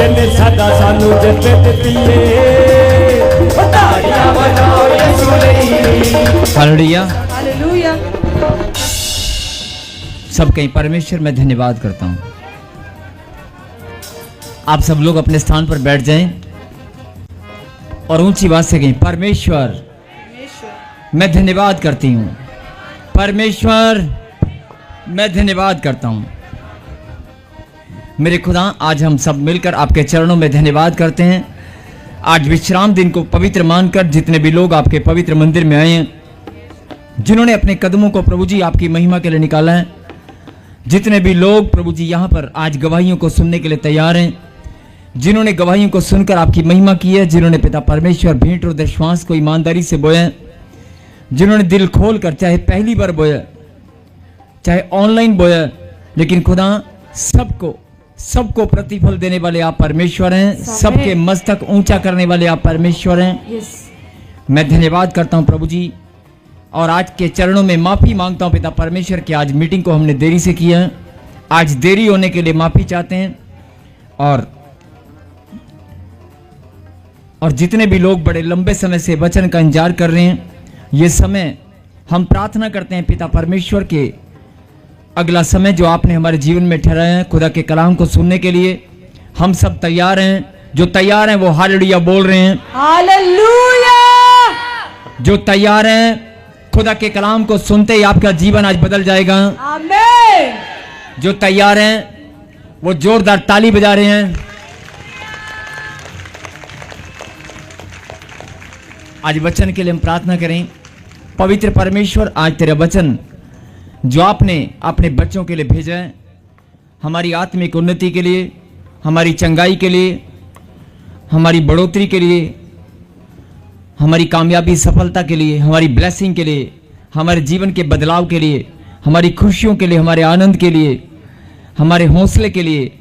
जिन्हें सदा सानू जित दिती है ताड़ियां बजाओ यीशु लई। Hallelujah hallelujah. सब कहीं परमेश्वर मैं धन्यवाद करता हूं। आप सब लोग अपने स्थान पर बैठ जाएं और ऊंची आवाज से कहें परमेश्वर मैं धन्यवाद करती हूं। परमेश्वर मैं धन्यवाद करता हूं। मेरे खुदा आज हम सब मिलकर आपके चरणों में धन्यवाद करते हैं। आज विश्राम दिन को पवित्र मानकर जितने भी लोग आपके पवित्र मंदिर में आए हैं, जिन्होंने अपने कदमों को प्रभु जी आपकी महिमा के लिए निकाला है, जितने भी लोग प्रभु जी यहाँ पर आज गवाहियों को सुनने के लिए तैयार हैं, जिन्होंने गवाहियों को सुनकर आपकी महिमा की है, जिन्होंने पिता परमेश्वर भेंट और विश्वास को ईमानदारी से बोया, जिन्होंने दिल खोल कर चाहे पहली बार बोया चाहे ऑनलाइन बोया, लेकिन खुदा सबको प्रतिफल देने वाले आप परमेश्वर हैं। सबके मस्तक ऊंचा करने वाले आप परमेश्वर हैं। मैं धन्यवाद करता हूं प्रभु जी और आज के चरणों में माफी मांगता हूं पिता परमेश्वर कि आज मीटिंग को हमने देरी से किया है। आज देरी होने के लिए माफी चाहते हैं और जितने भी लोग बड़े लंबे समय से वचन का इंतजार कर रहे हैं, ये समय हम प्रार्थना करते हैं पिता परमेश्वर के अगला समय जो आपने हमारे जीवन में ठहराया है खुदा के कलाम को सुनने के लिए हम सब तैयार हैं। जो तैयार हैं वो हालेलुया बोल रहे हैं। हालेलुया। जो तैयार हैं खुदा के कलाम को सुनते ही आपका जीवन आज बदल जाएगा। आमीन। जो तैयार हैं वो जोरदार ताली बजा रहे हैं। आज वचन के लिए हम प्रार्थना करें। पवित्र परमेश्वर आज तेरा वचन जो आपने अपने बच्चों के लिए भेजा है, हमारी आत्मिक उन्नति के लिए, हमारी चंगाई के लिए, हमारी बढ़ोतरी के लिए, हमारी कामयाबी सफलता के लिए, हमारी ब्लेसिंग के लिए, हमारे जीवन के बदलाव के लिए, हमारी खुशियों के लिए, हमारे आनंद के लिए, हमारे हौसले के लिए,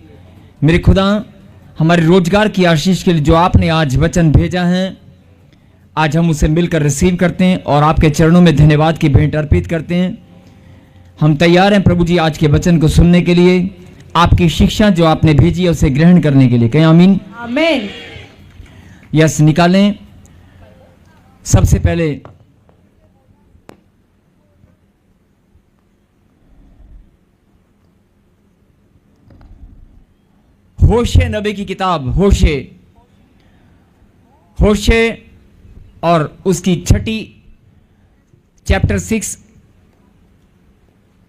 मेरे खुदा हमारे रोजगार की आशीष के लिए जो आपने आज वचन भेजा है, आज हम उसे मिलकर रिसीव करते हैं और आपके चरणों में धन्यवाद की भेंट अर्पित करते हैं। हम तैयार हैं प्रभु जी आज के वचन को सुनने के लिए, आपकी शिक्षा जो आपने भेजी है उसे ग्रहण करने के लिए। कहें आमीन। आमीन। यस निकालें। सबसे पहले होशे नबी की किताब होशे और उसकी छठी चैप्टर 6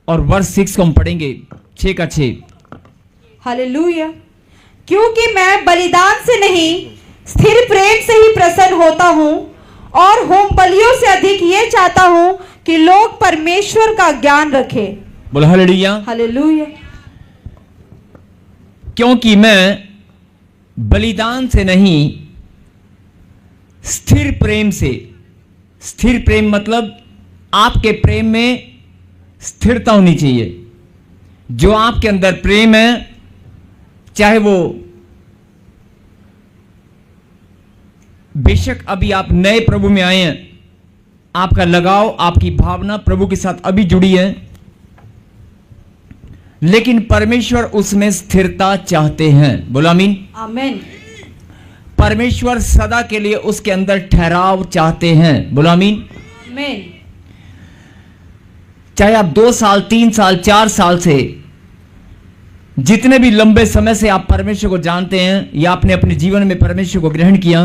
और वर्ष 6 को हम पढ़ेंगे 6 का 6। हालेलुया। क्योंकि मैं बलिदान से नहीं स्थिर प्रेम से ही प्रसन्न होता हूँ और होम बलियों से अधिक ये चाहता हूँ कि लोग परमेश्वर का ज्ञान रखें। बोलो हालेलुया। हालेलुया। क्योंकि मैं बलिदान से नहीं स्थिर प्रेम से, स्थिर प्रेम मतलब आपके प्रेम में स्थिरता होनी चाहिए। जो आपके अंदर प्रेम है, चाहे वो बेशक अभी आप नए प्रभु में आए हैं, आपका लगाव आपकी भावना प्रभु के साथ अभी जुड़ी है, लेकिन परमेश्वर उसमें स्थिरता चाहते हैं। बोलो आमीन। आमीन। परमेश्वर सदा के लिए उसके अंदर ठहराव चाहते हैं। बोलो आमीन। आमीन। चाहे आप 2 साल 3 साल 4 साल से जितने भी लंबे समय से आप परमेश्वर को जानते हैं या आपने अपने जीवन में परमेश्वर को ग्रहण किया,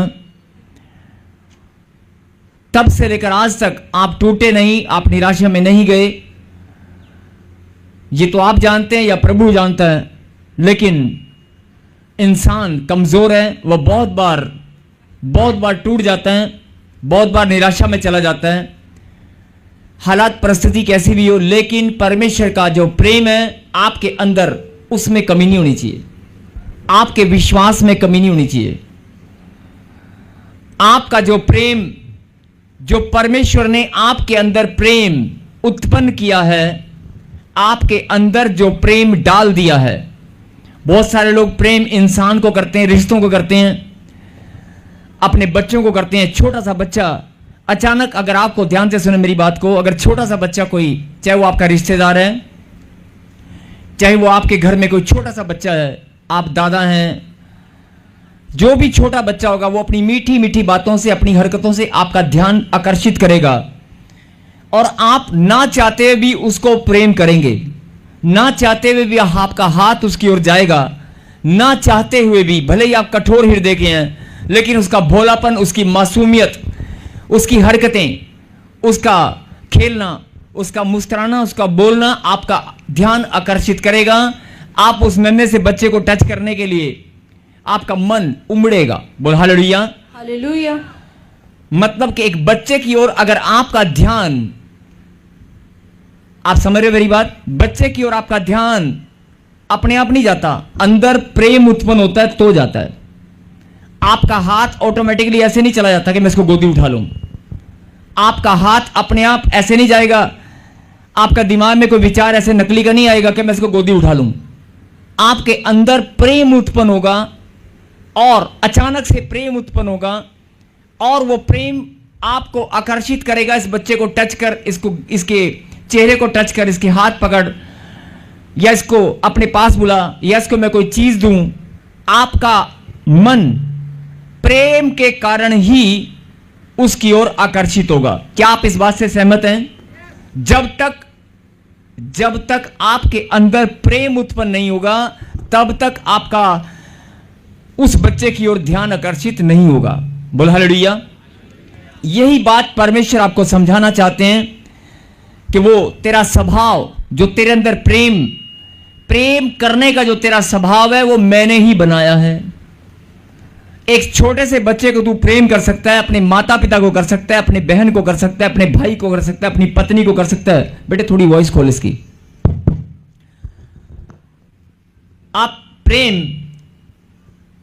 तब से लेकर आज तक आप टूटे नहीं, आप निराशा में नहीं गए। ये तो आप जानते हैं या प्रभु जानता है, लेकिन इंसान कमजोर है। वह बहुत बार टूट जाता है, बहुत बार निराशा में चला जाता है, हालात परिस्थिति कैसी भी हो, लेकिन परमेश्वर का जो प्रेम है आपके अंदर, उसमें कमी नहीं होनी चाहिए। आपके विश्वास में कमी नहीं होनी चाहिए। आपका जो प्रेम, जो परमेश्वर ने आपके अंदर प्रेम उत्पन्न किया है, आपके अंदर जो प्रेम डाल दिया है। बहुत सारे लोग प्रेम इंसान को करते हैं, रिश्तों को करते हैं, अपने बच्चों को करते हैं। छोटा सा बच्चा अचानक, अगर आपको ध्यान से सुने मेरी बात को, अगर छोटा सा बच्चा कोई, चाहे वो आपका रिश्तेदार है, चाहे वो आपके घर में कोई छोटा सा बच्चा है, आप दादा हैं, जो भी छोटा बच्चा होगा वो अपनी मीठी मीठी बातों से, अपनी हरकतों से आपका ध्यान आकर्षित करेगा और आप ना चाहते हुए भी उसको प्रेम करेंगे, ना चाहते हुए भी आपका हाथ उसकी ओर जाएगा, ना चाहते हुए भी, भले ही आप कठोर हृदय के हैं, लेकिन उसका भोलापन, उसकी मासूमियत, उसकी हरकतें, उसका खेलना, उसका मुस्कुराना, उसका बोलना आपका ध्यान आकर्षित करेगा। आप उस नन्हे से बच्चे को टच करने के लिए आपका मन उमड़ेगा। बोल हालेलुया। हालेलुया। मतलब कि एक बच्चे की ओर अगर आपका ध्यान, आप समझ रहे हो मेरी बात, बच्चे की ओर आपका ध्यान अपने आप नहीं जाता, अंदर प्रेम उत्पन्न होता है तो जाता है। आपका हाथ ऑटोमेटिकली ऐसे नहीं चला जाता कि मैं इसको गोदी उठा लूं। आपका हाथ अपने आप ऐसे नहीं जाएगा, आपका दिमाग में कोई विचार ऐसे नकली का नहीं आएगा कि मैं इसको गोदी उठा लूं। आपके अंदर प्रेम उत्पन्न होगा और अचानक से प्रेम उत्पन्न होगा और वो प्रेम आपको आकर्षित करेगा। इस बच्चे को टच कर, इसको, इसके चेहरे को टच कर, इसके हाथ पकड़, या इसको अपने पास बुला, या इसको मैं कोई चीज दूं। आपका मन प्रेम के कारण ही उसकी ओर आकर्षित होगा। क्या आप इस बात से सहमत हैं? जब तक आपके अंदर प्रेम उत्पन्न नहीं होगा तब तक आपका उस बच्चे की ओर ध्यान आकर्षित नहीं होगा। बोल हालेलुया। यही बात परमेश्वर आपको समझाना चाहते हैं कि वो तेरा स्वभाव, जो तेरे अंदर प्रेम करने का जो तेरा स्वभाव है, वो मैंने ही बनाया है। एक छोटे से बच्चे को तू प्रेम कर सकता है, अपने माता पिता को कर सकता है, अपने बहन को कर सकता है, अपने भाई को कर सकता है, अपनी पत्नी को कर सकता है। बेटे थोड़ी वॉइस खोल इसकी। आप प्रेम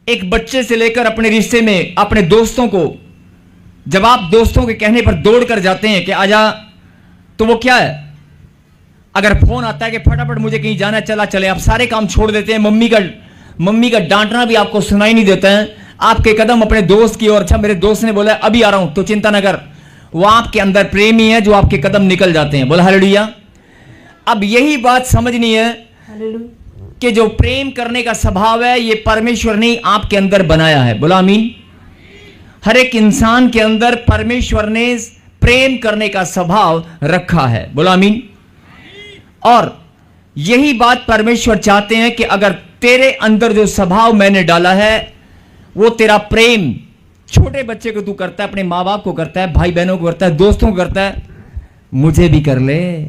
एक बच्चे से लेकर अपने रिश्ते में अपने दोस्तों को, जब आप दोस्तों के कहने पर दौड़ कर जाते हैं कि आजा, तो वो क्या है, अगर फोन आता है कि फटाफट मुझे कहीं जाना है, चला चले, आप सारे काम छोड़ देते हैं। मम्मी का डांटना भी आपको सुनाई नहीं देता है। आपके कदम अपने दोस्त की ओर, अच्छा मेरे दोस्त ने बोला अभी आ रहा हूं तो चिंता न कर, वो आपके अंदर प्रेम ही है जो आपके कदम निकल जाते हैं। बोला हालेलुया। अब यही बात समझनी है कि जो प्रेम करने का स्वभाव है ये परमेश्वर ने आपके अंदर बनाया है। बोला आमीन। हर एक इंसान के अंदर परमेश्वर ने प्रेम करने का स्वभाव रखा है। बोला आमीन। और यही बात परमेश्वर चाहते हैं कि अगर तेरे अंदर जो स्वभाव मैंने डाला है वो तेरा प्रेम, छोटे बच्चे को तू करता है, अपने माँ बाप को करता है, भाई बहनों को करता है, दोस्तों को करता है, मुझे भी कर ले,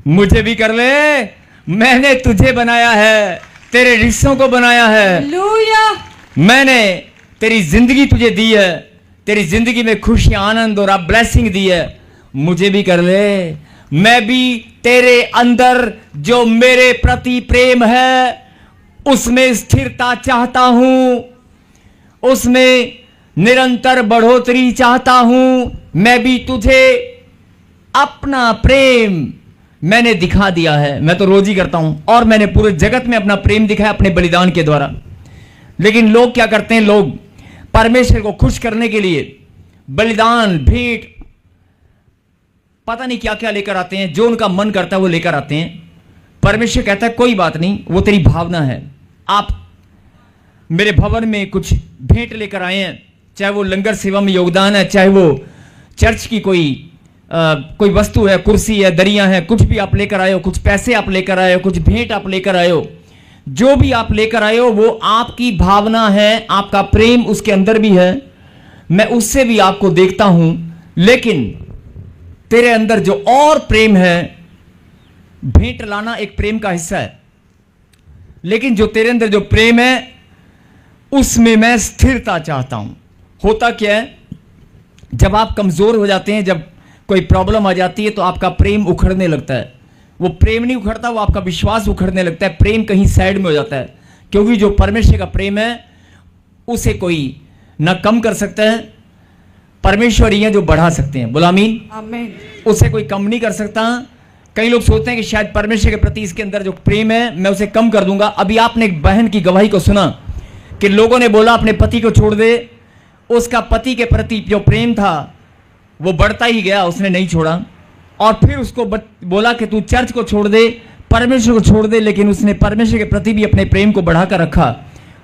मुझे भी कर ले। मैंने तुझे बनाया है, तेरे रिश्तों को बनाया है, हालेलुया। मैंने तेरी जिंदगी तुझे दी है, तेरी जिंदगी में खुशी, आनंद और ब्लेसिंग दी है, मुझे भी कर ले। मैं भी तेरे अंदर जो मेरे प्रति प्रेम है उसमें स्थिरता चाहता हूं, उसमें निरंतर बढ़ोतरी चाहता हूं। मैं भी तुझे अपना प्रेम मैंने दिखा दिया है। मैं तो रोज ही करता हूं और मैंने पूरे जगत में अपना प्रेम दिखाया अपने बलिदान के द्वारा। लेकिन लोग क्या करते हैं, लोग परमेश्वर को खुश करने के लिए बलिदान, भेंट, पता नहीं क्या क्या लेकर आते हैं, जो उनका मन करता है वो लेकर आते हैं। परमेश्वर कहता है कोई बात नहीं, वो तेरी भावना है। आप मेरे भवन में कुछ भेंट लेकर आए हैं, चाहे वो लंगर सेवा में योगदान है, चाहे वो चर्च की कोई वस्तु है, कुर्सी है, दरियां है, कुछ भी आप लेकर आए हो, कुछ पैसे आप लेकर आए हो, कुछ भेंट आप लेकर आए हो, जो भी आप लेकर आए हो वो आपकी भावना है, आपका प्रेम उसके अंदर भी है। मैं उससे भी आपको देखता हूं, लेकिन तेरे अंदर जो और प्रेम है, भेंट लाना एक प्रेम का हिस्सा है, लेकिन जो तेरे अंदर जो प्रेम है उसमें मैं स्थिरता चाहता हूं। होता क्या है, जब आप कमजोर हो जाते हैं, जब कोई प्रॉब्लम आ जाती है तो आपका प्रेम उखड़ने लगता है। वो प्रेम नहीं उखड़ता, वो आपका विश्वास उखड़ने लगता है। प्रेम कहीं साइड में हो जाता है, क्योंकि जो परमेश्वर का प्रेम है उसे कोई ना कम कर सकता है, परमेश्वर ही है जो बढ़ा सकते हैं। बोला आमीन। आमीन। उसे कोई कम नहीं कर सकता। कई लोग सोचते हैं कि शायद परमेश्वर के प्रति इसके अंदर जो प्रेम है मैं उसे कम कर दूंगा। अभी आपने एक बहन की गवाही को सुना कि लोगों ने बोला अपने पति को छोड़ दे, उसका पति के प्रति जो प्रेम था वो बढ़ता ही गया, उसने नहीं छोड़ा। और फिर उसको बोला कि तू चर्च को छोड़ दे, परमेश्वर को छोड़ दे, लेकिन उसने परमेश्वर के प्रति भी अपने प्रेम को बढ़ाकर रखा।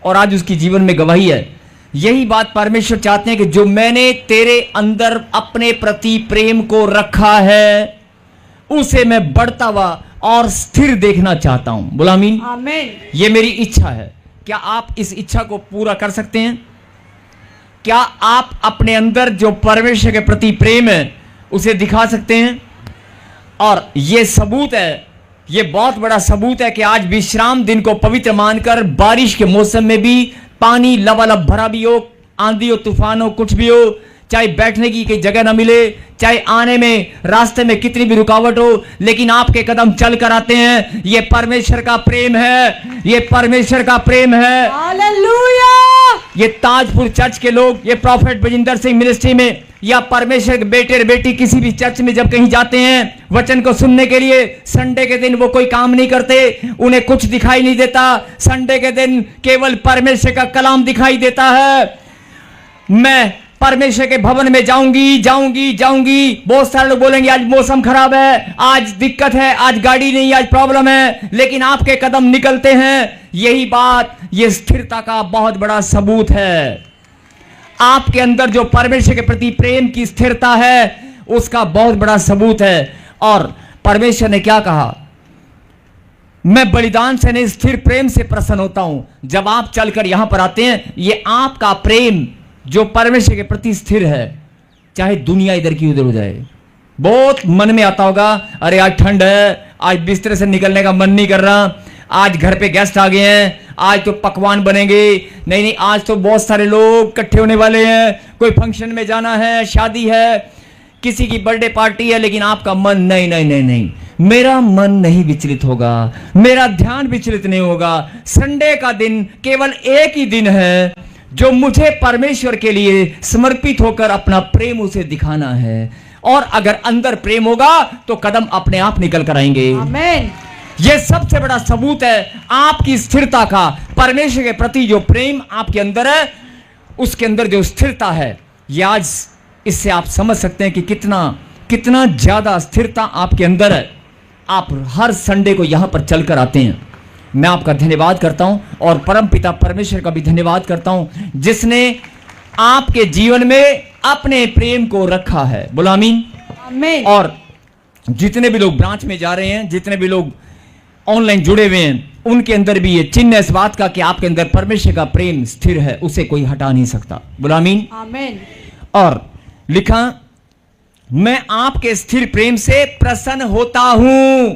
और आज उसकी जीवन में गवाही है। यही बात परमेश्वर चाहते हैं कि जो मैंने तेरे अंदर अपने प्रति प्रेम को रखा है उसे मैं बढ़ता हुआ और स्थिर देखना चाहता हूं। बोला आमीन। आमीन। ये मेरी इच्छा है। क्या आप इस इच्छा को पूरा कर सकते हैं? क्या आप अपने अंदर जो परमेश्वर के प्रति प्रेम है उसे दिखा सकते हैं? और ये सबूत है, ये बहुत बड़ा सबूत है कि आज विश्राम दिन को पवित्र मानकर बारिश के मौसम में भी पानी लबालब भरा भी हो, आंधी हो, तूफान हो, कुछ भी हो, चाहे बैठने की कोई जगह ना मिले, चाहे आने में रास्ते में कितनी भी रुकावट हो, लेकिन आपके कदम चल कर आते हैं। ये परमेश्वर का प्रेम है, ये परमेश्वर का प्रेम है। हालेलुया। ये ताजपुर चर्च के लोग, ये प्रॉफेट बजिंदर सिंह मिनिस्ट्री में या परमेश्वर के बेटे और बेटी किसी भी चर्च में जब कहीं जाते हैं वचन को सुनने के लिए, संडे के दिन वो कोई काम नहीं करते, उन्हें कुछ दिखाई नहीं देता। संडे के दिन केवल परमेश्वर का कलाम दिखाई देता है। मैं परमेश्वर के भवन में जाऊंगी जाऊंगी जाऊंगी। बहुत सारे लोग बोलेंगे आज मौसम खराब है, आज दिक्कत है, आज गाड़ी नहीं, आज प्रॉब्लम है, लेकिन आपके कदम निकलते हैं। यही बात, ये स्थिरता का बहुत बड़ा सबूत है। आपके अंदर जो परमेश्वर के प्रति प्रेम की स्थिरता है उसका बहुत बड़ा सबूत है। और परमेश्वर ने क्या कहा? मैं बलिदान से नहीं स्थिर प्रेम से प्रसन्न होता हूं। जब आप चलकर यहां पर आते हैं, ये आपका प्रेम जो परमेश्वर के प्रति स्थिर है, चाहे दुनिया इधर की उधर हो जाए। बहुत मन में आता होगा, अरे आज ठंड है, आज बिस्तर से निकलने का मन नहीं कर रहा, आज घर पे गेस्ट आ गए हैं, आज तो पकवान बनेंगे, नहीं नहीं आज तो बहुत सारे लोग इकट्ठे होने वाले हैं, कोई फंक्शन में जाना है, शादी है, किसी की बर्थडे पार्टी है, लेकिन आपका मन नहीं नहीं नहीं नहीं, मेरा मन नहीं विचलित होगा, मेरा ध्यान विचलित नहीं होगा। संडे का दिन केवल एक ही दिन है जो मुझे परमेश्वर के लिए समर्पित होकर अपना प्रेम उसे दिखाना है। और अगर अंदर प्रेम होगा तो कदम अपने आप निकल कर आएंगे। आमीन। यह सबसे बड़ा सबूत है आपकी स्थिरता का। परमेश्वर के प्रति जो प्रेम आपके अंदर है, उसके अंदर जो स्थिरता है, यह आज इससे आप समझ सकते हैं कि कितना कितना ज्यादा स्थिरता आपके अंदर है। आप हर संडे को यहां पर चलकर आते हैं। मैं आपका धन्यवाद करता हूं और परम पिता परमेश्वर का भी धन्यवाद करता हूं जिसने आपके जीवन में अपने प्रेम को रखा है। बोलो आमीन। आमीन। और जितने भी लोग ब्रांच में जा रहे हैं, जितने भी लोग ऑनलाइन जुड़े हुए हैं, उनके अंदर भी ये चिन्ह इस बात का कि आपके अंदर परमेश्वर का प्रेम स्थिर है, उसे कोई हटा नहीं सकता। बोलो आमीन। आमीन। और लिखा, मैं आपके स्थिर प्रेम से प्रसन्न होता हूं।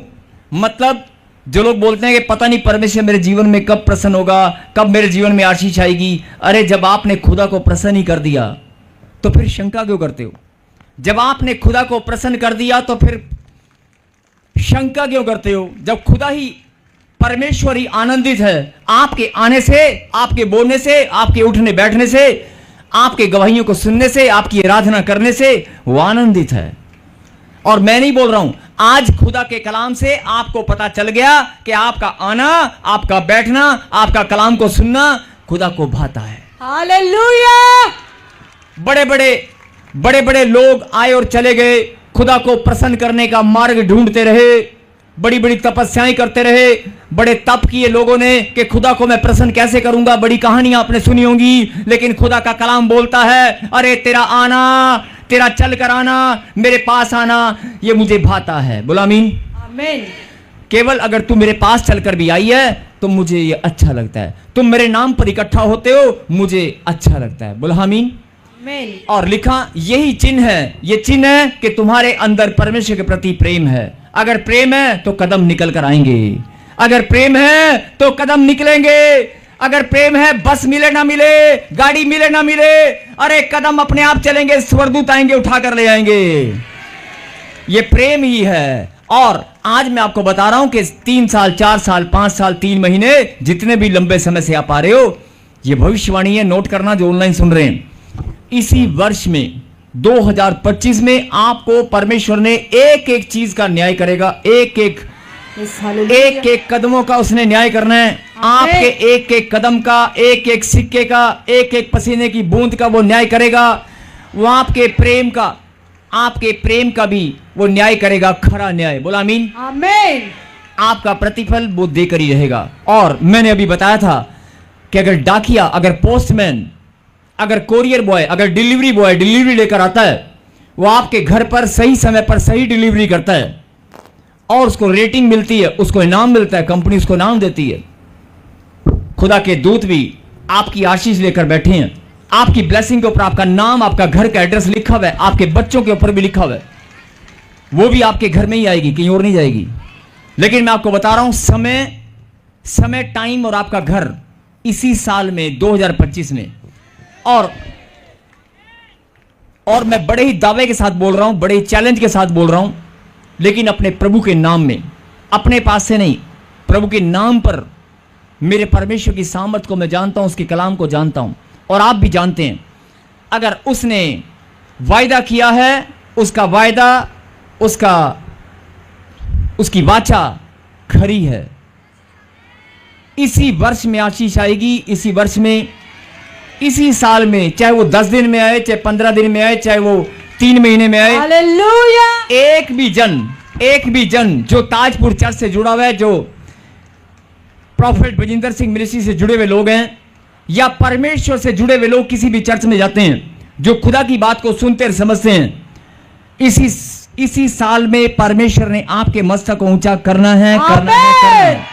मतलब जो लोग बोलते हैं कि पता नहीं परमेश्वर मेरे जीवन में कब प्रसन्न होगा, कब मेरे जीवन में आशीष आएगी। अरे जब आपने खुदा को प्रसन्न ही कर दिया तो फिर शंका क्यों करते हो? जब आपने खुदा को प्रसन्न कर दिया तो फिर शंका क्यों करते हो? जब खुदा ही परमेश्वर ही आनंदित है आपके आने से, आपके बोलने से, आपके उठने बैठने से, आपके गवाहियों को सुनने से, आपकी आराधना करने से, वो आनंदित है। और मैं नहीं बोल रहा हूं, आज खुदा के कलाम से आपको पता चल गया कि आपका आना, आपका बैठना, आपका कलाम को सुनना खुदा को भाता है। हालेलुया। बड़े बड़े लोग आए और चले गए, खुदा को प्रसन्न करने का मार्ग ढूंढते रहे, बड़ी बड़ी तपस्याएं करते रहे, बड़े तप किए लोगों ने कि खुदा को मैं प्रसन्न कैसे करूंगा। बड़ी कहानियां आपने सुनी होंगी, लेकिन खुदा का कलाम बोलता है, अरे तेरा आना, तेरा चल कर आना, मेरे पास आना, ये मुझे भाता है। बोला आमीन। आमीन। केवल अगर तुम मेरे पास चलकर भी आई है तो मुझे ये अच्छा लगता है। तुम मेरे नाम पर इकट्ठा होते हो, मुझे अच्छा लगता है। बोला आमीन। आमीन। और लिखा, यही चिन्ह है, ये चिन्ह है कि तुम्हारे अंदर परमेश्वर के प्रति प्रेम है। अगर प्रेम है तो कदम निकल कर आएंगे। अगर प्रेम है तो कदम निकलेंगे। अगर प्रेम है, बस मिले ना मिले, गाड़ी मिले ना मिले, अरे कदम अपने आप चलेंगे, स्वर्गदूत आएंगे उठा कर ले आएंगे। ये प्रेम ही है। और आज मैं आपको बता रहा हूं कि 3 साल, 4 साल, 5 साल, 3 महीने, जितने भी लंबे समय से आप आ रहे हो, ये भविष्यवाणी है, नोट करना जो ऑनलाइन सुन रहे हैं। इसी वर्ष में 2025 में आपको परमेश्वर ने एक एक चीज का न्याय करेगा। एक एक कदमों का उसने न्याय करना है। आपके एक एक कदम का, एक एक सिक्के का, एक एक पसीने की बूंद का वो न्याय करेगा। वो आपके प्रेम का भी वो न्याय करेगा, खरा न्याय। बोला आमीन। आमीन। आपका प्रतिफल वो देकर ही रहेगा। और मैंने अभी बताया था कि अगर डाकिया, अगर पोस्टमैन, अगर कोरियर बॉय, अगर डिलीवरी बॉय डिलीवरी लेकर आता है, वो आपके घर पर सही समय पर सही डिलीवरी करता है और उसको रेटिंग मिलती है, उसको इनाम मिलता है, कंपनी उसको इनाम देती है। खुदा के दूत भी आपकी आशीष लेकर बैठे हैं, आपकी ब्लेसिंग के ऊपर आपका नाम, आपका घर का एड्रेस लिखा हुआ है, आपके बच्चों के ऊपर भी लिखा हुआ है। वो भी आपके घर में ही आएगी, कहीं और नहीं जाएगी। लेकिन मैं आपको बता रहा हूं, समय, टाइम और आपका घर इसी साल में 2025 में, और मैं बड़े ही दावे के साथ बोल रहा हूं, बड़े ही चैलेंज के साथ बोल रहा हूं, लेकिन अपने प्रभु के नाम में, अपने पास से नहीं, प्रभु के नाम पर मेरे परमेश्वर की सामर्थ को मैं जानता हूं, उसके कलाम को जानता हूं, और आप भी जानते हैं। अगर उसने वायदा किया है, उसका वायदा, उसकी वाचा खरी है। इसी वर्ष में आशीष आएगी, इसी वर्ष में, इसी साल में, चाहे वो 10 दिन में आए, चाहे 15 दिन में आए, चाहे वो 3 महीने में आए। हालेलुया। एक भी जन जो ताजपुर चर्च से जुड़ा हुआ है, जो प्रॉफेट बजिंदर सिंह मिनिस्ट्री से जुड़े हुए लोग हैं, या परमेश्वर से जुड़े हुए लोग किसी भी चर्च में जाते हैं, जो खुदा की बात को सुनते और समझते हैं, इसी साल में परमेश्वर ने आपके मस्तक को ऊंचा करना है।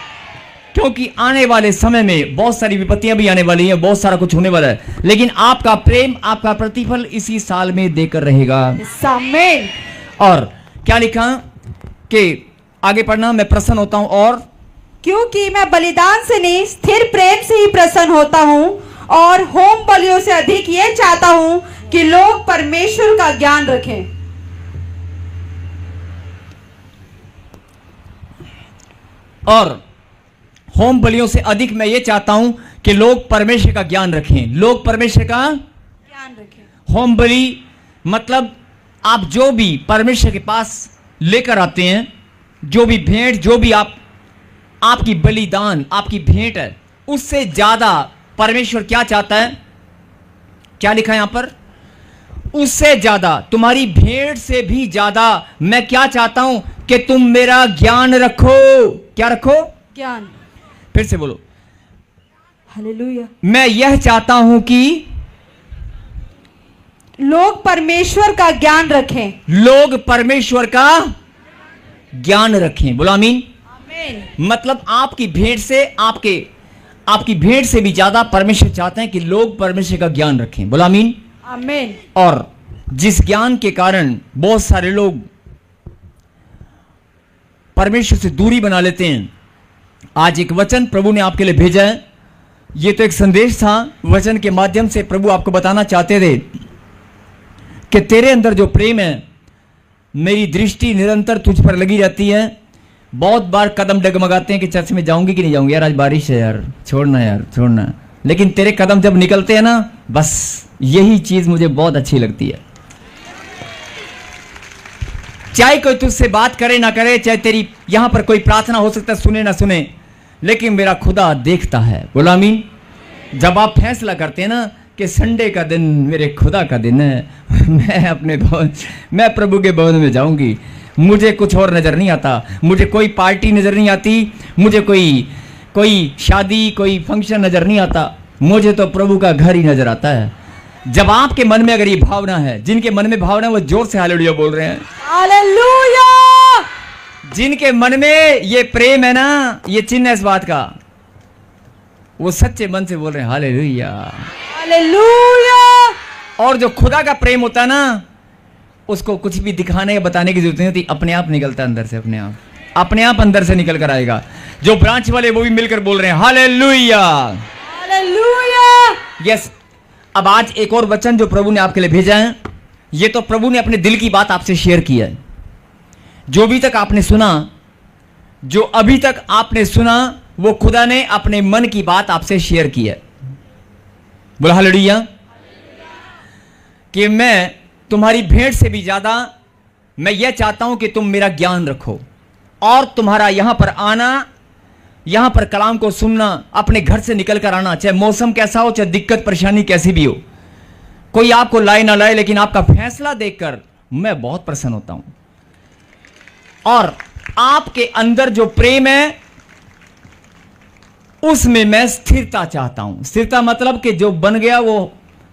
क्योंकि आने वाले समय में बहुत सारी विपत्तियां भी आने वाली हैं, बहुत सारा कुछ होने वाला है, लेकिन आपका प्रेम, आपका प्रतिफल इसी साल में देकर रहेगा। आमीन। और क्या लिखा कि आगे पढ़ना, मैं प्रसन्न होता हूं, और क्योंकि मैं बलिदान से नहीं स्थिर प्रेम से ही प्रसन्न होता हूँ, और होम बलियों से अधिक ये चाहता हूँ कि लोग परमेश्वर का ज्ञान रखें। और होम बलियों से अधिक मैं ये चाहता हूं कि लोग परमेश्वर का ज्ञान रखें, लोग परमेश्वर का ज्ञान रखें। होम बलि मतलब आप जो भी परमेश्वर के पास लेकर आते हैं, जो भी भेंट, जो भी आपकी बलिदान, आपकी भेंट है, उससे ज्यादा परमेश्वर क्या चाहता है? क्या लिखा है यहां पर? उससे ज्यादा, तुम्हारी भेंट से भी ज्यादा मैं क्या चाहता हूं कि तुम मेरा ज्ञान रखो। क्या रखो? ज्ञान। फिर से बोलो। हालेलुया। मैं यह चाहता हूं कि लोग परमेश्वर का ज्ञान रखें। लोग परमेश्वर का ज्ञान रखें। बोलो आमीन। आमीन। मतलब आपकी भेंट से, आपकी भेंट से भी ज्यादा परमेश्वर चाहते हैं कि लोग परमेश्वर का ज्ञान रखें। बोलो आमीन। आमीन। और जिस ज्ञान के कारण बहुत सारे लोग परमेश्वर से दूरी बना लेते हैं, आज एक वचन प्रभु ने आपके लिए भेजा है। ये तो एक संदेश था, वचन के माध्यम से प्रभु आपको बताना चाहते थे कि तेरे अंदर जो प्रेम है, मेरी दृष्टि निरंतर तुझ पर लगी रहती है। बहुत बार कदम डगमगाते हैं कि चर्च में जाऊंगी कि नहीं जाऊंगी, यार आज बारिश है, यार छोड़ना। लेकिन तेरे कदम जब निकलते हैं ना, बस यही चीज मुझे बहुत अच्छी लगती है। चाहे कोई तुझसे बात करे ना करे, चाहे तेरी यहां पर कोई प्रार्थना हो सकता है सुने ना सुने, लेकिन मेरा खुदा देखता है। बोलो आमीन। जब आप फैसला करते हैं ना कि संडे का दिन मेरे खुदा का दिन है, मैं प्रभु के भवन में जाऊंगी, मुझे कुछ और नजर नहीं आता, मुझे कोई पार्टी नजर नहीं आती, मुझे कोई शादी, कोई फंक्शन नजर नहीं आता, मुझे तो प्रभु का घर ही नजर आता है। जब आपके मन में अगर ये भावना है, जिनके मन में भावना है वो जोर से हालेलुया बोल रहे हैं। हालेलुया। जिनके मन में ये प्रेम है ना, ये चिन्ह है इस बात का, वो सच्चे मन से बोल रहे हैं हालेलुया। हालेलुया। और जो खुदा का प्रेम होता है ना, उसको कुछ भी दिखाने या बताने की जरूरत नहीं होती, अपने आप निकलता है अंदर से, अपने आप अंदर से निकल कर आएगा। जो ब्रांच वाले वो भी मिलकर बोल रहे हैं हालेलुया। हालेलुया। यस। अब आज एक और वचन जो प्रभु ने आपके लिए भेजा है, ये तो प्रभु ने अपने दिल की बात आपसे शेयर की है। जो भी तक आपने सुना, जो अभी तक आपने सुना, वो खुदा ने अपने मन की बात आपसे शेयर की है। बोला हालेलुया। कि मैं तुम्हारी भेंट से भी ज्यादा मैं यह चाहता हूं कि तुम मेरा ज्ञान रखो, और तुम्हारा यहां पर आना, यहां पर कलाम को सुनना, अपने घर से निकल कर आना, चाहे मौसम कैसा हो, चाहे दिक्कत परेशानी कैसी भी हो, कोई आपको लाए ना लाए, लेकिन आपका फैसला देखकर मैं बहुत प्रसन्न होता हूं। और आपके अंदर जो प्रेम है, उसमें मैं स्थिरता चाहता हूं। स्थिरता मतलब कि जो बन गया वो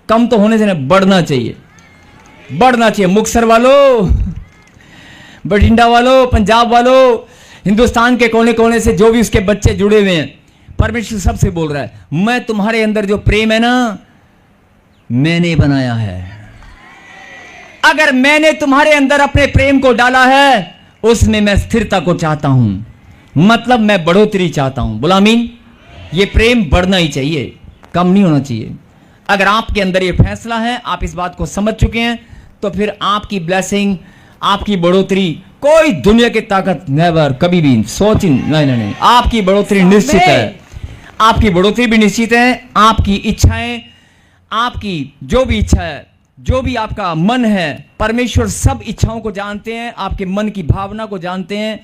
कम तो होने से नहीं, बढ़ना चाहिए, बढ़ना चाहिए। मुक्तसर वालों, बठिंडा वालों, पंजाब वालों, हिंदुस्तान के कोने कोने से जो भी उसके बच्चे जुड़े हुए हैं, परमेश्वर सबसे बोल रहा है, मैं तुम्हारे अंदर जो प्रेम है ना, मैंने बनाया है। अगर मैंने तुम्हारे अंदर अपने प्रेम को डाला है, उसमें मैं स्थिरता को चाहता हूं, मतलब मैं बढ़ोतरी चाहता हूं। बोला आमीन। ये प्रेम बढ़ना ही चाहिए, कम नहीं होना चाहिए। अगर आपके अंदर ये फैसला है, आप इस बात को समझ चुके हैं, तो फिर आपकी ब्लेसिंग, आपकी बढ़ोतरी कोई दुनिया की ताकत नेवर, कभी भी सोच नहीं, आपकी बढ़ोतरी निश्चित है। आपकी बढ़ोतरी भी निश्चित है। आपकी इच्छाएं, आपकी जो भी इच्छा है, जो भी आपका मन है, परमेश्वर सब इच्छाओं को जानते हैं, आपके मन की भावना को जानते हैं।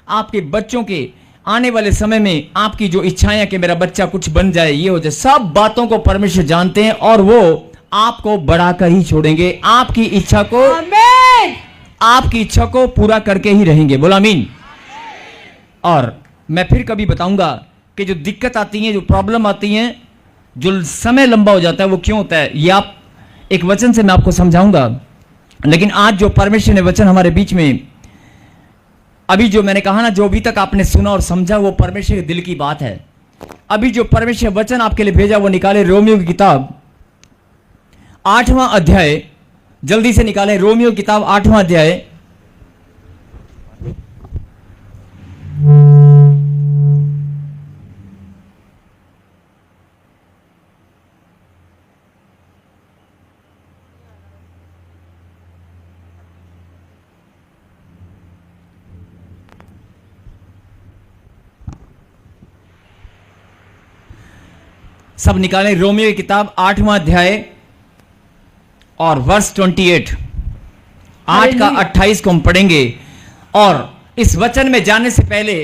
आपके बच्चों के आने वाले समय में आपकी जो इच्छाएं हैं कि मेरा बच्चा कुछ बन जाए, ये हो जाए, सब बातों को परमेश्वर जानते हैं और वो आपको बढ़ाकर ही छोड़ेंगे। आपकी इच्छा को, आमीन, आपकी इच्छा को पूरा करके ही रहेंगे। बोला आमीन। और मैं फिर कभी बताऊंगा कि जो दिक्कत आती है, जो प्रॉब्लम आती है, जो समय लंबा हो जाता है, वो क्यों होता है, ये आप एक वचन से मैं आपको समझाऊंगा। लेकिन आज जो परमेश्वर ने वचन हमारे बीच में, अभी जो मैंने कहा ना, जो अभी तक आपने सुना और समझा, वो परमेश्वर के दिल की बात है। अभी जो परमेश्वर वचन आपके लिए भेजा, वो निकाले रोमियो की किताब 8वां अध्याय, जल्दी से निकालें रोमियो की किताब 8वां अध्याय। सब निकालें रोमियो की किताब 8वां अध्याय और वर्स 28, 8 का 28 को हम पढ़ेंगे। और इस वचन में जाने से पहले,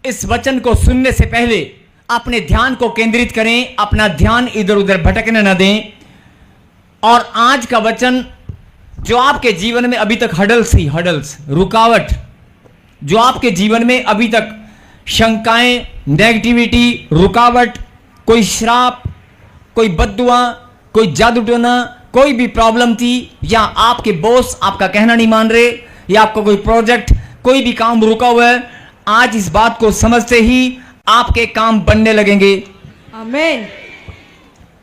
इस वचन को सुनने से पहले अपने ध्यान को केंद्रित करें, अपना ध्यान इधर उधर भटकने न दें। और आज का वचन जो आपके जीवन में अभी तक हडल्स, रुकावट, जो आपके जीवन में अभी तक शंकाएं, नेगेटिविटी, रुकावट, कोई श्राप, कोई बद्दुआ, कोई जादू टोना, कोई भी प्रॉब्लम थी, या आपके बॉस आपका कहना नहीं मान रहे, या आपका कोई प्रोजेक्ट, कोई भी काम रुका हुआ है, आज इस बात को समझते ही आपके काम बनने लगेंगे। आमीन।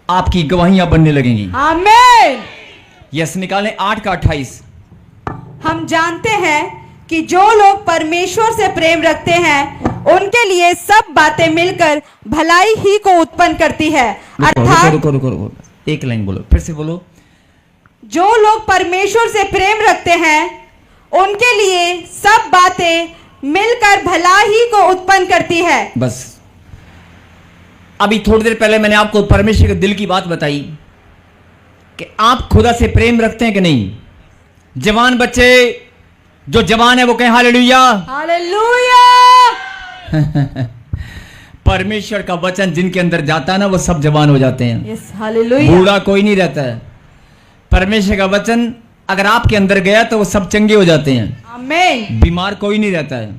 आपकी गवाहियां बनने लगेंगी। आमीन। यस, निकालें 8 का 28। हम जानते हैं कि जो लोग परमेश्वर से प्रेम रखते हैं, उनके लिए सब बातें मिलकर भलाई ही को उत्पन्न करती है। अर्थात, रुको, एक लाइन बोलो, फिर से बोलो। जो लोग परमेश्वर से प्रेम रखते हैं, उनके लिए सब बातें मिलकर भला ही को उत्पन्न करती है। बस, अभी थोड़ी देर पहले मैंने आपको परमेश्वर के दिल की बात बताई कि आप खुदा से प्रेम रखते हैं कि नहीं। जवान बच्चे, जो जवान है वो कहें हालेलुया। हालेलुया। परमेश्वर का वचन जिनके अंदर जाता है ना, वो सब जवान हो जाते हैं। Yes, hallelujah. बूढ़ा कोई नहीं रहता है। परमेश्वर का वचन अगर आपके अंदर गया तो वो सब चंगे हो जाते हैं। आमीन। बीमार कोई नहीं रहता है।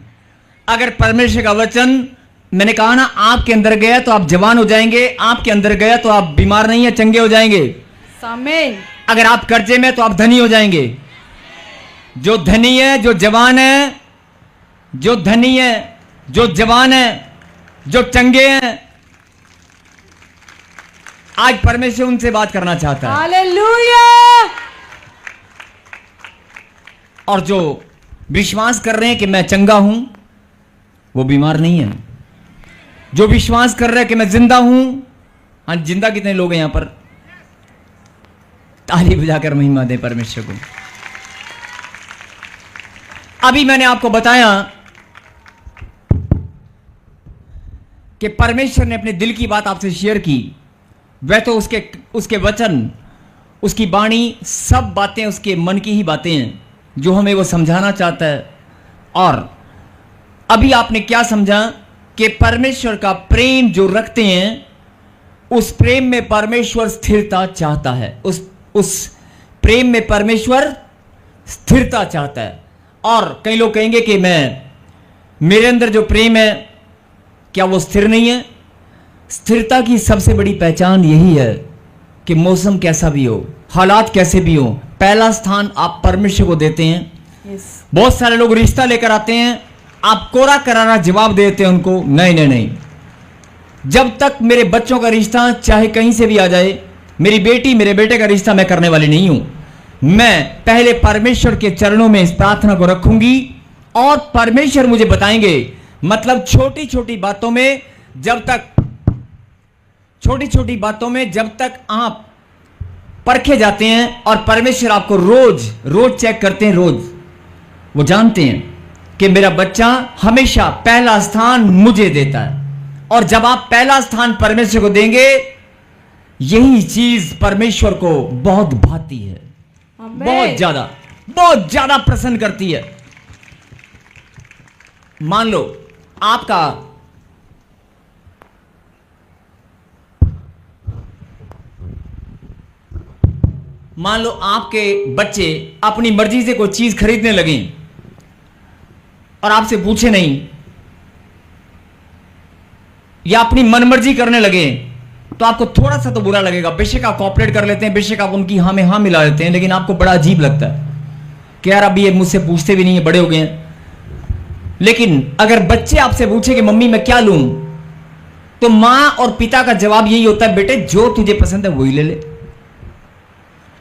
अगर परमेश्वर का वचन, मैंने कहा ना, आपके अंदर गया तो आप जवान हो जाएंगे, आपके अंदर गया तो आप बीमार नहीं है, चंगे हो जाएंगे। आमीन। अगर आप कर्जे में तो आप धनी हो जाएंगे। जो धनी है, जो जवान है, जो धनी है, जो जवान है, जो चंगे हैं, आज परमेश्वर उनसे बात करना चाहता है। हालेलुया। और जो विश्वास कर रहे हैं कि मैं चंगा हूं, वो बीमार नहीं है। जो विश्वास कर रहे हैं कि मैं जिंदा हूं, हाँ, जिंदा कितने लोग हैं यहां पर? ताली बजाकर महिमा दे परमेश्वर को। अभी मैंने आपको बताया कि परमेश्वर ने अपने दिल की बात आपसे शेयर की। वह तो उसके वचन, उसकी वाणी, सब बातें उसके मन की ही बातें हैं जो हमें वो समझाना चाहता है। और अभी आपने क्या समझा कि परमेश्वर का प्रेम जो रखते हैं, उस प्रेम में परमेश्वर स्थिरता चाहता है। उस प्रेम में परमेश्वर स्थिरता चाहता है। और कई लोग कहेंगे कि मेरे अंदर जो प्रेम है, क्या वो स्थिर नहीं है? स्थिरता की सबसे बड़ी पहचान यही है कि मौसम कैसा भी हो, हालात कैसे भी हो, पहला स्थान आप परमेश्वर को देते हैं। Yes. बहुत सारे लोग रिश्ता लेकर आते हैं, आप कोरा करारा जवाब देते हैं उनको, नहीं नहीं नहीं, जब तक मेरे बच्चों का रिश्ता चाहे कहीं से भी आ जाए, मेरी बेटी मेरे बेटे का रिश्ता मैं करने वाली नहीं हूं। मैं पहले परमेश्वर के चरणों में इस प्रार्थना को रखूंगी और परमेश्वर मुझे बताएंगे। मतलब छोटी छोटी बातों में जब तक आप परखे जाते हैं और परमेश्वर आपको रोज चेक करते हैं, रोज वो जानते हैं कि मेरा बच्चा हमेशा पहला स्थान मुझे देता है। और जब आप पहला स्थान परमेश्वर को देंगे, यही चीज परमेश्वर को बहुत भाती है, Amen. बहुत ज्यादा प्रसन्न करती है। मान लो आपके बच्चे अपनी मर्जी से कोई चीज खरीदने लगे और आपसे पूछे नहीं, या अपनी मनमर्जी करने लगे, तो आपको थोड़ा सा तो बुरा लगेगा। बेशक आप कॉपरेट कर लेते हैं, बेशक आप उनकी हाँ में हाँ मिला लेते हैं, लेकिन आपको बड़ा अजीब लगता है कि यार अभी ये मुझसे पूछते भी नहीं है, बड़े हो गए हैं। लेकिन अगर बच्चे आपसे पूछे कि मम्मी मैं क्या लूं, तो मां और पिता का जवाब यही होता है, बेटे जो तुझे पसंद है वही ले ले।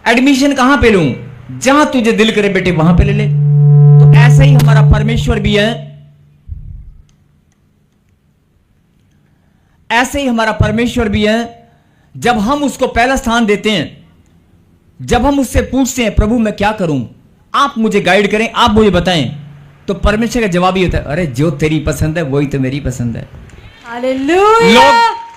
एडमिशन कहां पे लूं, जहां तुझे दिल करे बेटे वहां पे ले ले। तो ऐसा ही हमारा परमेश्वर भी है, ऐसे ही हमारा परमेश्वर भी है। जब हम उसको पहला स्थान देते हैं, जब हम उससे पूछते हैं प्रभु मैं क्या करूं, आप मुझे गाइड करें, आप मुझे बताएं, तो परमेश्वर का जवाब ही होता है, अरे जो तेरी पसंद है वही तो मेरी पसंद है। हालेलुया।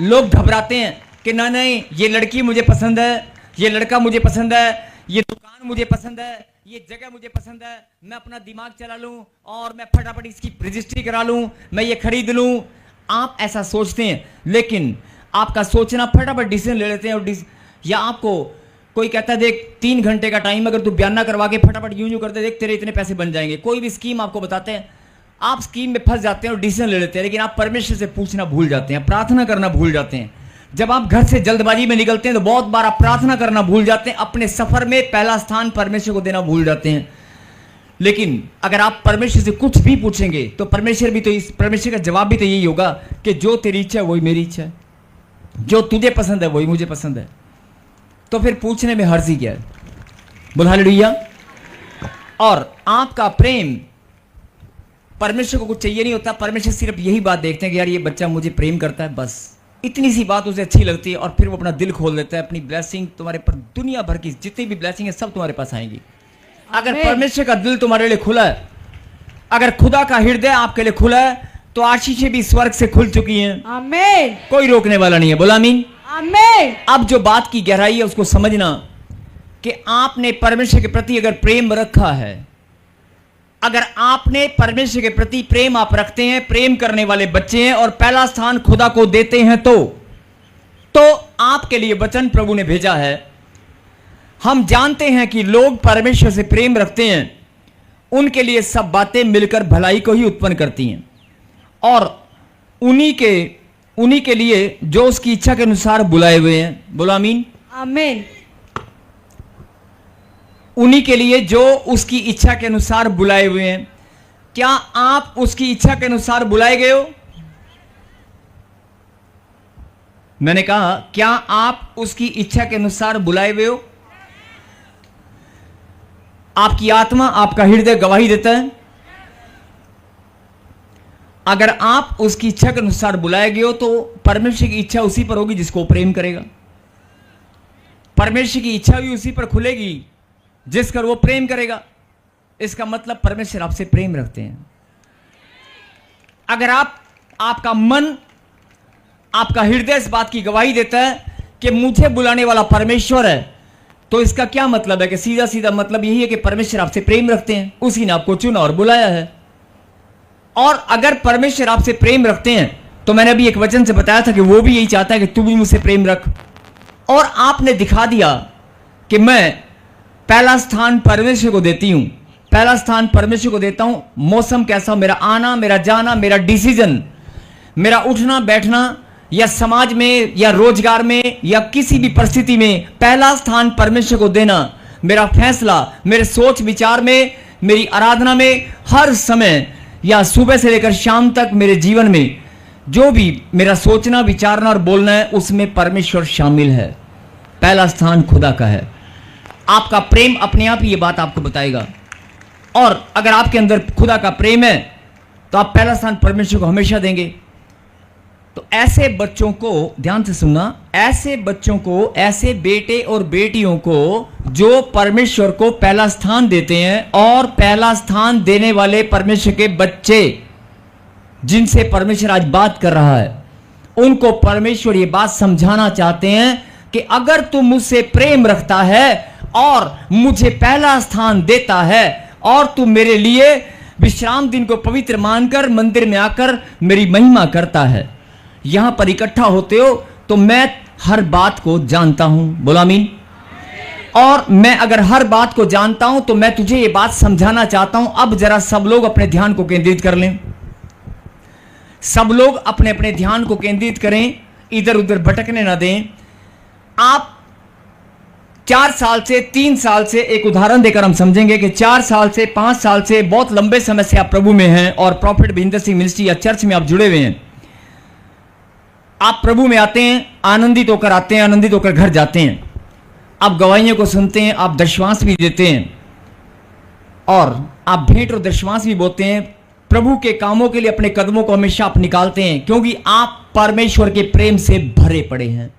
लोग घबराते हैं कि नहीं ये लड़की मुझे पसंद है, ये लड़का मुझे पसंद है, ये दुकान मुझे पसंद है, ये जगह मुझे पसंद है, मैं अपना दिमाग चला लूं और मैं फटाफट इसकी रजिस्ट्री करा लूं, मैं ये खरीद लूं। आप ऐसा सोचते हैं, लेकिन आपका सोचना फटाफट डिसीजन ले लेते हैं। और या आपको कोई कहता है देख 3 घंटे का टाइम, अगर तू बयान ना करवा के फटाफट यूं करते देख तेरे इतने पैसे बन जाएंगे, कोई भी स्कीम आपको बताते हैं, आप स्कीम में फंस जाते हैं और डिसीजन ले लेते हैं। लेकिन आप परमेश्वर से पूछना भूल जाते हैं, प्रार्थना करना भूल जाते हैं। जब आप घर से जल्दबाजी में निकलते हैं तो बहुत बार आप प्रार्थना करना भूल जाते हैं, अपने सफर में पहला स्थान परमेश्वर को देना भूल जाते हैं। लेकिन अगर आप परमेश्वर से कुछ भी पूछेंगे तो परमेश्वर का जवाब भी तो यही होगा कि जो तेरी इच्छा है वही मेरी इच्छा है, जो तुझे पसंद है वही मुझे पसंद है। तो फिर पूछने में हर्ज ही क्या है? बोल हालेलुया। और आपका प्रेम, परमेश्वर को कुछ चाहिए नहीं होता, परमेश्वर सिर्फ यही बात देखते हैं कि यार ये बच्चा मुझे प्रेम करता है, बस इतनी सी बात उसे अच्छी लगती है और फिर वो अपना दिल खोल देता है। अपनी ब्लेसिंग तुम्हारे पर, दुनिया भर की जितनी भी ब्लेसिंग है सब तुम्हारे पास आएंगी। अगर परमेश्वर का दिल तुम्हारे लिए खुला है, अगर खुदा का हृदय आपके लिए खुला है, तो आशीषें भी स्वर्ग से खुल चुकी हैं। आमीन। कोई रोकने वाला नहीं है। बोला आमीन। आमीन। अब जो बात की गहराई है उसको समझना कि आपने परमेश्वर के प्रति अगर प्रेम रखा है, अगर आपने परमेश्वर के प्रति प्रेम आप रखते हैं, प्रेम करने वाले बच्चे हैं और पहला स्थान खुदा को देते हैं, तो आपके लिए वचन प्रभु ने भेजा है। हम जानते हैं कि लोग परमेश्वर से प्रेम रखते हैं, उनके लिए सब बातें मिलकर भलाई को ही उत्पन्न करती हैं, और उन्हीं के लिए जो उसकी इच्छा के अनुसार बुलाए हुए हैं। बोलो आमीन। आमीन। उन्हीं के लिए जो उसकी इच्छा के अनुसार बुलाए हुए हैं। क्या आप उसकी इच्छा के अनुसार बुलाए गए हो? मैंने कहा क्या आप उसकी इच्छा के अनुसार बुलाए हुए हो? आपकी आत्मा, आपका हृदय गवाही देता है। अगर आप उसकी इच्छा के अनुसार बुलाए गए हो तो परमेश्वर की इच्छा उसी पर होगी जिसको प्रेम करेगा। परमेश्वर की इच्छा भी उसी पर खुलेगी जिस पर वो प्रेम करेगा। इसका मतलब परमेश्वर आपसे प्रेम रखते हैं। अगर आपका मन, आपका हृदय इस बात की गवाही देता है कि मुझे बुलाने वाला परमेश्वर है, तो इसका क्या मतलब है? कि सीधा सीधा मतलब यही है कि परमेश्वर आपसे प्रेम रखते हैं, उसी ने आपको चुना और बुलाया है। और अगर परमेश्वर आपसे प्रेम रखते हैं तो मैंने अभी एक वचन से बताया था कि वो भी यही चाहता है कि तू भी मुझसे प्रेम रख। और आपने दिखा दिया कि मैं पहला स्थान परमेश्वर को देती हूं, पहला स्थान परमेश्वर को देता हूं। मौसम कैसा हो, मेरा आना, मेरा जाना, मेरा डिसीजन, मेरा उठना बैठना, या समाज में या रोजगार में या किसी भी परिस्थिति में पहला स्थान परमेश्वर को देना मेरा फैसला, मेरे सोच विचार में, मेरी आराधना में, हर समय या सुबह से लेकर शाम तक मेरे जीवन में जो भी मेरा सोचना, विचारना और बोलना है उसमें परमेश्वर शामिल है। पहला स्थान खुदा का है। आपका प्रेम अपने आप ही ये बात आपको बताएगा। और अगर आपके अंदर खुदा का प्रेम है तो आप पहला स्थान परमेश्वर को हमेशा देंगे। तो ऐसे बच्चों को ध्यान से सुनना, ऐसे बच्चों को, ऐसे बेटे और बेटियों को जो परमेश्वर को पहला स्थान देते हैं और पहला स्थान देने वाले परमेश्वर के बच्चे जिनसे परमेश्वर आज बात कर रहा है, उनको परमेश्वर ये बात समझाना चाहते हैं कि अगर तू मुझसे प्रेम रखता है और मुझे पहला स्थान देता है और तू मेरे लिए विश्राम दिन को पवित्र मानकर मंदिर में आकर मेरी महिमा करता है, यहां पर इकट्ठा होते हो, तो मैं हर बात को जानता हूं। बोला आमीन। और मैं अगर हर बात को जानता हूं तो मैं तुझे ये बात समझाना चाहता हूं। अब जरा सब लोग अपने ध्यान को केंद्रित कर लें। सब लोग अपने अपने ध्यान को केंद्रित करें, इधर उधर भटकने ना दें। आप 4 साल से 3 साल से, एक उदाहरण देकर हम समझेंगे कि 4 साल से 5 साल से बहुत लंबे समय से आप प्रभु में हैं और प्रॉफिट भींदर सिंह मिनिस्ट्री या चर्च में आप जुड़े हुए हैं। आप प्रभु में आते हैं, आनंदित होकर आते हैं, आनंदित होकर घर जाते हैं। आप गवाहियों को सुनते हैं, आप दशवांश भी देते हैं और आप भेंट और दशवांश भी बोते हैं। प्रभु के कामों के लिए अपने कदमों को हमेशा आप निकालते हैं क्योंकि आप परमेश्वर के प्रेम से भरे पड़े हैं।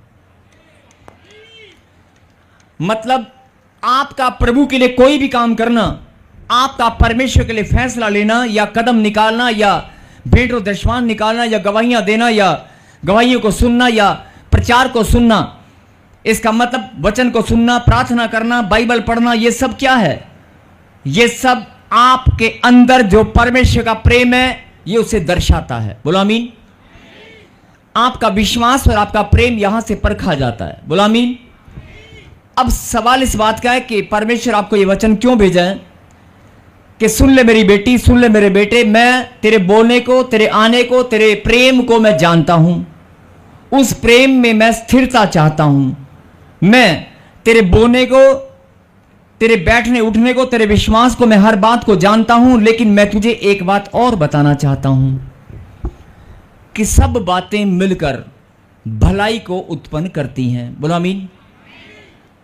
मतलब आपका प्रभु के लिए कोई भी काम करना, आपका परमेश्वर के लिए फैसला लेना या कदम निकालना या भेंट और दशवांश निकालना या गवाहियां देना या गवाहियों को सुनना या प्रचार को सुनना, इसका मतलब वचन को सुनना, प्रार्थना करना, बाइबल पढ़ना, ये सब क्या है? ये सब आपके अंदर जो परमेश्वर का प्रेम है ये उसे दर्शाता है। बोलो आमीन। आपका विश्वास और आपका प्रेम यहां से परखा जाता है। बोलो आमीन। अब सवाल इस बात का है कि परमेश्वर आपको ये वचन क्यों भेजा है कि सुन ले मेरी बेटी, सुन ले मेरे बेटे, मैं तेरे बोलने को, तेरे आने को, तेरे प्रेम को मैं जानता हूं। उस प्रेम में मैं स्थिरता चाहता हूं। मैं तेरे बोलने को, तेरे बैठने उठने को, तेरे विश्वास को, मैं हर बात को जानता हूं। लेकिन मैं तुझे एक बात और बताना चाहता हूं कि सब बातें मिलकर भलाई को उत्पन्न करती हैं। बोलो आमीन।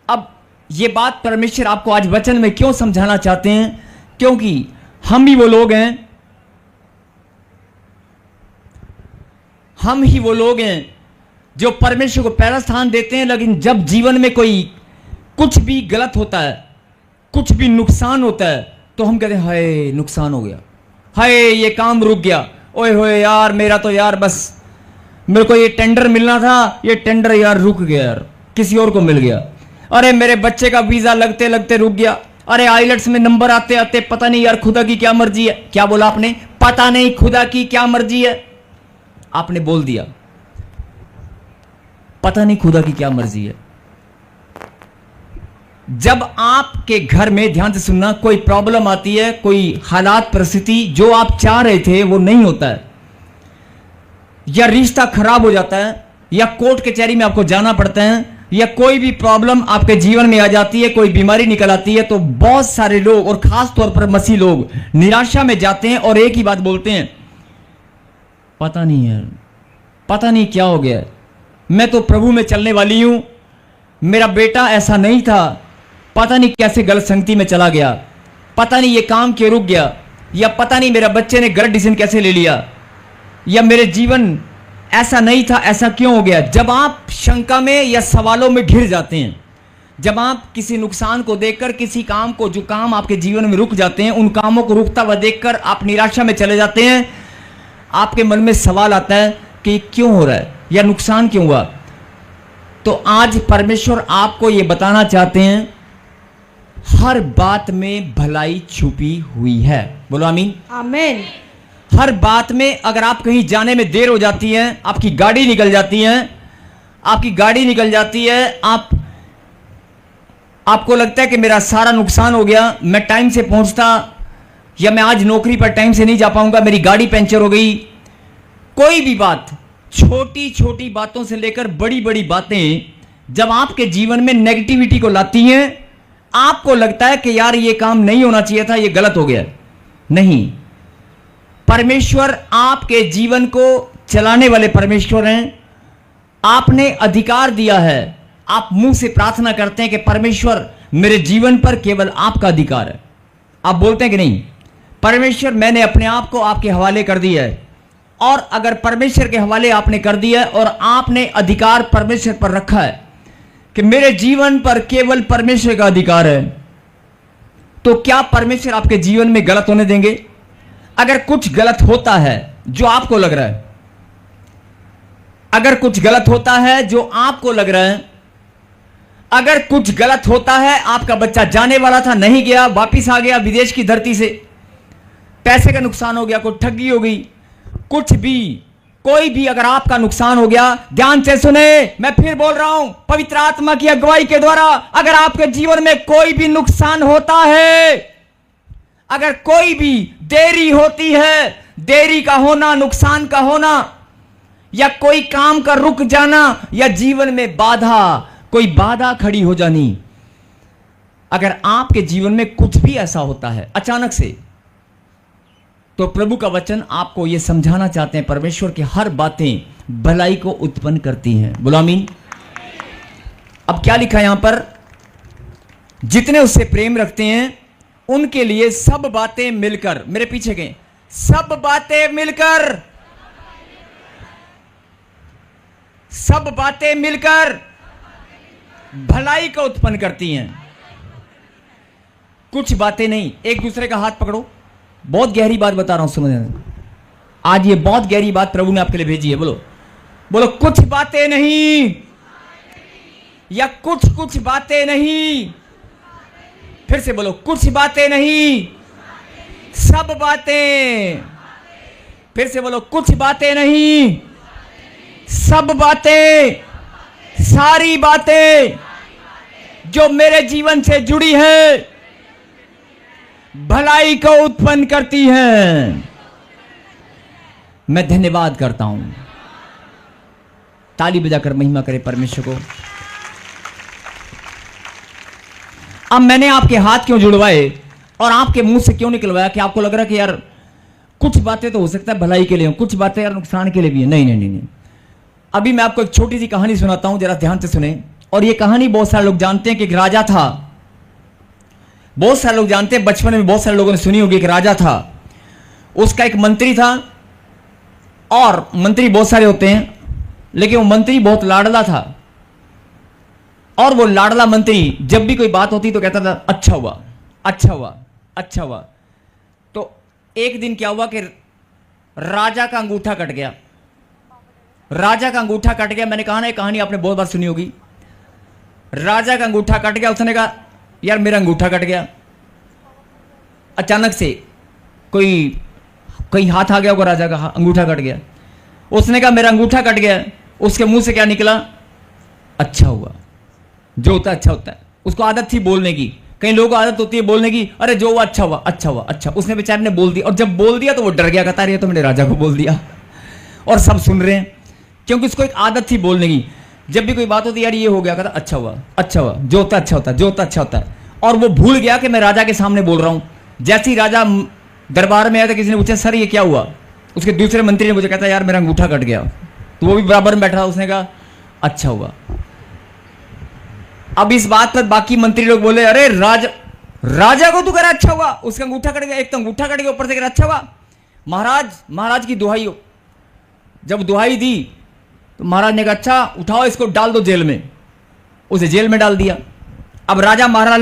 अब ये बात परमेश्वर आपको आज वचन में क्यों समझाना चाहते हैं? क्योंकि हम ही वो लोग हैं, हम ही वो लोग हैं जो परमेश्वर को पहला स्थान देते हैं, लेकिन जब जीवन में कोई कुछ भी गलत होता है, कुछ भी नुकसान होता है, तो हम कहते हैं हाय नुकसान हो गया, हाय ये काम रुक गया, ओए होए यार मेरा तो यार बस मेरे को ये टेंडर मिलना था, ये टेंडर यार रुक गया, यार किसी और को मिल गया। अरे मेरे बच्चे का वीजा लगते लगते रुक गया। अरे आइलेट्स में नंबर आते आते पता नहीं यार खुदा की क्या मर्जी है। क्या बोला आपने? पता नहीं खुदा की क्या मर्जी है। आपने बोल दिया पता नहीं खुदा की क्या मर्जी है। जब आपके घर में, ध्यान से सुनना, कोई प्रॉब्लम आती है, कोई हालात परिस्थिति जो आप चाह रहे थे वो नहीं होता है, या रिश्ता खराब हो जाता है, या कोर्ट कचहरी में आपको जाना पड़ता है, या कोई भी प्रॉब्लम आपके जीवन में आ जाती है, कोई बीमारी निकल आती है, तो बहुत सारे लोग और खास तौर पर मसीह लोग निराशा में जाते हैं और एक ही बात बोलते हैं, पता नहीं यार, पता नहीं क्या हो गया, मैं तो प्रभु में चलने वाली हूं, मेरा बेटा ऐसा नहीं था, पता नहीं कैसे गलत संगति में चला गया, पता नहीं ये काम क्यों रुक गया, या पता नहीं मेरा बच्चे ने गलत डिसीजन कैसे ले लिया, या मेरे जीवन ऐसा नहीं था, ऐसा क्यों हो गया। जब आप शंका में या सवालों में घिर जाते हैं, जब आप किसी नुकसान को देखकर, किसी काम को, जो काम आपके जीवन में रुक जाते हैं, उन कामों को रुकता हुआ देखकर आप निराशा में चले जाते हैं, आपके मन में सवाल आता है कि क्यों हो रहा है या नुकसान क्यों हुआ। तो आज परमेश्वर आपको यह बताना चाहते हैं, हर बात में भलाई छुपी हुई है। बोलो आमीन। आमीन। हर बात में, अगर आप कहीं जाने में देर हो जाती है, आपकी गाड़ी निकल जाती है, आपकी गाड़ी निकल जाती है, आपको लगता है कि मेरा सारा नुकसान हो गया, मैं टाइम से पहुंचता, या मैं आज नौकरी पर टाइम से नहीं जा पाऊंगा, मेरी गाड़ी पंचर हो गई, कोई भी बात, छोटी छोटी बातों से लेकर बड़ी बड़ी बातें जब आपके जीवन में नेगेटिविटी को लाती हैं, आपको लगता है कि यार ये काम नहीं होना चाहिए था, ये गलत हो गया। नहीं, परमेश्वर आपके जीवन को चलाने वाले परमेश्वर हैं। आपने अधिकार दिया है, आप मुंह से प्रार्थना करते हैं कि परमेश्वर मेरे जीवन पर केवल आपका अधिकार है। आप बोलते हैं कि नहीं, परमेश्वर मैंने अपने आप को आपके हवाले कर दिया है। और अगर परमेश्वर के हवाले आपने कर दिया है और आपने अधिकार परमेश्वर पर रखा है कि मेरे जीवन पर केवल परमेश्वर का अधिकार है, तो क्या परमेश्वर आपके जीवन में गलत होने देंगे? अगर कुछ गलत होता है जो आपको लग रहा है, अगर कुछ गलत होता है जो आपको लग रहा है, अगर कुछ गलत होता है, आपका बच्चा जाने वाला था नहीं गया, वापिस आ गया विदेश की धरती से, पैसे का नुकसान हो गया, कोई ठगी हो गई, कुछ भी, कोई भी अगर आपका नुकसान हो गया, ध्यान से सुने, मैं फिर बोल रहा हूं, पवित्र आत्मा की अगुवाई के द्वारा अगर आपके जीवन में कोई भी नुकसान होता है, अगर कोई भी देरी होती है, देरी का होना, नुकसान का होना, या कोई काम का रुक जाना, या जीवन में बाधा, कोई बाधा खड़ी हो जानी, अगर आपके जीवन में कुछ भी ऐसा होता है अचानक से, तो प्रभु का वचन आपको यह समझाना चाहते हैं, परमेश्वर की हर बातें भलाई को उत्पन्न करती हैं। बोलो आमीन। अब क्या लिखा यहां पर, जितने उससे प्रेम रखते हैं उनके लिए सब बातें मिलकर, मेरे पीछे गए, सब बातें मिलकर, सब बातें मिलकर भलाई को उत्पन्न करती हैं। कुछ बातें नहीं, एक दूसरे का हाथ पकड़ो, बहुत गहरी बात बता रहा हूं, समझ, आज ये बहुत गहरी बात प्रभु ने आपके लिए भेजी है। बोलो बोलो, कुछ बातें नहीं, या कुछ कुछ बातें नहीं, फिर से बोलो, कुछ बातें नहीं, सब बातें, फिर से बोलो, कुछ बातें नहीं, सब बातें, सारी बातें जो मेरे जीवन से जुड़ी है भलाई को उत्पन्न करती हैं। मैं धन्यवाद करता हूं, ताली बजाकर महिमा करे परमेश्वर को। अब मैंने आपके हाथ क्यों जुड़वाए और आपके मुंह से क्यों निकलवाया कि आपको लग रहा है कि यार कुछ बातें तो हो सकता है भलाई के लिए हो, कुछ बातें यार नुकसान के लिए भी है। नहीं नहीं नहीं नहीं, अभी मैं आपको एक छोटी सी कहानी सुनाता हूं, जरा ध्यान से सुने। और ये कहानी बहुत सारे लोग जानते हैं कि एक राजा था, बहुत सारे लोग जानते हैं, बचपन में बहुत सारे लोगों ने सुनी होगी। एक राजा था, उसका एक मंत्री था, और मंत्री बहुत सारे होते हैं, लेकिन वो मंत्री बहुत लाडला था। और वो लाडला मंत्री जब भी कोई बात होती तो कहता था अच्छा हुआ, अच्छा हुआ, अच्छा हुआ। तो एक दिन क्या हुआ कि राजा का अंगूठा कट गया, राजा का अंगूठा कट गया। मैंने कहा ना, ये कहानी आपने बहुत बार सुनी होगी। राजा का अंगूठा कट गया, उसने कहा यार मेरा अंगूठा कट गया। अचानक से कोई कहीं हाथ आ गया होगा, राजा का अंगूठा कट गया। उसने कहा मेरा अंगूठा कट गया। उसके मुंह से क्या निकला? अच्छा हुआ। जो होता है अच्छा होता है। उसको आदत थी बोलने की, कई लोगों को आदत होती है बोलने की, अरे जो हुआ अच्छा हुआ, अच्छा हुआ, अच्छा। उसने बेचारे ने बोल दिया, और जब बोल दिया तो वो डर गया, कहता रही तो मैंने राजा को बोल दिया, और सब सुन रहे हैं, क्योंकि उसको एक आदत थी बोलने की। जब भी कोई बात होती यार ये हो गया, कहता अच्छा हुआ, अच्छा हुआ, जो होता है अच्छा होता है, जो होता है अच्छा होता है। और वो भूल गया कि मैं राजा के सामने बोल रहा हूं। जैसे ही राजा दरबार में आया था, किसी ने पूछा सर ये क्या हुआ? उसके दूसरे मंत्री ने मुझे कहता यार मेरा अंगूठा कट गया। तो वो भी बराबर में बैठा, उसने कहा अच्छा हुआ। अब इस बात पर बाकी मंत्री लोग बोले अरे राजा को तू कह रहा अच्छा हुआ, उसका अंगूठा कट गया, एक तो अंगूठा कट गया, ऊपर से कह रहा अच्छा हुआ। महाराज की दुहाई हो। जब दुहाई दी तो महाराज ने कहा अच्छा उठाओ इसको, डाल दो जेल में। उसे जेल में डाल दिया। अब राजा महाराजा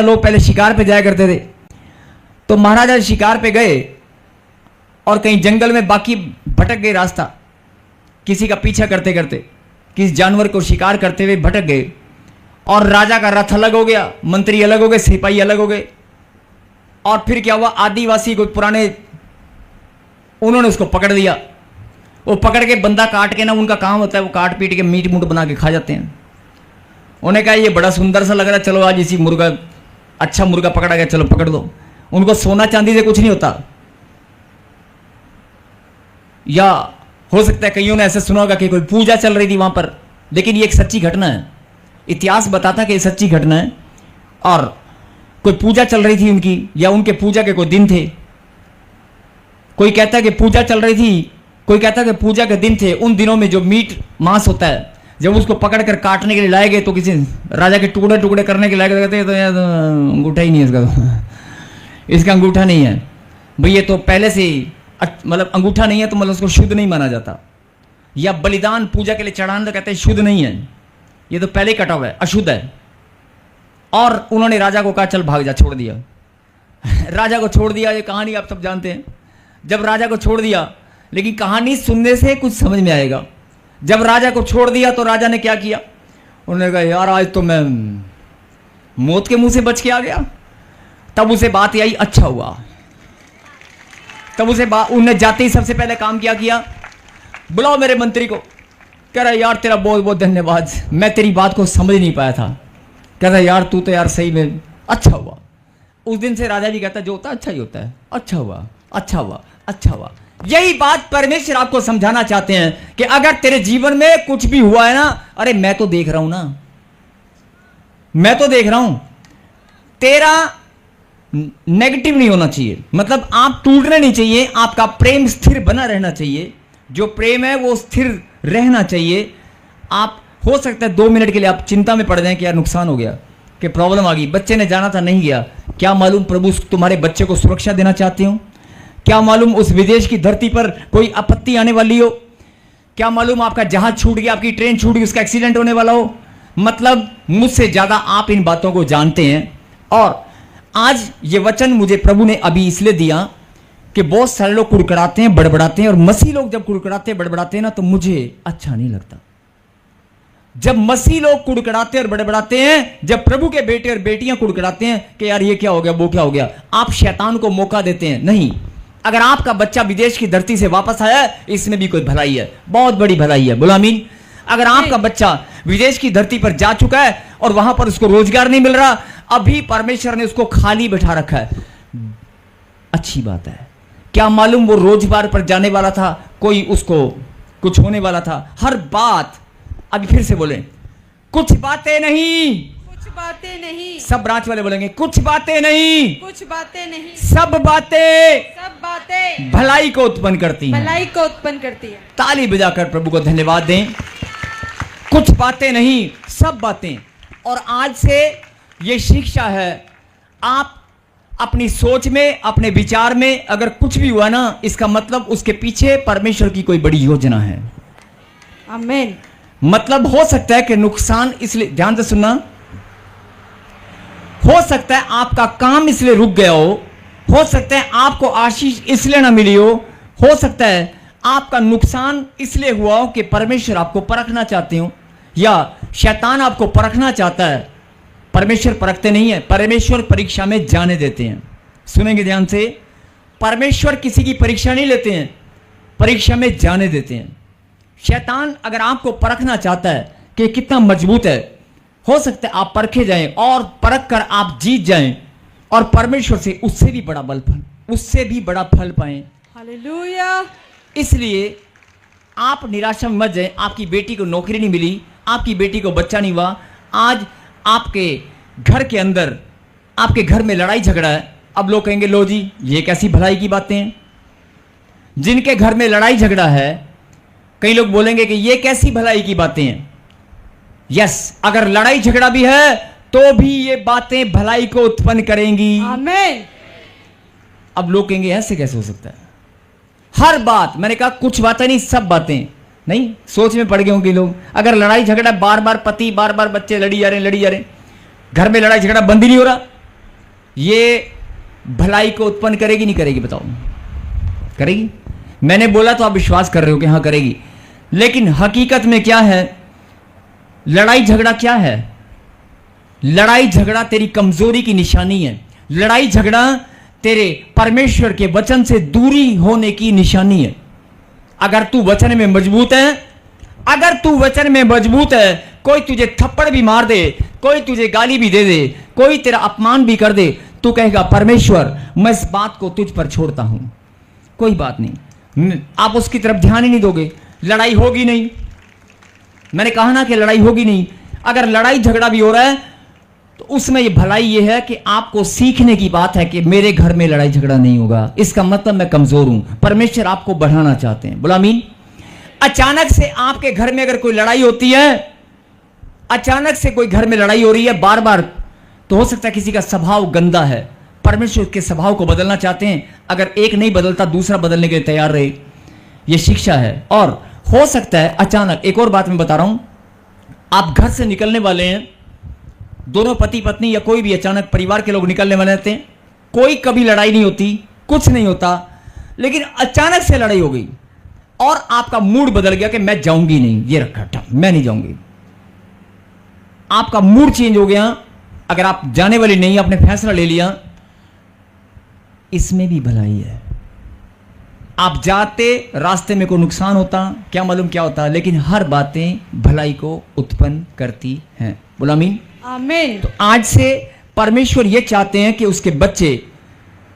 लोग पहले शिकार पे जाया करते थे। तो महाराजा शिकार पे गए और कहीं जंगल में बाकी भटक गए रास्ता, किसी का पीछा करते करते, किसी जानवर को शिकार करते हुए भटक गए। और राजा का रथ अलग हो गया, मंत्री अलग हो गए, सिपाही अलग हो गए। और फिर क्या हुआ, आदिवासी को पुराने, उन्होंने उसको पकड़ लिया। वो पकड़ के बंदा काट के ना, उनका काम होता है वो काट पीट के मीट मूट बना के खा जाते हैं। उन्होंने कहा ये बड़ा सुंदर सा लग रहा है, चलो आज इसी मुर्गा, अच्छा मुर्गा पकड़ा गया, चलो पकड़ दो। उनको सोना चांदी से कुछ नहीं होता, या हो सकता है कईयों ने ऐसे सुना होगा कि कोई पूजा चल रही थी वहां पर, लेकिन ये एक सच्ची घटना है। इतिहास बताता कि ये सच्ची घटना है। और कोई पूजा चल रही थी उनकी, या उनके पूजा के कोई दिन थे। कोई कहता है कि पूजा चल रही थी, कोई कहता है कि पूजा के दिन थे। उन दिनों में जो मीट मांस होता है, जब उसको पकड़ कर काटने के लिए लाए गए तो किसी राजा के टुकड़े टुकड़े करने के लाए गए, कहते हैं तो यार अंगूठा ही नहीं है इसका, तो इसका अंगूठा नहीं है भाई, ये तो पहले से ही मतलब अंगूठा नहीं है तो मतलब उसको शुद्ध नहीं माना जाता। या बलिदान पूजा के लिए चढ़ाना तो कहते हैं शुद्ध नहीं है, ये तो पहले ही कटा हुआ है, अशुद्ध है। और उन्होंने राजा को कहा चल भाग जा, छोड़ दिया। राजा को छोड़ दिया, ये कहानी आप सब जानते हैं। जब राजा को छोड़ दिया, लेकिन कहानी सुनने से कुछ समझ में आएगा। जब राजा को छोड़ दिया तो राजा ने क्या किया, उन्होंने कहा यार आज तो मैं मौत के मुंह से बच के आ गया। तब उसे बात आई, अच्छा हुआ। तब उसे उन्होंने जाते ही सबसे पहले काम क्या किया, बुलाओ मेरे मंत्री को। कह रहा यार तेरा बहुत बहुत धन्यवाद, मैं तेरी बात को समझ नहीं पाया था। कह रहा यार तू तो यार सही में अच्छा हुआ। उस दिन से राजा भी कहता जो होता है अच्छा ही होता है, अच्छा हुआ, अच्छा हुआ, अच्छा हुआ। यही बात परमेश्वर आपको समझाना चाहते हैं कि अगर तेरे जीवन में कुछ भी हुआ है ना, अरे मैं तो देख रहा हूं ना, मैं तो देख रहा हूं। तेरा नेगेटिव नहीं होना चाहिए, मतलब आप टूटने नहीं चाहिए, आपका प्रेम स्थिर बना रहना चाहिए। जो प्रेम है वो स्थिर रहना चाहिए। आप हो सकता है 2 मिनट के लिए आप चिंता में पड़ जाएं कि यार नुकसान हो गया, कि प्रॉब्लम आ गई, बच्चे ने जाना था नहीं गया। क्या मालूम प्रभु तुम्हारे बच्चे को सुरक्षा देना चाहते हो, क्या मालूम उस विदेश की धरती पर कोई आपत्ति आने वाली हो, क्या मालूम आपका जहाज छूट गया, आपकी ट्रेन छूट गई, उसका एक्सीडेंट होने वाला हो। मतलब मुझसे ज्यादा आप इन बातों को जानते हैं। और आज ये वचन मुझे प्रभु ने अभी इसलिए दिया कि बहुत सारे लोग कुड़कुड़ाते हैं, बड़बड़ाते हैं, और मसीह लोग जब कुड़कुड़ाते हैं बड़बड़ाते हैं ना तो मुझे अच्छा नहीं लगता। जब मसीह लोग कुड़कुड़ाते और बड़बड़ाते हैं, जब प्रभु के बेटे और बेटियां कुड़कुड़ाते हैं कि यार ये क्या हो गया, वो क्या हो गया, आप शैतान को मौका देते हैं। नहीं, अगर आपका बच्चा विदेश की धरती से वापस आया है, इसमें भी कोई भलाई है, बहुत बड़ी भलाई है। बोलो आमीन। अगर आपका बच्चा विदेश की धरती पर जा चुका है और वहां पर उसको रोजगार नहीं मिल रहा, अभी परमेश्वर ने उसको खाली बैठा रखा है, अच्छी बात है। क्या मालूम वो रोजगार पर जाने वाला था, कोई उसको कुछ होने वाला था। हर बात, अभी फिर से बोले, कुछ बातें नहीं, कुछ बातें नहीं, सब ब्रांच वाले बोलेंगे कुछ बातें नहीं, कुछ बातें नहीं, सब बातें सब बातें भलाई को उत्पन्न करती हैं। भलाई को उत्पन्न करती है। ताली बजाकर प्रभु को धन्यवाद दें। कुछ बातें नहीं, सब बातें। और आज से ये शिक्षा है, आप अपनी सोच में, अपने विचार में अगर कुछ भी हुआ ना, इसका मतलब उसके पीछे परमेश्वर की कोई बड़ी योजना है। आमीन। मतलब हो सकता है कि नुकसान, इसलिए ध्यान से सुनना, हो सकता है आपका काम इसलिए रुक गया हो सकता है आपको आशीष इसलिए ना मिली हो सकता है आपका नुकसान इसलिए हुआ हो कि परमेश्वर आपको परखना चाहते हो, या शैतान आपको परखना चाहता है। परमेश्वर परखते नहीं है, परमेश्वर परीक्षा में जाने देते हैं। सुनेंगे ध्यान से, परमेश्वर किसी की परीक्षा नहीं लेते हैं, परीक्षा में जाने देते हैं। शैतान अगर आपको परखना चाहता है कि कितना मजबूत है, हो सकता है आप परखे जाएं और परख कर आप जीत जाएं और परमेश्वर से उससे भी बड़ा उससे भी बड़ा फल पाएं। हालेलुया। इसलिए आप निराशा में मत जाएं। आपकी बेटी को नौकरी नहीं मिली, आपकी बेटी को बच्चा नहीं हुआ, आज आपके घर के अंदर, आपके घर में लड़ाई झगड़ा है। अब लोग कहेंगे लो जी ये कैसी भलाई की बातें हैं। जिनके घर में लड़ाई झगड़ा है, कई लोग बोलेंगे कि ये कैसी भलाई की बातें हैं। यस, अगर लड़ाई झगड़ा भी है तो भी ये बातें भलाई को उत्पन्न करेंगी। आमीन। अब लोग कहेंगे ऐसे कैसे हो सकता है, हर बात, मैंने कहा कुछ बातें नहीं, सब बातें नहीं। सोच में पड़ गए होंगे लोग, अगर लड़ाई झगड़ा बार बार पति, बार बार बच्चे लड़ी जा रहे, घर में लड़ाई झगड़ा बंद ही नहीं हो रहा, ये भलाई को उत्पन्न करेगी नहीं करेगी, बताओ करेगी? मैंने बोला तो आप विश्वास कर रहे हो कि हाँ करेगी, लेकिन हकीकत में क्या है? लड़ाई झगड़ा क्या है? लड़ाई झगड़ा तेरी कमजोरी की निशानी है। लड़ाई झगड़ा तेरे परमेश्वर के वचन से दूरी होने की निशानी है। अगर तू वचन में मजबूत है, अगर तू वचन में मजबूत है, कोई तुझे थप्पड़ भी मार दे, कोई तुझे गाली भी दे दे, कोई तेरा अपमान भी कर दे, तू कहेगा परमेश्वर मैं इस बात को तुझ पर छोड़ता हूं, कोई बात नहीं। आप उसकी तरफ ध्यान ही नहीं दोगे, लड़ाई होगी नहीं। मैंने कहा ना कि लड़ाई होगी नहीं। अगर लड़ाई झगड़ा भी हो रहा है तो उसमें ये भलाई ये है कि आपको सीखने की बात है कि मेरे घर में लड़ाई झगड़ा नहीं होगा, इसका मतलब मैं कमजोर हूं। परमेश्वर आपको बढ़ाना चाहते हैं। बोला आमीन। अचानक से आपके घर में अगर कोई लड़ाई होती है, अचानक से कोई घर में लड़ाई हो रही है बार बार, तो हो सकता है किसी का स्वभाव गंदा है। परमेश्वर के स्वभाव को बदलना चाहते हैं। अगर एक नहीं बदलता दूसरा बदलने के लिए तैयार रहे, यह शिक्षा है। और हो सकता है अचानक, एक और बात मैं बता रहा हूं, आप घर से निकलने वाले हैं, दोनों पति पत्नी या कोई भी अचानक परिवार के लोग निकलने वाले रहते हैं, कोई कभी लड़ाई नहीं होती, कुछ नहीं होता, लेकिन अचानक से लड़ाई हो गई और आपका मूड बदल गया कि मैं जाऊंगी नहीं, ये रखा मैं नहीं जाऊंगी। आपका मूड चेंज हो गया। अगर आप जाने वाली नहीं, आपने फैसला ले लिया, इसमें भी भलाई है। आप जाते, रास्ते में कोई नुकसान होता, क्या मालूम क्या होता, लेकिन हर बातें भलाई को उत्पन्न करती हैं। बोला आमीन। आमीन। तो आज से परमेश्वर ये चाहते हैं कि उसके बच्चे,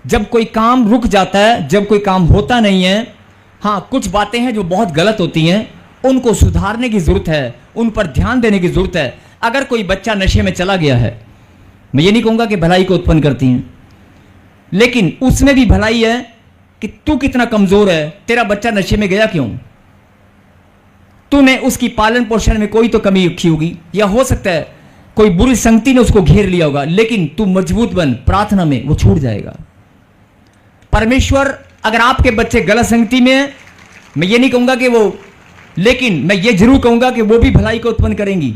जब कोई काम रुक जाता है, जब कोई काम होता नहीं है, हाँ कुछ बातें हैं जो बहुत गलत होती हैं, उनको सुधारने की जरूरत है, उन पर ध्यान देने की जरूरत है। अगर कोई बच्चा नशे में चला गया है, मैं ये नहीं कहूंगा कि भलाई को उत्पन्न करती हैं, लेकिन उसमें भी भलाई है कि तू कितना कमजोर है, तेरा बच्चा नशे में गया क्यों? तूने उसकी पालन पोषण में कोई तो कमी रखी होगी, या हो सकता है कोई बुरी संगति ने उसको घेर लिया होगा, लेकिन तू मजबूत बन, प्रार्थना में वो छूट जाएगा। परमेश्वर, अगर आपके बच्चे गलत संगति में हैं, मैं ये नहीं कहूंगा कि वो, लेकिन मैं ये जरूर कहूंगा कि वो भी भलाई को उत्पन्न करेंगी,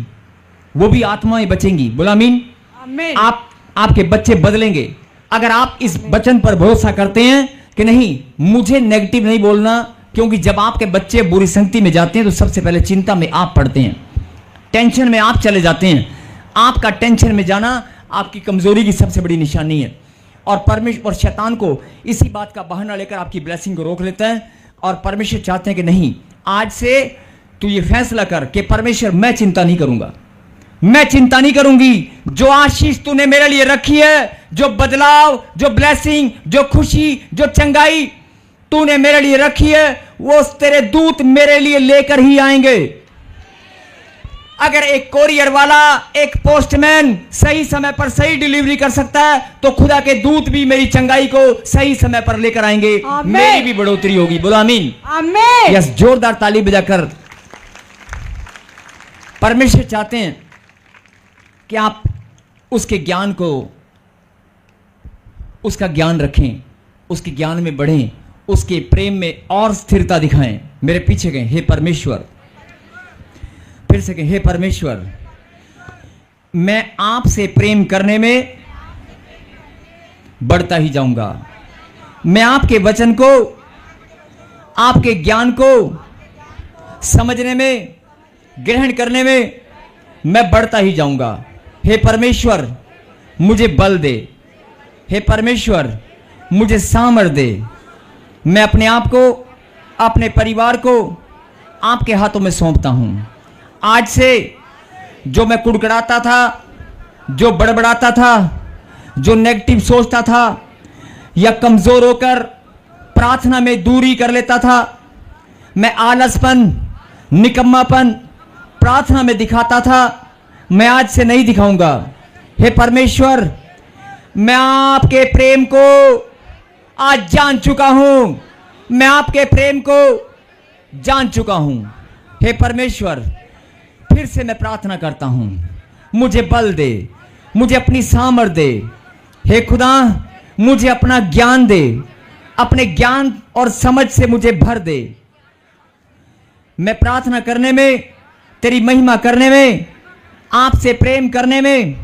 वो भी आत्माएं बचेंगी। बोला आमीन। आमीन। आपके बच्चे बदलेंगे अगर आप इस वचन पर भरोसा करते हैं कि नहीं, मुझे नेगेटिव नहीं बोलना, क्योंकि जब आपके बच्चे बुरी संगति में जाते हैं तो सबसे पहले चिंता में आप पड़ते हैं, टेंशन में आप चले जाते हैं। आपका टेंशन में जाना आपकी कमजोरी की सबसे बड़ी निशानी है। और परमेश्वर, शैतान को इसी बात का बहाना लेकर आपकी ब्लेसिंग को रोक लेता है। और परमेश्वर चाहते हैं कि नहीं, आज से तू ये फैसला कर कि परमेश्वर मैं चिंता नहीं करूंगा, मैं चिंता नहीं करूंगी। जो आशीष तूने मेरे लिए रखी है, जो बदलाव, जो ब्लेसिंग, जो खुशी, जो चंगाई तूने मेरे लिए रखी है, वो तेरे दूत मेरे लिए लेकर ही आएंगे। अगर एक कोरियर वाला, एक पोस्टमैन सही समय पर सही डिलीवरी कर सकता है, तो खुदा के दूत भी मेरी चंगाई को सही समय पर लेकर आएंगे, मेरी भी बढ़ोतरी होगी। बोलो आमीन। आमीन। यस, जोरदार ताली बजाकर। परमेश्वर चाहते हैं कि आप उसके ज्ञान को, उसका ज्ञान रखें, उसके ज्ञान में बढ़ें, उसके प्रेम में और स्थिरता दिखाएं। मेरे पीछे गए, हे परमेश्वर, फिर से कहें, हे परमेश्वर, मैं आपसे प्रेम करने में बढ़ता ही जाऊंगा। मैं आपके वचन को, आपके ज्ञान को समझने में, ग्रहण करने में मैं बढ़ता ही जाऊंगा। हे परमेश्वर, मुझे बल दे। हे परमेश्वर, मुझे सामर्थ दे। मैं अपने आप को, अपने परिवार को आपके हाथों में सौंपता हूं। आज से जो मैं कुड़कुड़ाता था, जो बड़बड़ाता था, जो नेगेटिव सोचता था, या कमजोर होकर प्रार्थना में दूरी कर लेता था, मैं आलसपन, निकम्मापन प्रार्थना में दिखाता था, मैं आज से नहीं दिखाऊंगा। हे परमेश्वर, मैं आपके प्रेम को आज जान चुका हूं, मैं आपके प्रेम को जान चुका हूं। हे परमेश्वर, फिर से मैं प्रार्थना करता हूं, मुझे बल दे, मुझे अपनी सामर्थ दे। हे खुदा, मुझे अपना ज्ञान दे, अपने ज्ञान और समझ से मुझे भर दे। मैं प्रार्थना करने में, तेरी महिमा करने में, आपसे प्रेम करने में,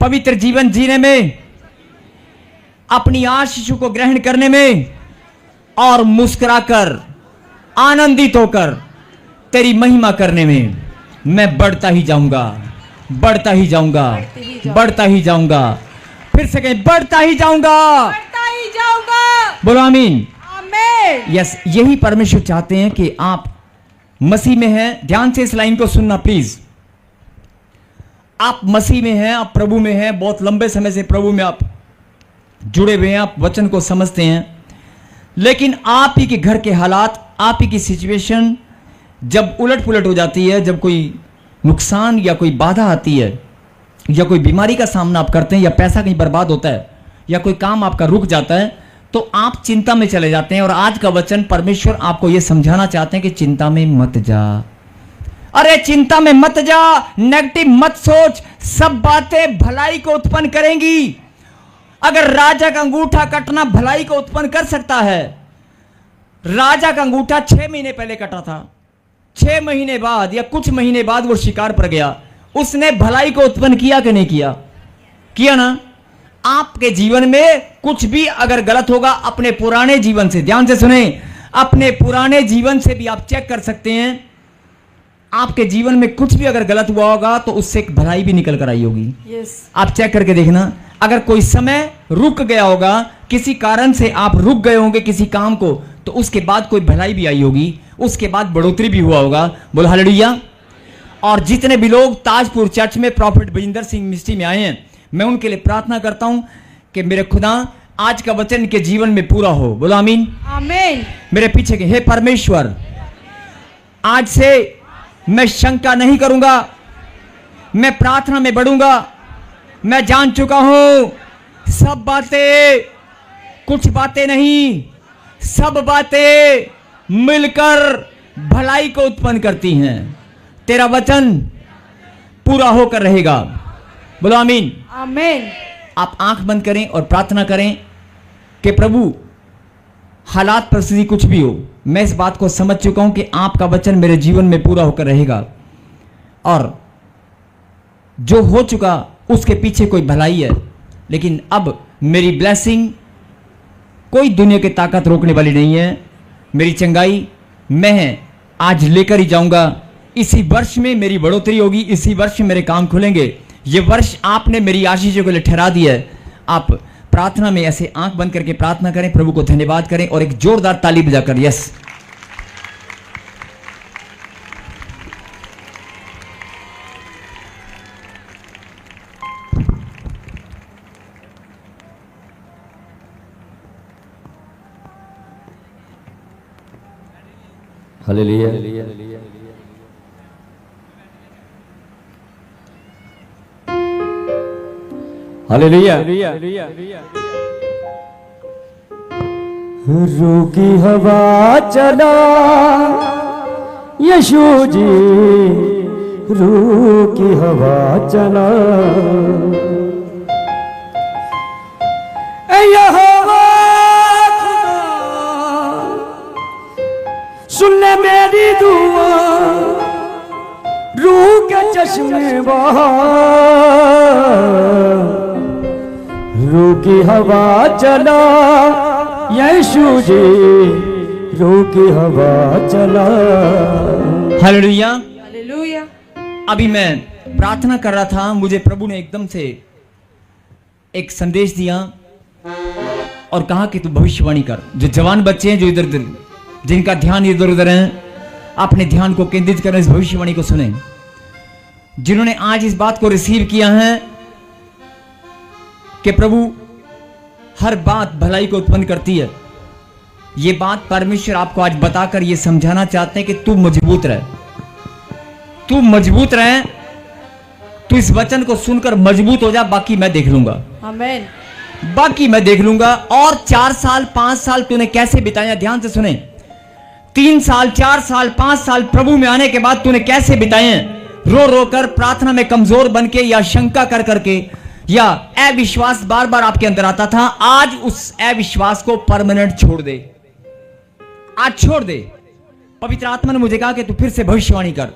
पवित्र जीवन जीने में, अपनी आशीषों को ग्रहण करने में और मुस्कुराकर, आनंदित होकर तेरी महिमा करने में मैं बढ़ता ही जाऊंगा, बढ़ता ही जाऊंगा, बढ़ता ही जाऊंगा। फिर से कहें, बढ़ता ही जाऊंगा, बढ़ता ही जाऊंगा। बोलो आमीन। आमीन। यस, यही परमेश्वर चाहते हैं कि आप मसीह में हैं। ध्यान से इस लाइन को सुनना प्लीज। आप मसीह में हैं, आप प्रभु में हैं, बहुत लंबे समय से प्रभु में आप जुड़े हुए हैं, आप वचन को समझते हैं। लेकिन आप ही के घर के हालात, आप ही की सिचुएशन जब उलट पुलट हो जाती है, जब कोई नुकसान या कोई बाधा आती है, या कोई बीमारी का सामना आप करते हैं, या पैसा कहीं बर्बाद होता है, या कोई काम आपका रुक जाता है, तो आप चिंता में चले जाते हैं। और आज का वचन परमेश्वर आपको यह समझाना चाहते हैं कि चिंता में मत जा। अरे चिंता में मत जा, नेगेटिव मत सोच, सब बातें भलाई को उत्पन्न करेंगी। अगर राजा का अंगूठा कटना भलाई को उत्पन्न कर सकता है, राजा का अंगूठा 6 महीने पहले कटा था, 6 महीने बाद या कुछ महीने बाद वो शिकार पर गया, उसने भलाई को उत्पन्न किया कि नहीं किया? किया ना। आपके जीवन में कुछ भी अगर गलत होगा, अपने पुराने जीवन से, ध्यान से सुने, अपने पुराने जीवन से भी आप चेक कर सकते हैं। आपके जीवन में कुछ भी अगर गलत हुआ होगा तो उससे एक भलाई भी निकल कर आई होगी। आप चेक करके देखना। अगर कोई समय रुक गया होगा, किसी कारण से आप रुक गए होंगे किसी काम को, तो उसके बाद कोई भलाई भी आई होगी, उसके बाद बढ़ोतरी भी हुआ होगा। बोलो हालेलुया। और जितने भी लोग ताजपुर चर्च में प्रॉफिट बजिंदर सिंह मिनिस्ट्री में आए हैं, मैं उनके लिए प्रार्थना करता हूं कि मेरे खुदा आज का वचन इनके जीवन में पूरा हो। बोलो आमीन। आमीन। मेरे पीछे के हे परमेश्वर, आज से मैं शंका नहीं करूंगा, मैं प्रार्थना में बढ़ूंगा। मैं जान चुका हूं सब बातें, कुछ बातें नहीं, सब बातें मिलकर भलाई को उत्पन्न करती हैं। तेरा वचन पूरा होकर रहेगा। बोलो आमीन। आमीन। आप आंख बंद करें और प्रार्थना करें कि प्रभु, हालात परिस्थिति कुछ भी हो, मैं इस बात को समझ चुका हूं कि आपका वचन मेरे जीवन में पूरा होकर रहेगा, और जो हो चुका उसके पीछे कोई भलाई है। लेकिन अब मेरी ब्लेसिंग कोई दुनिया की ताकत रोकने वाली नहीं है। मेरी चंगाई मैं आज लेकर ही जाऊंगा। इसी वर्ष में मेरी बढ़ोतरी होगी, इसी वर्ष में मेरे काम खुलेंगे। ये वर्ष आपने मेरी आशीषों के लिए ठहरा दिया है। आप प्रार्थना में ऐसे आंख बंद करके प्रार्थना करें, प्रभु को धन्यवाद करें और एक जोरदार ताली बजाकर यस। हालेलुया। हालेलुया। रूकी हवा चला यीशु जी, रूकी हवा चला। ऐ यहोवा खुदा, सुन ले मेरी दुआ, रूह के चश्मे बहा। रूकी हवा चला यीशु जी, रूकी हवा चला। हालेलुया। हालेलुया। अभी मैं प्रार्थना कर रहा था, मुझे प्रभु ने एकदम से एक संदेश दिया और कहा कि तू भविष्यवाणी कर। जो जवान बच्चे हैं, जो इधर उधर, जिनका ध्यान इधर उधर है, अपने ध्यान को केंद्रित कर इस भविष्यवाणी को सुने। जिन्होंने आज इस बात को रिसीव किया है कि प्रभु हर बात भलाई को उत्पन्न करती है, ये बात परमेश्वर आपको आज बताकर ये समझाना चाहते हैं कि तू मजबूत रहे, तू मजबूत रहे, तू इस वचन को सुनकर मजबूत हो जा। बाकी मैं देख लूंगा। आमीन। बाकी मैं देख लूंगा। और 4 साल 5 साल तूने कैसे बिताया, ध्यान से सुने। 3 साल 4 साल 5 साल प्रभु में आने के बाद तूने कैसे बिताए? रो रो कर, प्रार्थना में कमजोर बन के, या शंका कर करके, या अविश्वास बार बार आपके अंदर आता था। आज उस अविश्वास को परमानेंट छोड़ दे, आज छोड़ दे। पवित्र आत्मा ने मुझे कहा कि तू फिर से भविष्यवाणी कर,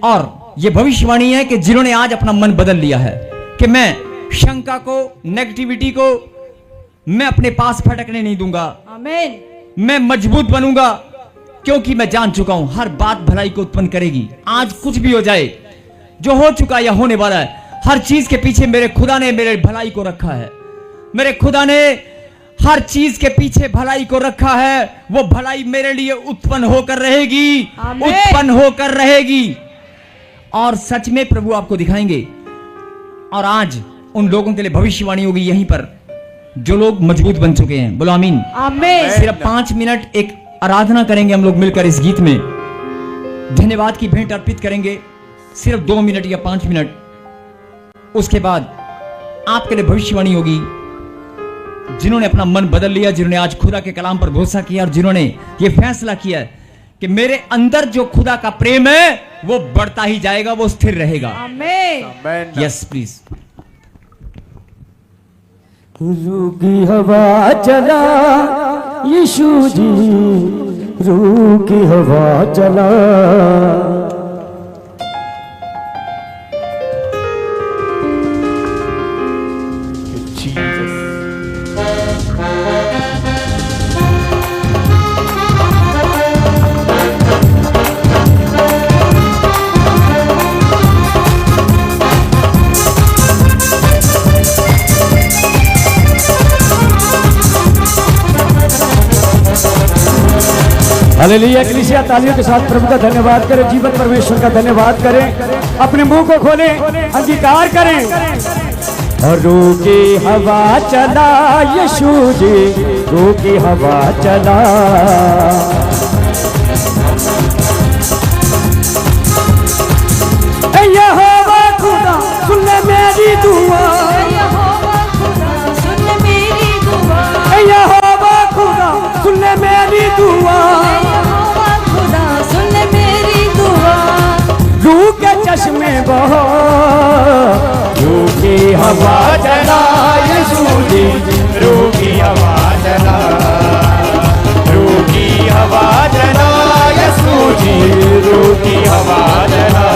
और यह भविष्यवाणी है कि जिन्होंने आज अपना मन बदल लिया है कि मैं शंका को, नेगेटिविटी को मैं अपने पास फटकने नहीं दूंगा। आमीन। मैं मजबूत बनूंगा, क्योंकि मैं जान चुका हूं हर बात भलाई को उत्पन्न करेगी। आज कुछ भी हो जाए, जो हो चुका या होने वाला है, हर चीज के पीछे मेरे खुदा ने मेरे भलाई को रखा है। मेरे खुदा ने हर चीज के पीछे भलाई को रखा है। वो भलाई मेरे लिए उत्पन्न होकर रहेगी, उत्पन्न होकर रहेगी। और सच में प्रभु आपको दिखाएंगे। और आज उन लोगों के लिए भविष्यवाणी होगी यहीं पर, जो लोग मजबूत बन चुके हैं। बोलो आमीन। आमीन। सिर्फ 5 मिनट एक आराधना करेंगे हम लोग मिलकर इस गीत में, धन्यवाद की भेंट अर्पित करेंगे सिर्फ 2 मिनट या 5 मिनट। उसके बाद आपके लिए भविष्यवाणी होगी। जिन्होंने अपना मन बदल लिया, जिन्होंने आज खुदा के कलाम पर भरोसा किया और जिन्होंने ये फैसला किया कि मेरे अंदर जो खुदा का प्रेम है वो बढ़ता ही जाएगा, वो स्थिर रहेगा। आमीन। Yes please. रूह की हवा चला यीशु जी, रूह की हवा चला। हालेलुया। कलीसिया तालियों के साथ प्रभु का धन्यवाद करें, जीवन परमेश्वर का धन्यवाद करें, अपने मुंह को खोलें, अंगीकार करें। और रूह की हवा चला यीशु जी, रूह की हवा चला। यहोवा खुदा सुन ले मेरी दुआ, यहोवा खुदा सुन ले मेरी दुआ, यहोवा खुदा सुन ले मेरी दुआ। यहोवा खुदा सुन ले मेरी दुआ। रूह के चश्मे बहो, रूह की हवा चला यीशु जी, रूह की हवा चला, रूह की हवा चला यीशु जी, रूह की हवा चला।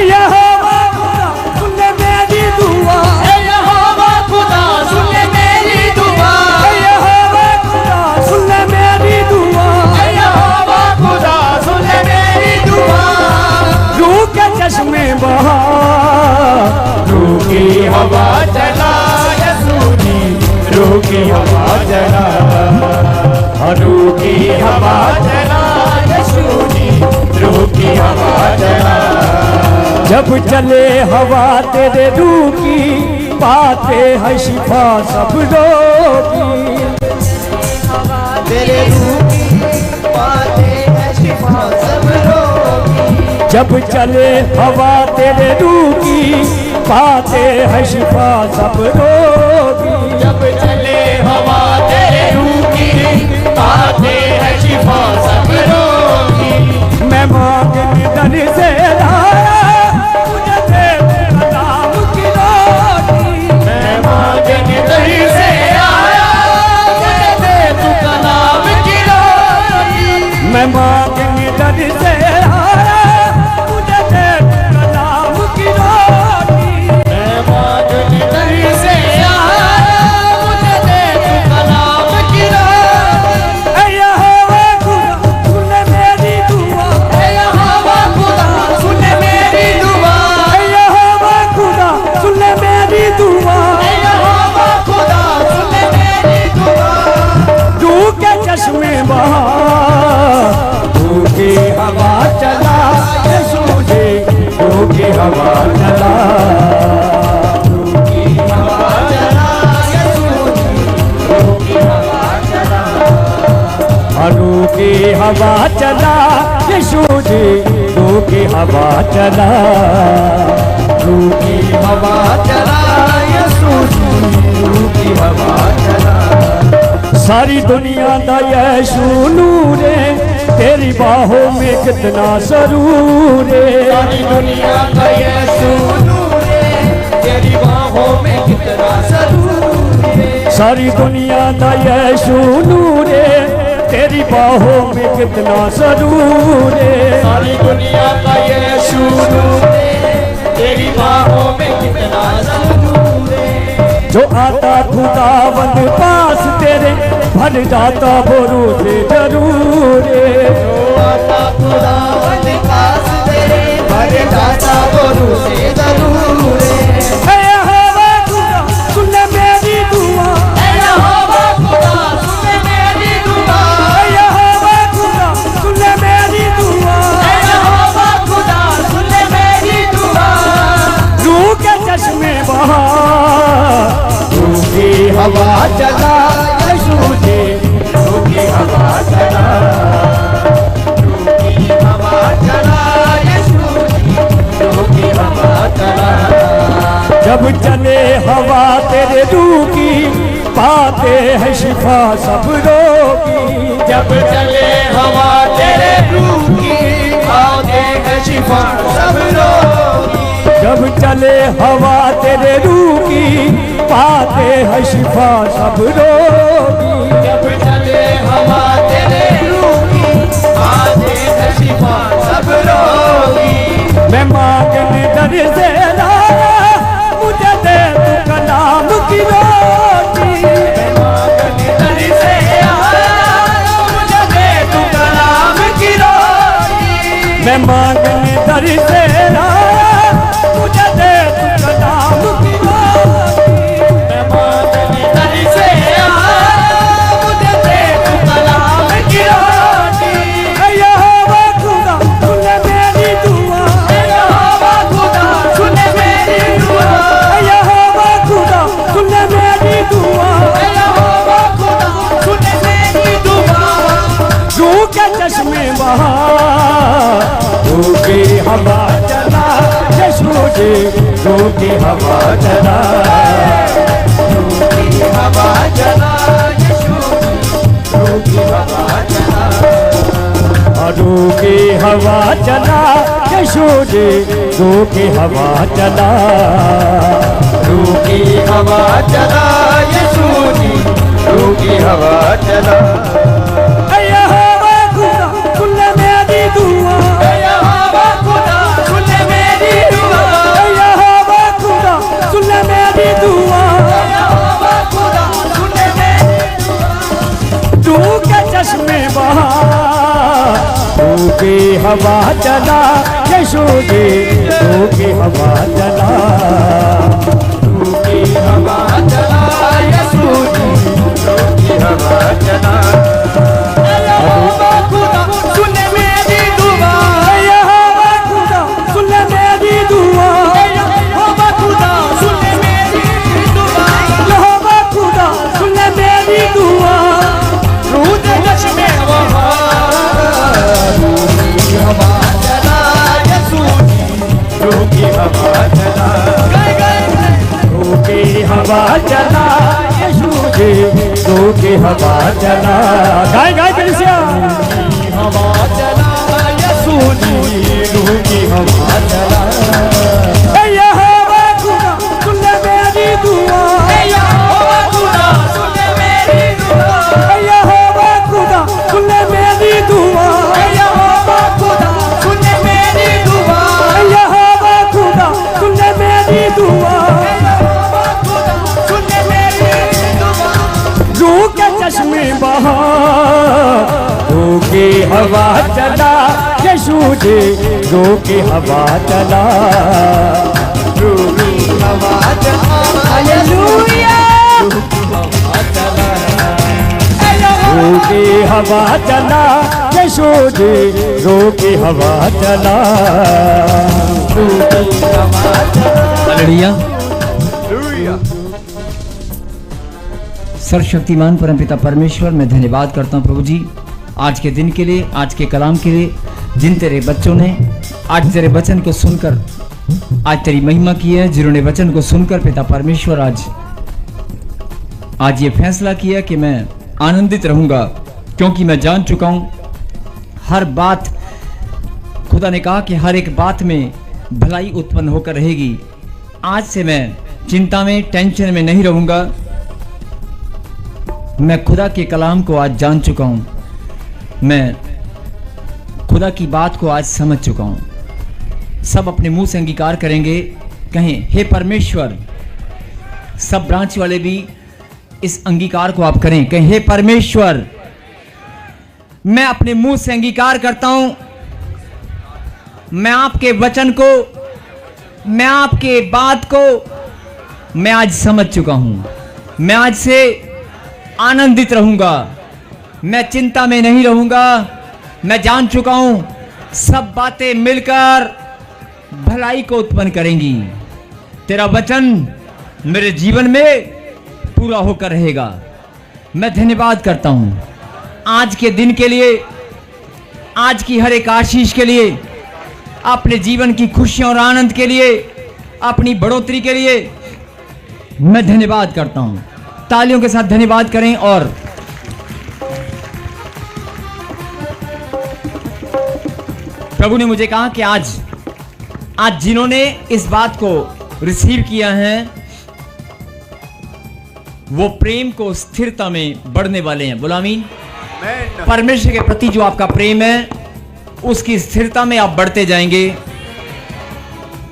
यहोवा खुदा सुन ले मेरी दुआ, यहोवा खुदा सुन ले मेरी दुआ, यहोवा खुदा सुन ले मेरी दुआ, यहोवा खुदा सुन ले मेरी दुआ। रूह के चश्मे बहा, रूह की हवा चला यीशु जी, रूह की हवा चला, रूह की हवा चला यीशु जी, रूह की हवा चला। जब चले हवा तेरे रूह की, पाते हैं शिफा सब लोग। तेरे रूह की पाते हैं शिफा सब लोग। जब चले हवा तेरे रूह की, पाते हैं शिफा सब लोग। जब चले हवा तेरे रूह की, पाते हैं शिफा सब लोग। मैं मांगने दर से लाया, मुझे दे तू नाम की रोटी। मैं मांगने दर से आया, मुझे दे तू कलाम की रोटी। मैं मांगने दर से आया, मुझे दे तू नाम की रोटी। मैं मांगने दर से आया, मुझे दे तू कलाम की रोटी। यहोवा खुदा सुन ले मेरी दुआ, यहोवा खुदा सुन ले मेरी दुआ, यहोवा खुदा सुन ले मेरी दुआ। यहोवा खुदा सुन ले मेरी दुआ। रूह के चश्मे बहा, रूह की हवा चला यीशु जी, रूह की हवा चला, रूह की हवा चला यीशु जी, रूह की हवा चला। रूह की हवा चला यीशु जी, रूह की हवा चला, रूह की हवा चला यीशु जी, रूह की हवा चला। सारी दुनिया दा यीशु नूर है, तेरी बाहों में कितना सरूर है। सारी दुनिया का यीशु नूर है, तेरी बाहों में कितना सरूर है। सारी दुनिया दा यीशु नूर है, तेरी बाहों में कितना सरूर है। सारी दुनिया का यीशु नूर है, तेरी बाहों में कितना सरूर है। जो आता खुदावंद पास तेरे, भर जाता भरोसे जरूर है। जो आता खुदावंद पास तेरे, भर जाता भरोसे जरूर है। यहोवा खुदा सुन ले मेरी दुआ, यहोवा खुदा सुन ले मेरी दुआ, यहोवा खुदा सुन ले मेरी दुआ। यहोवा खुदा सुन ले मेरी दुआ। रूह के चश्मे बहा, रूह की हवा चला यीशु जी, रूह की हवा चला, रूह की हवा चला यीशु जी, रूह की हवा चला। जब चले हवा तेरे रूह की, पाते हैं शिफा सब रोगी। जब चले हवा तेरे रूह की, पाते हैं शिफा सब रोगी। जब चले हवा तेरे रूह की, पाते हैं शिफा सब रोगी। जब चले हवा तेरे रूह की, पाते हैं शिफा सब रोगी। मैं मांगने दर से लाया, मुझे दे तू कलाम की रोटी। मैं मांगने दर से आया, मुझे दे तू कलाम की रोटी। मैं मांगने दर से आया, मुझे दे तू कलाम की रोटी। मैं मांगने दर से आया, मुझे दे तू कलाम की रोटी। यहोवा खुदा सुन मेरी दुआ, यहोवा खुदा सुन मेरी दुआ, यहोवा खुदा सुन मेरी दुआ, यहोवा खुदा सुन मेरी दुआ। रूह के चश्मे बहा, रूह की हवा चला यीशु जी, रूह की हवा चला, रूह की हवा चला यीशु जी, रूह की हवा चला, रूह की हवा चला यीशु जी, रूह की हवा चला, रूह की हवा चला यीशु जी, रूह की हवा चला। यहोवा खुदा सुन मेरी दुआ, यहोवा खुदा सुन मेरी दुआ, यहोवा खुदा सुन मेरी दुआ, यहोवा खुदा सुन मेरी दुआ। रूह के चश्मे बहा, रूह की हवा चला यीशु जी, रूह की हवा चला, रूह की हवा चला यीशु जी, रूह की हवा चला। यहोवा खुदा सुन मेरी दुआ, यहोवा खुदा सुन मेरी दुआ, यहोवा खुदा सुन मेरी दुआ, यहोवा खुदा सुन मेरी दुआ। रूह के चश्मे बहा, रूह की हवा चला यीशु जी, रूह की हवा चला, रूह की हवा चला यीशु जी, रूह की हवा चला। गाय गाय कलिसिया, हवा चला यीशु जी, रूह की हवा चला। यहोवा खुदा सुन मेरी दुआ, यहोवा खुदा सुन मेरी दुआ, यहोवा खुदा सुन मेरी दुआ, यहोवा खुदा सुन मेरी दुआ, यहोवा खुदा सुन मेरी दुआ, यहोवा खुदा सुन मेरी दुआ। रूह के चश्मे बहा, रूह की हवा चला यीशु जी, रूह की हवा चला, रूह की हवा चला, हालेलुया, रूह की हवा चला, रूह की हवा चला यीशु जी, रूह की हवा चला, रूह की हवा चला। हालेलुया। सर्वशक्तिमान परमपिता परमेश्वर, मैं धन्यवाद करता हूँ प्रभु जी आज के दिन के लिए, आज के कलाम के लिए, जिन तेरे बच्चों ने आज तेरे वचन को सुनकर आज तेरी महिमा की है, जिन्होंने वचन को सुनकर पिता परमेश्वर आज ये फैसला किया कि मैं आनंदित रहूंगा, क्योंकि मैं जान चुका हूं हर बात, खुदा ने कहा कि हर एक बात में भलाई उत्पन्न होकर रहेगी। आज से मैं चिंता में, टेंशन में नहीं रहूंगा। मैं खुदा के कलाम को आज जान चुका हूं, मैं खुदा की बात को आज समझ चुका हूं। सब अपने मुंह से अंगीकार करेंगे, कहें हे परमेश्वर। सब ब्रांच वाले भी इस अंगीकार को आप करें, कहें हे परमेश्वर, मैं अपने मुंह से अंगीकार करता हूं, मैं आपके वचन को, मैं आपके बात को मैं आज समझ चुका हूं। मैं आज से आनंदित रहूंगा, मैं चिंता में नहीं रहूंगा। मैं जान चुका हूं सब बातें मिलकर भलाई को उत्पन्न करेंगी। तेरा वचन मेरे जीवन में पूरा होकर रहेगा। मैं धन्यवाद करता हूं आज के दिन के लिए, आज की हर एक आशीष के लिए, अपने जीवन की खुशियों और आनंद के लिए, अपनी बढ़ोतरी के लिए मैं धन्यवाद करता हूं। तालियों के साथ धन्यवाद करें। और प्रभु ने मुझे कहा कि आज जिन्होंने इस बात को रिसीव किया है वो प्रेम को स्थिरता में बढ़ने वाले हैं। बोलो आमीन। परमेश्वर के प्रति जो आपका प्रेम है उसकी स्थिरता में आप बढ़ते जाएंगे।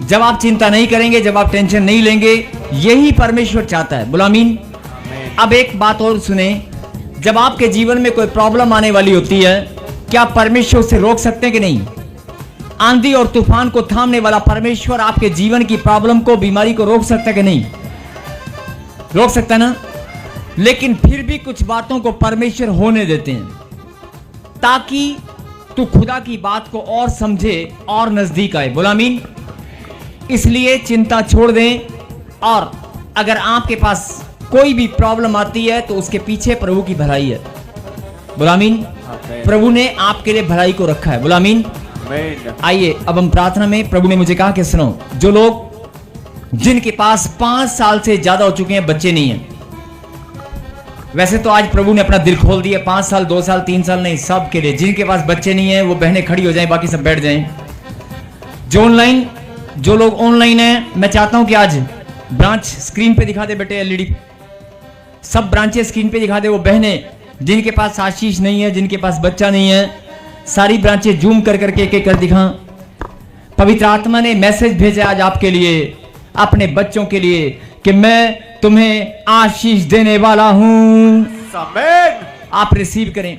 जब आप चिंता नहीं करेंगे, जब आप टेंशन नहीं लेंगे, यही परमेश्वर चाहता है। बोलो आमीन। अब एक बात और सुने, जब आपके जीवन में कोई प्रॉब्लम आने वाली होती है, क्या परमेश्वर उसे रोक सकते हैं कि नहीं? आंधी और तूफान को थामने वाला परमेश्वर आपके जीवन की प्रॉब्लम को, बीमारी को रोक सकता है कि नहीं? रोक सकता है ना? लेकिन फिर भी कुछ बातों को परमेश्वर होने देते हैं ताकि तू खुदा की बात को और समझे और नजदीक आए। बोला आमीन। इसलिए चिंता छोड़ दें, और अगर आपके पास कोई भी प्रॉब्लम आती है तो उसके पीछे प्रभु की भलाई है। बोला आमीन। प्रभु ने आपके लिए भलाई को रखा है। बोला आमीन। आइए अब हम प्रार्थना में, प्रभु ने मुझे कहा कि सुनो, जो लोग जिनके पास 5 साल से ज्यादा हो चुके हैं, बच्चे नहीं हैं, वैसे तो आज प्रभु ने अपना दिल खोल दिया, 5 साल 2 साल 3 साल नहीं, सब के लिए। जिनके पास बच्चे नहीं है वो बहनें खड़ी हो जाएं, बाकी सब बैठ जाएं। जो लोग ऑनलाइन हैं, मैं चाहता हूं कि आज ब्रांच स्क्रीन पे दिखा दे बेटे, एलईडी सब ब्रांचेस स्क्रीन पे दिखा दे। वो बहनें जिनके पास आशीष नहीं है, जिनके पास बच्चा नहीं है, सारी ब्रांचें जूम कर करके एक एक कर दिखा। पवित्र आत्मा ने मैसेज भेजा आज आपके लिए, अपने बच्चों के लिए, कि मैं तुम्हें आशीष देने वाला हूं। आप रिसीव करें।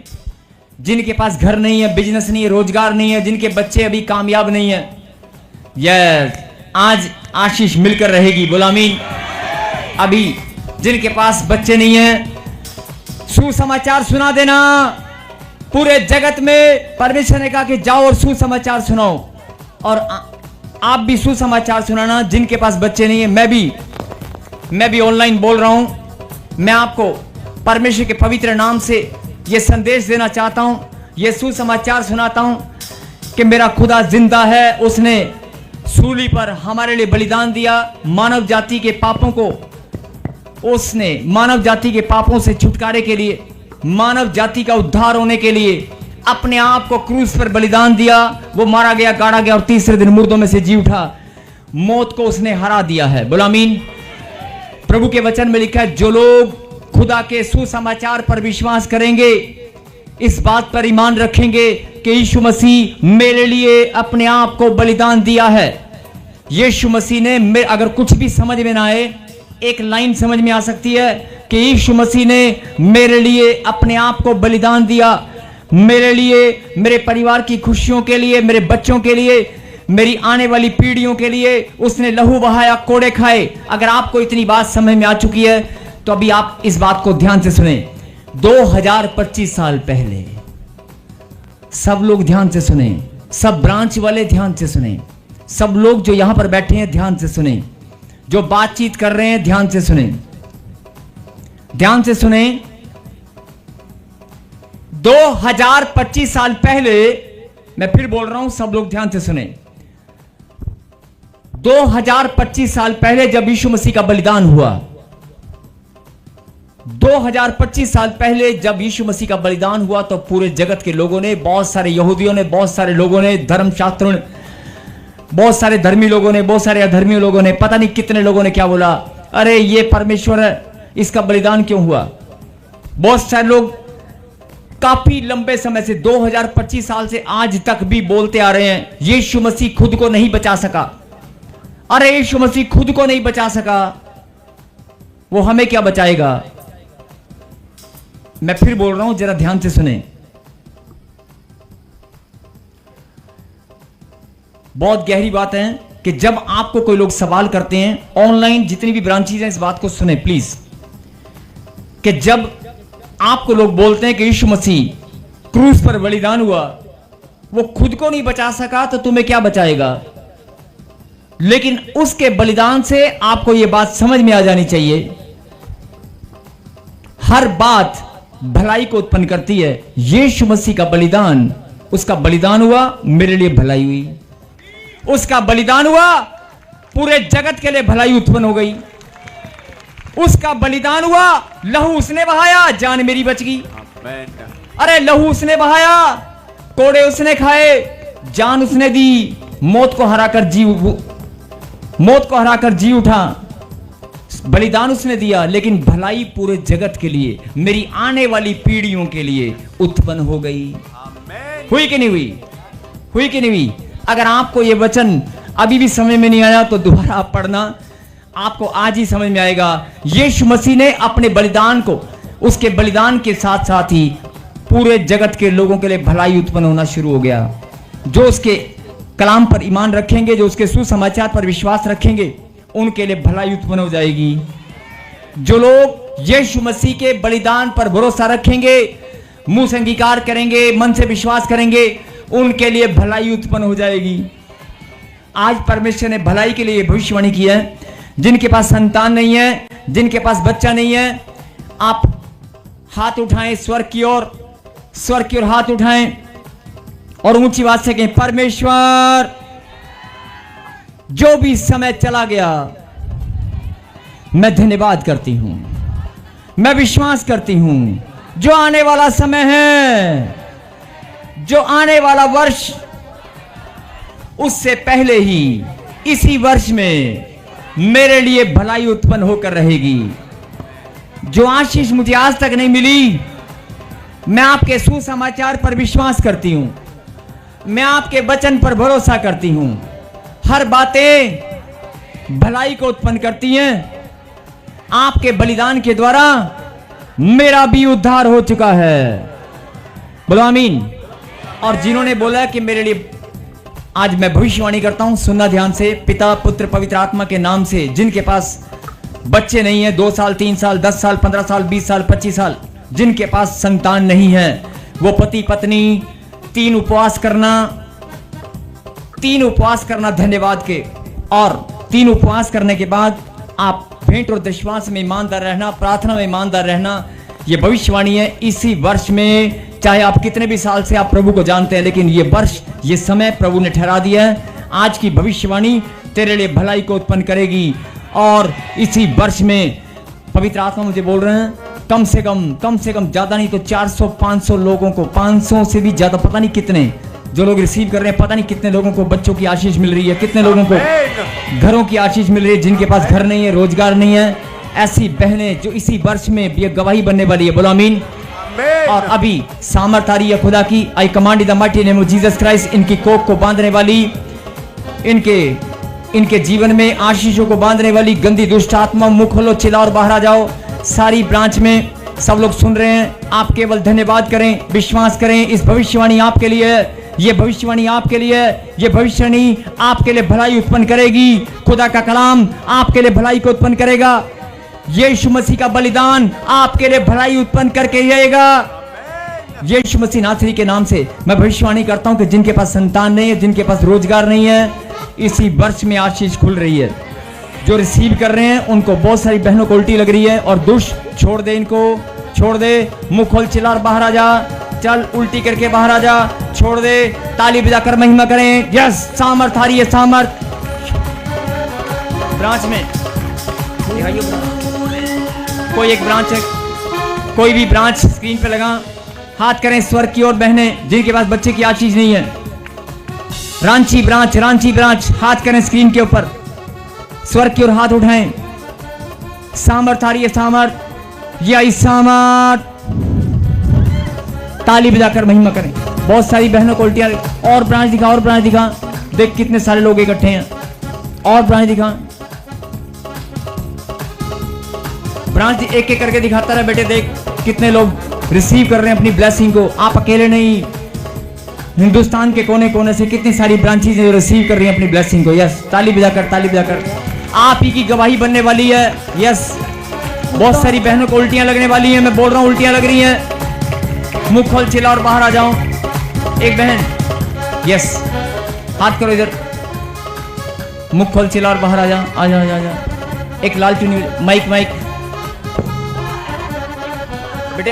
जिनके पास घर नहीं है, बिजनेस नहीं है, रोजगार नहीं है, जिनके बच्चे अभी कामयाब नहीं है, यस, आज आशीष मिलकर रहेगी। बोला आमीन। अभी जिनके पास बच्चे नहीं है, सुसमाचार सुना देना। पूरे जगत में परमेश्वर ने कहा कि जाओ और सुसमाचार सुनाओ, और आप भी सुसमाचार सुनाना। जिनके पास बच्चे नहीं है, मैं भी ऑनलाइन बोल रहा हूं। मैं आपको परमेश्वर के पवित्र नाम से यह संदेश देना चाहता हूं, यह सुसमाचार सुनाता हूं कि मेरा खुदा जिंदा है। उसने सूली पर हमारे लिए बलिदान दिया। मानव जाति के पापों को, उसने मानव जाति के पापों से छुटकारे के लिए, मानव जाति का उद्धार होने के लिए अपने आप को क्रूस पर बलिदान दिया। वो मारा गया, गाड़ा गया, और तीसरे दिन मुर्दों में से जी उठा। मौत को उसने हरा दिया है। बोला आमीन। प्रभु के वचन में लिखा है, जो लोग खुदा के सुसमाचार पर विश्वास करेंगे, इस बात पर ईमान रखेंगे कि यीशु मसीह मेरे लिए अपने आप को बलिदान दिया है। यीशु मसीह ने, अगर कुछ भी समझ में ना आए, एक लाइन समझ में आ सकती है कि यीशु मसीह ने मेरे लिए अपने आप को बलिदान दिया। मेरे लिए, मेरे परिवार की खुशियों के लिए, मेरे बच्चों के लिए, मेरी आने वाली पीढ़ियों के लिए उसने लहू बहाया, कोड़े खाए। अगर आपको इतनी बात समझ में आ चुकी है तो अभी आप इस बात को ध्यान से सुने। 2025 साल पहले, सब लोग ध्यान से सुने, सब ब्रांच वाले ध्यान से सुने, सब लोग जो यहां पर बैठे हैं ध्यान से सुने, जो बातचीत कर रहे हैं ध्यान से सुने, ध्यान से सुने। 2025 साल पहले, मैं फिर बोल रहा हूं, सब लोग ध्यान से सुने। 2025 साल पहले जब यीशु मसीह का बलिदान हुआ, 2025 साल पहले जब यीशु मसीह का बलिदान हुआ, तो पूरे जगत के लोगों ने, बहुत सारे यहूदियों ने, बहुत सारे लोगों ने, धर्मशास्त्रों ने, बहुत सारे धर्मी लोगों ने, बहुत सारे अधर्मी लोगों ने, पता नहीं कितने लोगों ने क्या बोला, अरे ये परमेश्वर है, इसका बलिदान क्यों हुआ। बहुत सारे लोग काफी लंबे समय से, 2025 साल से आज तक भी बोलते आ रहे हैं, यीशु मसीह खुद को नहीं बचा सका। अरे यीशु मसीह खुद को नहीं बचा सका, वो हमें क्या बचाएगा। मैं फिर बोल रहा हूं, जरा ध्यान से सुने। बहुत गहरी बात है कि जब आपको कोई लोग सवाल करते हैं, ऑनलाइन जितनी भी ब्रांचेज हैं, इस बात को सुने प्लीज, कि जब आपको लोग बोलते हैं कि यीशु मसीह क्रूस पर बलिदान हुआ, वो खुद को नहीं बचा सका, तो तुम्हें क्या बचाएगा। लेकिन उसके बलिदान से आपको यह बात समझ में आ जानी चाहिए हर बात भलाई को उत्पन्न करती है। यीशु मसीह का बलिदान, उसका बलिदान हुआ, मेरे लिए भलाई हुई। उसका बलिदान हुआ, पूरे जगत के लिए भलाई उत्पन्न हो गई। उसका बलिदान हुआ, लहू उसने बहाया, जान मेरी बच गई। अरे लहू उसने बहाया, कोड़े उसने खाए, जान उसने दी, मौत को हराकर जी उठा। बलिदान उसने दिया, लेकिन भलाई पूरे जगत के लिए, मेरी आने वाली पीढ़ियों के लिए उत्पन्न हो गई। हुई कि नहीं हुई? हुई कि नहीं हुई? अगर आपको यह वचन अभी भी समझ में नहीं आया तो दोबारा आप पढ़ना, आपको आज ही समझ में आएगा। यीशु मसीह ने अपने बलिदान को, उसके बलिदान के साथ साथ ही पूरे जगत के लोगों के लिए भलाई उत्पन्न होना शुरू हो गया। जो उसके कलाम पर ईमान रखेंगे, जो उसके सुसमाचार पर विश्वास रखेंगे, उनके लिए भलाई उत्पन्न हो जाएगी। जो लोग यीशु मसीह के बलिदान पर भरोसा रखेंगे, मुंह से अंगीकार करेंगे, मन से विश्वास करेंगे, उनके लिए भलाई उत्पन्न हो जाएगी। आज परमेश्वर ने भलाई के लिए भविष्यवाणी की है। जिनके पास संतान नहीं है, जिनके पास बच्चा नहीं है, आप हाथ उठाएं स्वर्ग की ओर हाथ उठाएं और ऊंची आवाज से कहें, परमेश्वर जो भी समय चला गया, मैं धन्यवाद करती हूं, मैं विश्वास करती हूं, जो आने वाला समय है, जो आने वाला वर्ष, उससे पहले ही इसी वर्ष में मेरे लिए भलाई उत्पन्न होकर रहेगी। जो आशीष मुझे आज तक नहीं मिली, मैं आपके सुसमाचार पर विश्वास करती हूं, मैं आपके वचन पर भरोसा करती हूं। हर बातें भलाई को उत्पन्न करती हैं। आपके बलिदान के द्वारा मेरा भी उद्धार हो चुका है। बोलो आमीन। और जिन्होंने बोला कि मेरे लिए, आज मैं भविष्यवाणी करता हूं, सुनना ध्यान से, पिता पुत्र पवित्र आत्मा के नाम से, जिनके पास बच्चे नहीं है, 2 साल 3 साल 10 साल 15 साल 20 साल 25 साल, जिनके पास संतान नहीं है, वो पति पत्नी 3 उपवास करना धन्यवाद के, और 3 उपवास करने के बाद आप भेंट और दशवांश में ईमानदार रहना, प्रार्थना में ईमानदार रहना। ये भविष्यवाणी है। इसी वर्ष में, चाहे आप कितने भी साल से आप प्रभु को जानते हैं, लेकिन ये वर्ष, ये समय प्रभु ने ठहरा दिया है। आज की भविष्यवाणी तेरे लिए भलाई को उत्पन्न करेगी। और इसी वर्ष में पवित्र आत्मा मुझे बोल रहे हैं, कम से कम ज्यादा नहीं तो 400-500 लोगों को, 500 से भी ज्यादा, पता नहीं कितने जो लोग रिसीव कर रहे हैं, पता नहीं कितने लोगों को बच्चों की आशीष मिल रही है, कितने लोगों को घरों की आशीष मिल रही है, जिनके पास घर नहीं है, रोजगार नहीं है। ऐसी बहनें जो इसी वर्ष में भी गवाही बनने वाली है। बोलो आमीन। और अभी सामर्थ आ रही है खुदा की। आई command in the mighty name of Jesus Christ, इनकी कोख को बांधने वाली, इनके जीवन में आशीषों को बांधने वाली गंदी दुष्ट आत्मा, मुंह खोलो, चिल्लाओ और बाहर आ जाओ। सारी ब्रांच में सब लोग सुन रहे हैं, आप केवल धन्यवाद करें, विश्वास करें। इस भविष्यवाणी आपके लिए है, ये भविष्यवाणी आपके लिए है, ये भविष्यवाणी आपके लिए भलाई उत्पन्न करेगी। खुदा का कलाम आपके लिए भलाई को उत्पन्न करेगा। यीशु मसीह का बलिदान आपके लिए भलाई उत्पन्न करके रहेगा। यीशु मसीह नासरी के नाम से मैं भविष्यवाणी करता हूं कि जिनके पास संतान नहीं है, जिनके पास रोजगार नहीं है, इसी वर्ष में आशीष खुल रही है। जो रिसीव कर रहे हैं उनको, बहुत सारी बहनों को उल्टी लग रही है, और दुष्ट छोड़ दे, इनको छोड़ दे। मुंह खोल, चिल्ला और बाहर आ जा। चल, उल्टी करके बाहर आ जा, छोड़ दे। ताली बजाकर महिमा करें। यस, सामर्थ आ रही है, सामर्थ। ब्रांच में कोई एक ब्रांच है, कोई भी ब्रांच स्क्रीन पे लगा, हाथ करें स्वर्ग की ओर। बहनें जिनके पास बच्चे की आशीष नहीं है, रांची ब्रांच, हाथ करें स्क्रीन के ऊपर, स्वर्ग की ओर हाथ उठाएं। सामर्थ आ रही है, सामर्थ, यही सामर्थ। ताली बजाकर महिमा करें। बहुत सारी बहनों को उल्टियां। और ब्रांच दिखा, देख कितने सारे लोग इकट्ठे हैं। और ब्रांच दिखा, ब्रांच एक एक करके दिखाता रहे बेटे। देख कितने लोग रिसीव कर रहे हैं अपनी ब्लेसिंग को। आप अकेले नहीं, हिंदुस्तान के कोने कोने से कितनी सारी ब्रांचेज जो रिसीव कर रही हैं अपनी ब्लेसिंग को। यस, ताली बजाकर आप ही की गवाही बनने वाली है। यस, बहुत सारी बहनों को उल्टियां लगने वाली हैं। मैं बोल रहा हूं, उल्टियां लग रही हैं। मुंह खोल, चिल्ला और बाहर आ जाओ। एक बहन, यस, हाथ करो इधर, मुंह खोल, चिल्ला और बाहर आ जा, आ जा। एक लाल चुनी, माइक, बेटे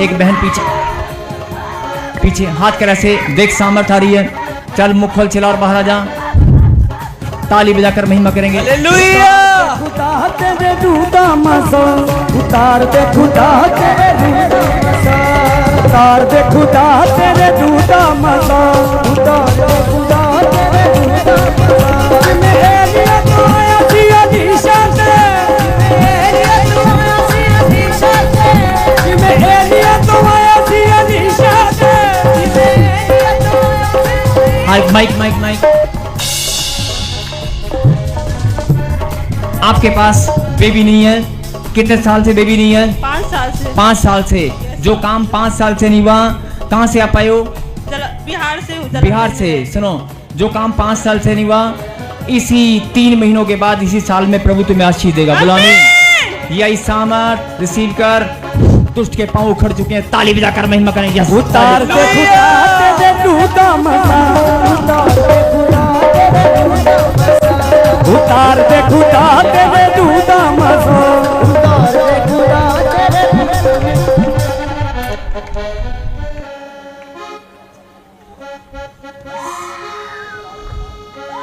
एक बहन पीछे हाथ कर ऐसे देख, सामर्थ आ रही है। चल मुख खोल, चिल्ला और बाहर आ जा। ताली बजाकर महिमा करेंगे। हालेलुया। खुदा तेरे दूधा मसा, उतार दे खुदा तेरे दूधा मसा, उतार दे खुदा तेरे दूधा मसा, उतार दे खुदा तेरे दूधा मसा। मेरे तो आया सी अधीशा से, मेरे तो आया सी अधीशा से, मेरे तो आया सी अधीशा से, मेरे तो माइक। आपके पास बेबी नहीं है? कितने साल से बेबी नहीं है? 5 साल से। 5 साल से। जो काम 5 साल से नहीं हुआ, कहाँ से आप आए हो? बिहार से। बिहार से। सुनो, जो काम 5 साल से नहीं हुआ, इसी 3 महीनों के बाद इसी साल में प्रभु तुम्हें आशीष देगा। बोलो आमीन। यही सामर्थ रिसीव कर। दुष्ट के पांव उखड़ चुके हैं, ताली बजाकर महिमा करेंगे। उतार दे खुदा तेरे दूधा मसा, उतार दे खुदा तेरे दूधा मसा, उतार दे खुदा तेरे दूधा मसा।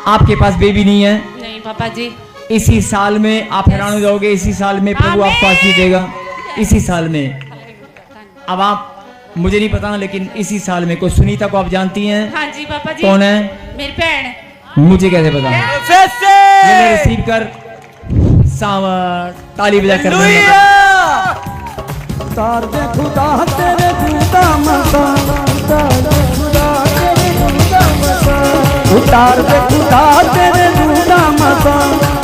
आपके पास बेबी नहीं है? नहीं पापा जी। इसी साल में आप हैरान हो जाओगे। इसी साल में प्रभु आपको आशीष देगा। इसी साल में। अब आप, मुझे नहीं पता, लेकिन इसी साल में। कोई सुनीता को आप जानती हैं? हाँ जी पापा जी। कौन है? मेरी बहन। मुझे कैसे पता? ये रिसीव कर। सावर ताली बजा कर। उतार दे खुदा तेरे दूधा मसा, उतार दे खुदा तेरे दूधा मसा, उतार दे खुदा तेरे दूधा मसा,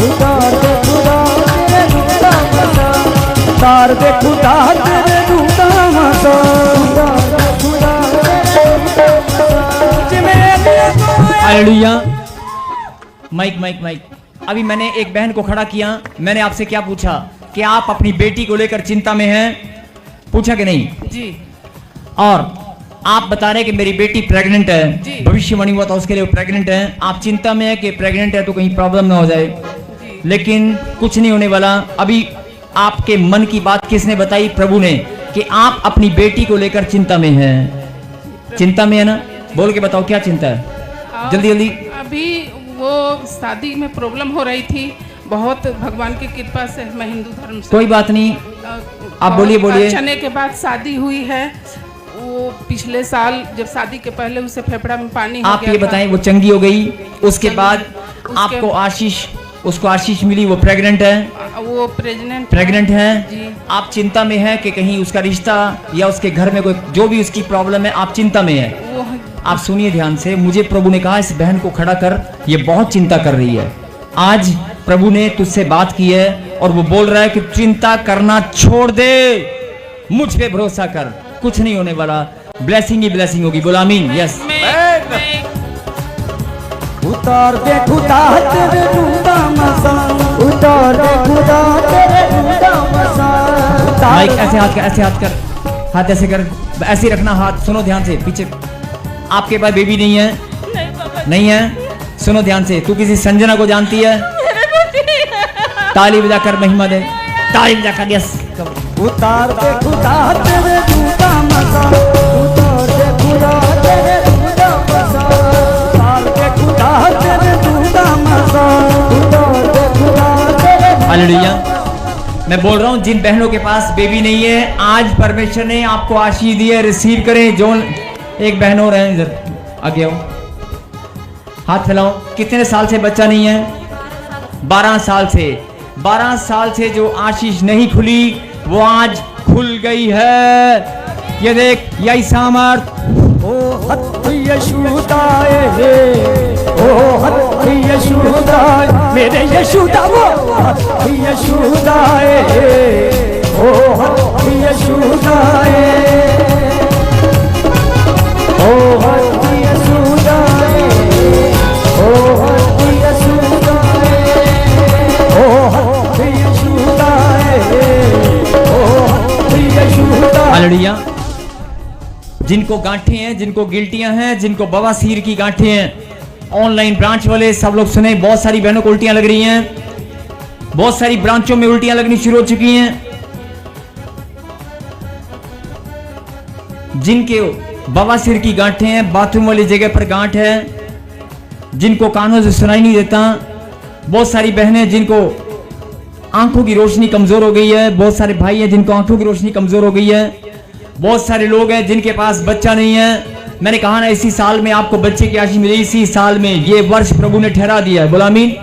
उतार दे खुदा तेरे दूधा मसा, उतार दे खुदा तेरे दूधा मसा, उतार दे खुदा तेरे दूधा मसा। हालेलुया। माइक। अभी मैंने एक बहन को खड़ा किया। मैंने आपसे क्या पूछा कि आप अपनी बेटी को लेकर चिंता में हैं? पूछा कि नहीं? जी। और आप बता रहे कि मेरी बेटी प्रेग्नेंट है। जी। भविष्यवाणी हुआ था उसके लिए, वो प्रेग्नेंट है। आप चिंता में है कि प्रेग्नेंट है तो कहीं प्रॉब्लम ना हो जाए। लेकिन कुछ नहीं होने वाला। अभी आपके मन की बात किसने बताई? प्रभु ने, कि आप अपनी बेटी को लेकर चिंता में हैं। चिंता में है ना? बोल के बताओ क्या चिंता है, जल्दी। अभी वो शादी में प्रॉब्लम हो रही थी बहुत। भगवान की कृपा से मैं हिंदू धर्म से। कोई बात नहीं, आप बोलिए। चने के बाद शादी हुई है। वो पिछले साल जब शादी के पहले उसे फेफड़ा में पानी हो आप गया ये था। बताएं, वो चंगी हो गई, उसके बाद आपको उसको आशीष मिली, वो प्रेग्नेंट है? वो प्रेग्नेंट है। जी। आप चिंता में है कि कहीं उसका रिश्ता या उसके घर में कोई जो भी उसकी प्रॉब्लम है, आप चिंता में है। वो आप सुनिए ध्यान से। मुझे प्रभु ने कहा इस बहन को खड़ा कर, ये बहुत चिंता कर रही है। आज प्रभु ने तुझसे बात की है और वो बोल रहा है कि चिंता करना छोड़ दे, मुझ पे भरोसा कर, कुछ नहीं होने वाला। ब्लेसिंग ही ब्लेसिंग होगी। बोला आमीन। यस। उतार दे खुदा तेरे दूधा मसा, उतार दे खुदा तेरे दूधा मसा। माइक ऐसे हाथ कर, हाथ ऐसे कर, ऐसे रखना हाथ। सुनो ध्यान से पीछे। आपके पास बेबी नहीं है? नहीं पापा जी। नहीं है? सुनो ध्यान से। तू किसी संजना को जानती है? ताली बजाकर महिमा दे, ताली बजाकर। यस। उतार दे खुदा तेरे दूधा मसा, उतार दे खुदा तेरे दूधा मसा, उतार दे खुदा तेरे दूधा मसा, उतार दे खुदा तेरे। हालेलुया। मैं बोल रहा हूँ जिन बहनों के पास बेबी नहीं है, आज परमेश्वर ने आपको आशीष दी है, रिसीव करें। जो एक बहन और है, इधर आगे आओ, हाथ फैलाओ। कितने साल से बच्चा नहीं है? 12 साल से। 12 साल से जो आशीष नहीं खुली, वो आज खुल गई है। ये देख, यही सामर्थ। ओ हथ यशुदाए, ओ हथ यशुदाए, मेरे यशुदा वो हथ यशुदाए, ओ हथ यशुदाए, ओ हथ यशुदाए, ओ हथ यशुदाए, ओ हथ यशुदाए, ओ हथ यशुदाए। हालेलुया। जिनको गांठें हैं, जिनको गिल्टियां हैं, जिनको बवासीर की गांठें हैं, ऑनलाइन ब्रांच वाले सब लोग सुने, बहुत सारी बहनों को उल्टियां लग रही हैं। बहुत सारी ब्रांचों में उल्टियां लगनी शुरू हो चुकी हैं। जिनके बवासीर की गांठें हैं, बाथरूम वाली जगह पर गांठ है, जिनको कानों से सुनाई नहीं देता, बहुत सारी बहनें जिनको आंखों की रोशनी कमजोर हो गई है, बहुत सारे भाई हैं जिनको आंखों की रोशनी कमजोर हो गई है, बहुत सारे लोग हैं जिनके पास बच्चा नहीं है। मैंने कहा ना इसी साल में आपको बच्चे की आशीष मिली, इसी साल में ये वर्ष प्रभु ने ठहरा दिया है। बोला आमीन।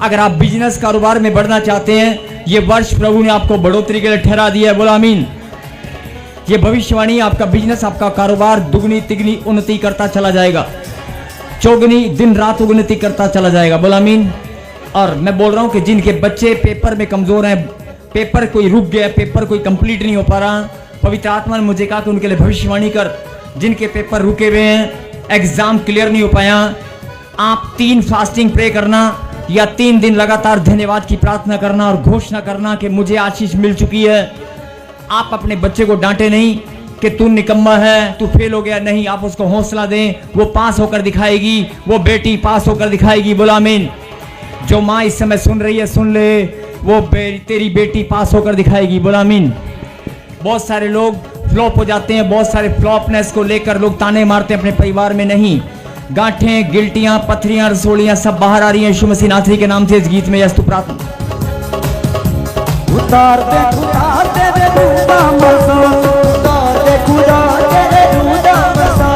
अगर आप बिजनेस कारोबार में बढ़ना चाहते हैं, ये वर्ष प्रभु ने आपको बढ़ोतरी के लिए ठहरा दिया है। बोला आमीन। ये भविष्यवाणी, आपका बिजनेस, आपका कारोबार दुगनी तिगनी उन्नति करता चला जाएगा, चौगुनी दिन रात उन्नति करता चला जाएगा। बोला आमीन। और मैं बोल रहा हूं कि जिनके बच्चे पेपर में कमजोर हैं, पेपर कोई रुक गया, पेपर कोई कंप्लीट नहीं हो पा रहा, पवित्र आत्मा ने मुझे कहा कि उनके लिए भविष्यवाणी कर। जिनके पेपर रुके हुए हैं, एग्जाम क्लियर नहीं हो पाया, आप 3 फास्टिंग प्रे करना या 3 दिन लगातार धन्यवाद की प्रार्थना करना और घोषणा करना कि मुझे आशीष मिल चुकी है। आप अपने बच्चे को डांटे नहीं कि तू निकम्मा है, तू फेल हो गया, नहीं, आप उसको हौसला दें, वो पास होकर दिखाएगी, वो बेटी पास होकर दिखाएगी। बोला आमीन। जो माँ इस समय सुन रही है सुन ले, वो तेरी बेटी पास होकर दिखाएगी। बोला आमीन। बहुत सारे लोग फ्लॉप हो जाते हैं, बहुत सारे फ्लॉपनेस को लेकर लोग ताने मारते हैं अपने परिवार में। नहीं, गांठें, गिल्टियां, पथरियां, रसोलियां सब बाहर आ रही हैं यीशु मसीह नासरी के नाम से। इस गीत में यस्तु प्रार्थना उतार दे तेरे दूधा मसा, उतार दे खुदा तेरे दूधा मसा,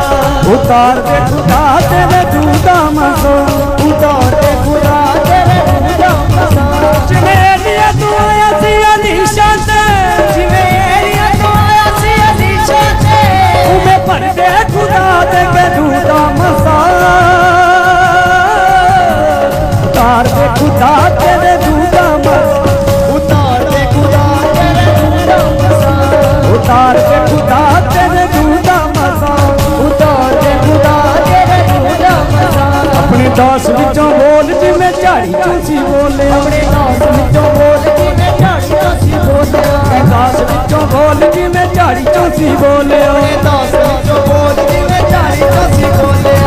उतार दे खुदा तेरे दूधा मसा, उतार दे खुदा तेरे दूधा मसा। जिमेलिया तू आया सी अलीशा से, जिमेलिया तू आया सी अलीशा से, उमे भर दे खुदा तेरे दूधा मसा, उतार दे खुदा तेरे दूधा मसा, उतार दे खुदा तेरे दूधा मसा, उतार दे खुदा तेरे दूधा मसा, उतार दे खुदा तेरे दूधा मसा। अपने दास विचों बोल जिवें झाड़ी चूसी बोले, अपने दास विचों बोल जिवें झाड़ी चूसी बोले, अपने दास विचों बोल जिवें झाड़ी चूसी बोले, अपने दास विचों बोल जिवें झाड़ी चूसी बोले।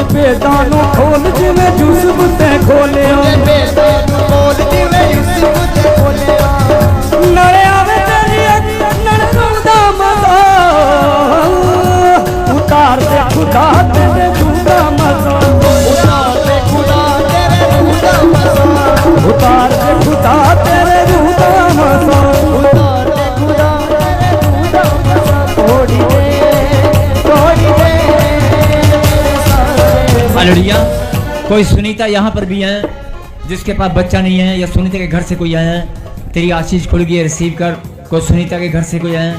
बेदां नूं खोल जिवें यूसुफ ते खोलिया, बेदां नूं खोल जिवें यूसुफ ते खोलिया। नले आवे तेरी नरसों दा मजा, उतार दे खुदा तेरे दूधा मजा, उतार दे खुदा तेरे दूधा मजा, उतार दे खुदा तेरे दूधा मजा, उतार दे खुदा तेरे दूधा मजा। थोड़ी दे हालेलुया। कोई सुनीता यहाँ पर भी है जिसके पास बच्चा नहीं है, या सुनीता के घर से कोई आया है, तेरी आशीष खुल गई है, रिसीव कर। कोई सुनीता के घर से कोई आया है,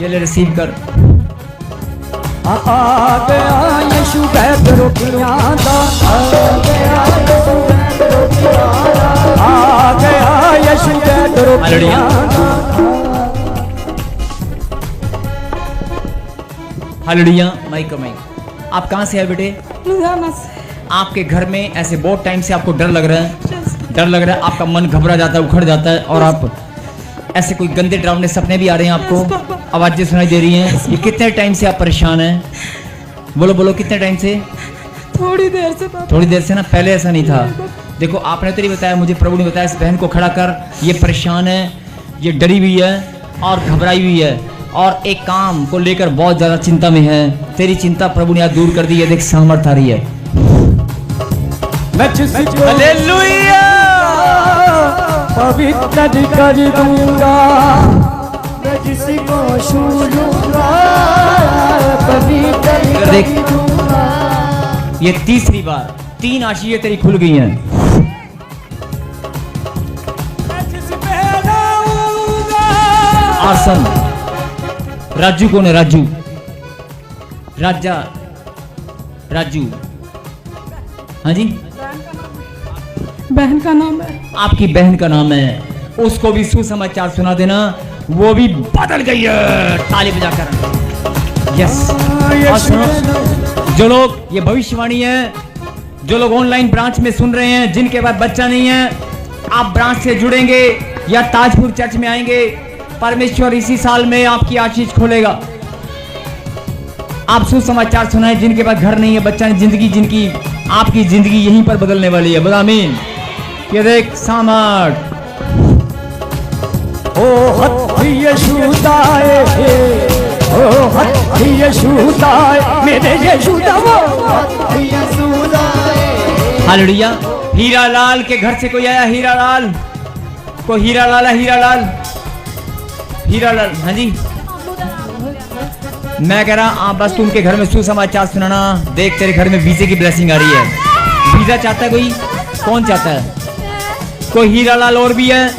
ये ले रिसीव कर। आ गया यीशु बैठ रोटियां दा, आ गया यीशु बैठ रोटियां दा, आ गया यीशु बैठ रोटियां दा। हालेलुया। माइक का माइक। आप कहाँ से आए बेटे? लुधियाना से। आपके घर में ऐसे बहुत टाइम से आपको डर लग रहा है, डर लग रहा है, आपका मन घबरा जाता है, उखड़ जाता है, और आप ऐसे कोई गंदे डरावने सपने भी आ रहे हैं आपको, आवाजें सुनाई दे रही हैं। ये कितने टाइम से आप परेशान हैं? बोलो बोलो, कितने टाइम से? थोड़ी देर से पापा। थोड़ी देर से ना, पहले ऐसा नहीं था। देखो, आपने तो नहीं बताया, मुझे प्रभु ने बताया इस बहन को खड़ा कर, ये परेशान है, ये डरी हुई है और घबराई हुई है, और एक काम को लेकर बहुत ज्यादा चिंता में है। तेरी चिंता प्रभु ने आज दूर कर दी है। देख, सामर्थ आ रही है। मैं जिसको हालेलुया पवित्र कर दूंगा, मैं जिसको छू लूंगा पवित्र देख, कर दूंगा। ये तीसरी बार 3 आशीषें तेरी खुल गई हैं। मैं जिस पे रहूंगा। आसन। राजू कौन है? राजू, राजा, राजू, हाँ जी, बहन का नाम है। आपकी बहन का नाम है। उसको भी सुसमाचार सुना देना, वो भी बदल गई है। ताली बजाकर। यस। और सुनो, जो लोग, ये भविष्यवाणी है, जो लोग ऑनलाइन ब्रांच में सुन रहे हैं, जिनके पास बच्चा नहीं है, आप ब्रांच से जुड़ेंगे या ताजपुर चर्च में आएंगे, परमेश्वर इसी साल में आपकी आशीष खोलेगा। आप सुसमाचार सुनाए, जिनके पास घर नहीं है, बच्चा नहीं, जिंदगी, जिनकी आपकी जिंदगी यहीं पर बदलने वाली है। बोला आमीन। ये देख सामर्थ। ओ हत्थी यशुदाए, ओ हत्थी यशुदाए, मेरे यशुदा वो हत्थी यशुदाए। हालेलुया। हीरा लाल के घर से कोई आया? हीरा लाल, कोई हीरा लाल है? हीरा लाल, हीरा लाल, हाँ जी। मैं कह रहा आप बस तुम के घर में सुसमाचार सुनाना। देख तेरे घर में वीजे की ब्लेसिंग आ रही है। वीजा चाहता है कोई? कौन चाहता है? कोई हीरा लाल और भी है?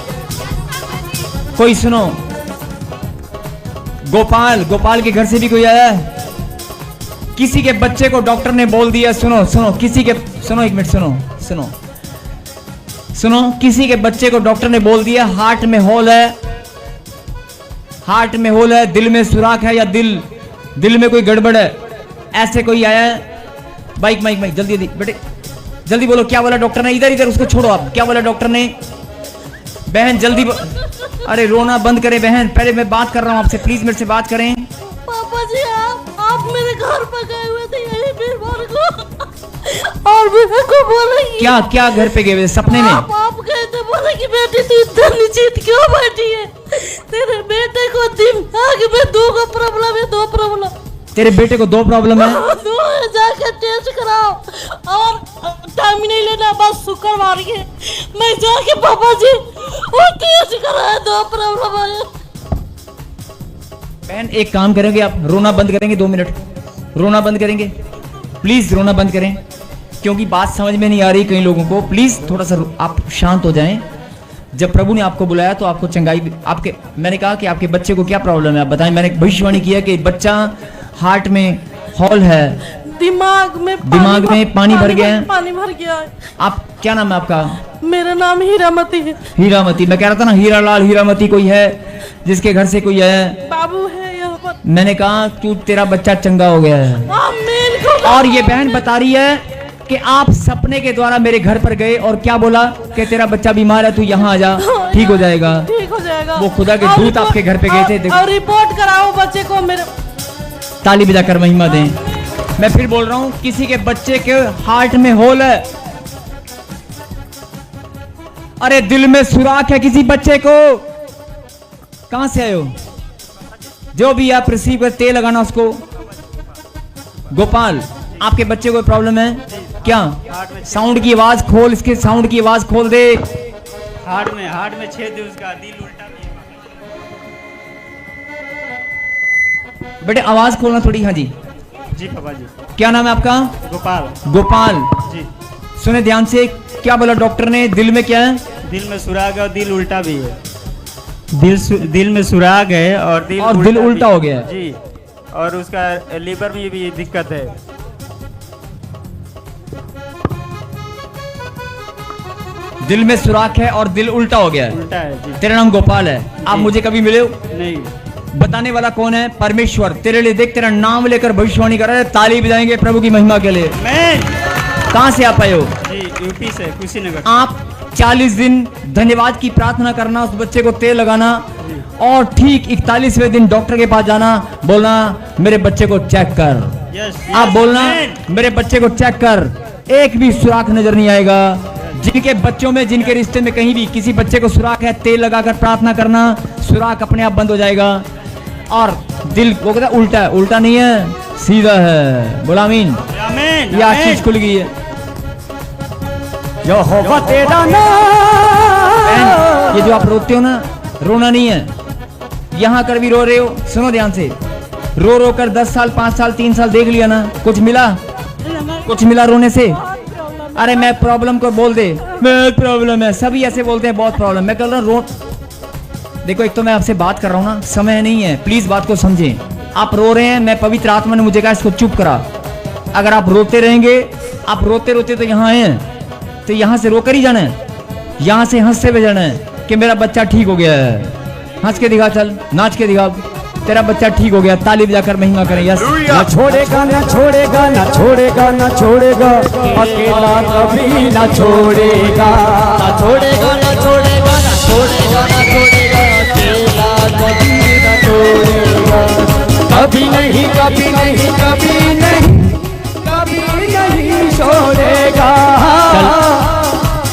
कोई सुनो। गोपाल, गोपाल के घर से भी कोई आया है? किसी के बच्चे को डॉक्टर ने बोल दिया, सुनो सुनो, किसी के, सुनो एक मिनट, सुनो सुनो सुनो, किसी के बच्चे को डॉक्टर ने बोल दिया हार्ट में होल है, हार्ट में होल है, दिल में सुराख है, या दिल में कोई गड़बड़ है, ऐसे कोई आया है? माइक माइक माइक, जल्दी जल्दी बेटे, जल्दी बोलो क्या बोला डॉक्टर ने? इधर इधर उसको छोड़ो आप, क्या बोला डॉक्टर ने? बहन जल्दी अरे रोना बंद करें बहन, पहले मैं बात कर रहा हूँ आपसे, प्लीज मेरे से बात करें। पापा जी आप मेरे घर पर गए हुए थे यही बीरवार को, और मेरे को बोले क्या क्या घर पे गए हुए? सपने में? आप गए थे, बोले कि बेटी तू इतना निश्चित क्यों बैठी है? तेरे बेटे को दिमाग में दो प्रॉब्लम है, दो प्रॉब्लम। तेरे बेटे को दो प्रॉब्लम है? जाकर टेस्ट कराओ, और टाइम नहीं लेना, बस शुक्रवार के मैं जाके पापा जी वो टेस्ट कराया, दो प्रॉब्लम है। बहन एक काम करेंगे, आप रोना बंद करेंगे? 2 मिनट रोना बंद करेंगे, प्लीज रोना बंद करें, क्योंकि बात समझ में नहीं आ रही कई लोगों को। प्लीज थोड़ा सा आप शांत हो जाएं। जब प्रभु ने आपको बुलाया तो आपको चंगाई, आपके, मैंने कहा कि आपके बच्चे को क्या प्रॉब्लम है आप बताएं। मैंने भविष्यवाणी किया कि बच्चा हार्ट में हॉल है, दिमाग में पानी भर गया है। पानी भर गया है। आप क्या नाम है आपका? मेरा नाम हीरामती है। हीरामती, मैं कह रहा था ना हीरा लाल, हीरामती कोई है जिसके घर से कोई है? बाबू है यहाँ पर। मैंने कहा तू, तेरा बच्चा चंगा हो गया है। और ये बहन बता रही है कि आप सपने के द्वारा मेरे घर पर गए और क्या बोला कि तेरा बच्चा बीमार है, तू यहाँ आ जा, ठीक हो जाएगा, ठीक हो जाएगा। वो खुदा के दूत आपके घर पे गए थे। देखो, और रिपोर्ट कराओ बच्चे को मेरे। ताली बजाकर महिमा दें। मैं फिर बोल रहा हूँ, किसी के बच्चे के हार्ट में होल है, अरे दिल में सुराख है किसी बच्चे को। कहां से आए हो? जो भी आप रिसीव कर तेल लगाना उसको। गोपाल, आपके बच्चे को प्रॉब्लम है क्या? साउंड की आवाज खोल, इसके साउंड की आवाज खोल दे। हार्ट में छेद है उसका, दिल उल्टा भी है। बेटे आवाज खोलना थोड़ी। हाँ जी जी पापा जी। क्या नाम है आपका? गोपाल। गोपाल जी। सुने ध्यान से, क्या बोला डॉक्टर ने? दिल में क्या है? दिल में सुराग है और दिल उल्टा भी है। दिल में सुराग है और दिल उल्टा हो गया है। जी, और उसका लीवर में भी दिक्कत है। दिल में सुराख है और दिल उल्टा हो गया है। उल्टा है जी। तेरा नाम गोपाल है। आप मुझे कभी मिले हो? नहीं। बताने वाला कौन है? परमेश्वर तेरे लिए। देख तेरा नाम लेकर भविष्यवाणी कर रहा है। ताली बजाएंगे प्रभु की महिमा के लिए। मैं कहां से आप आए हो? जी यूपी से, कुशीनगर। आप 40 दिन धन्यवाद की प्रार्थना करना, उस बच्चे को तेल लगाना, और ठीक 41वें दिन डॉक्टर के पास जाना, बोलना मेरे बच्चे को चेक कर। आप बोलना मेरे बच्चे को चेक कर, एक भी सुराख नजर नहीं आएगा। जिनके बच्चों में, जिनके रिश्ते में कहीं भी किसी बच्चे को सुराख है, तेल लगाकर प्रार्थना करना, सुराख अपने आप बंद हो जाएगा। और दिल वो कहता उल्टा है, उल्टा नहीं है, सीधा है। बोला आमीन। आमीन। ये आशीष खुल गई है। यहोवा तेरा नाम। ये जो आप रोते हो ना, रोना नहीं है। यहाँ कर भी रो रहे हो, सुनो ध्यान से। रो रो कर 10 साल 5 साल 3 साल देख लिया ना, कुछ मिला? कुछ मिला रोने से? अरे मैं प्रॉब्लम को बोल दे, मैं प्रॉब्लम है, सभी ऐसे बोलते हैं बहुत प्रॉब्लम। मैं कह रहा हूँ देखो, एक तो मैं आपसे बात कर रहा हूँ ना, समय नहीं है, प्लीज बात को समझें। आप रो रहे हैं, मैं पवित्र आत्मा ने मुझे कहा इसको चुप करा। अगर आप रोते रहेंगे, आप रोते रोते तो यहाँ आए हैं, तो यहाँ से रोकर ही जाना है, यहाँ से हंसते हुए जाना है कि मेरा बच्चा ठीक हो गया है। हंस के दिखा, चल नाच के दिखा, तेरा बच्चा ठीक हो गया। ताली बजाकर महिमा करें। यस। ना छोड़ेगा ना छोड़ेगा ना छोड़ेगा ना छोड़ेगा, अकेला कभी ना छोड़ेगा। ना छोड़ेगा ना छोड़ेगा ना छोड़ेगा ना छोड़ेगा, अकेला कभी ना छोड़ेगा। कभी नहीं कभी नहीं कभी नहीं कभी नहीं छोड़ेगा।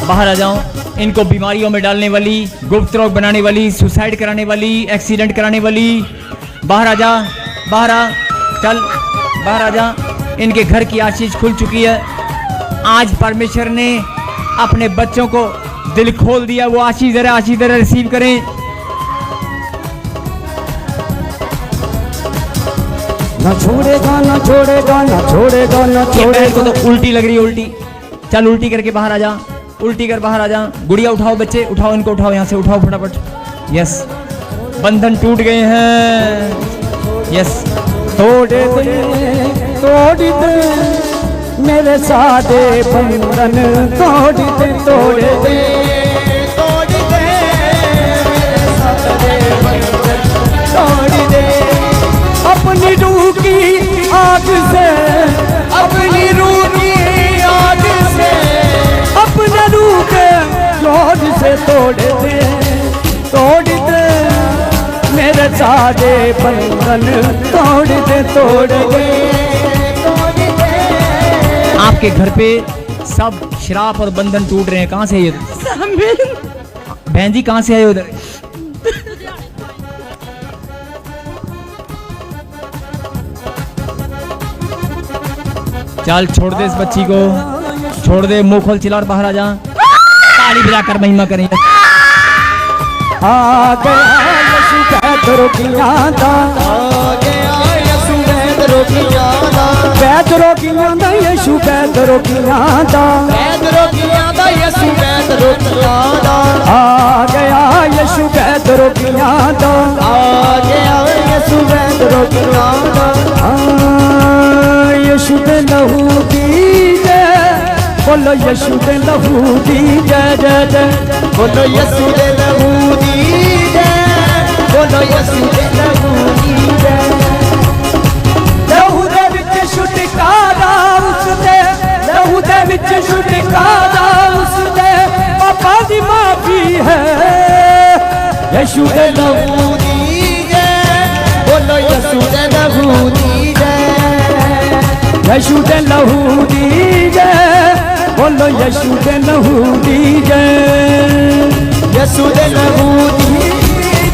बाहर आ जाओ। इनको बीमारियों में डालने वाली, गुप्त रोग बनाने वाली, सुसाइड कराने वाली, एक्सीडेंट कराने वाली, बाहर आ जा, बाहर आ, चल बाहर आ जा। इनके घर की आशीष खुल चुकी है। आज परमेश्वर ने अपने बच्चों को दिल खोल दिया, वो आशीष जरा रिसीव करें। ना छोड़ेगा ना छोड़ेगा ना छोड़ेगा ना ये पैर को छोड़ेगा। तो उल्टी लग रही है, उल्टी। चल उल्टी करके बाहर आ जा, उल्टी कर बाहर आ जा। गुड़िया उठाओ, बच्चे उठाओ, इनको उठाओ, यहाँ से उठाओ फटाफट। यस, बंधन टूट गए हैं। यस, तोड़ दे मेरे सादे बंधन, तोड़ दे तोड़ दे तोड़ दे मेरे सादे बंधन, तोड़ दे अपनी रूह की आग से, अपनी रूह की आग से, अपने रूह के जोर से तोड़ दे मेरे सादे बंधन, तोड़ दे आपके घर पे सब श्राप और बंधन टूट रहे हैं। कहाँ से ये बहन जी, कहाँ से आए उधर? चल छोड़ दे इस बच्ची को, छोड़ दे, मुंह खोल, चिल्ला और बाहर आ जा। ताली बजाकर महिमा करें। आ गया यीशु पैदरों की यादा, आ गया यीशु पैदरों की यादा, पैदरों की यादा यीशु पैदरों की यादा, पैदरों की यादा यीशु पैदरों की यादा, आ गया यीशु पैदरों की यादा, आ गया यीशु पैदरों की यादा, यीशु दे लहू दी जय, बोलो यीशु दे लहू दी जय जय जय, बोलो यीशु दे लहू दी जय, बोलो यीशु दे लहू दी जय। लहू दे विच छुटकारा उसदे, लहू दे विच छुटकारा उसदे, पापा दी माफी है यीशु दे लहू दी जय, बोलो यीशु दे लहू दी जय, यीशु दे लहू दी जय, बोलो यीशु दे लहू दी जय, यीशु दे लहू दी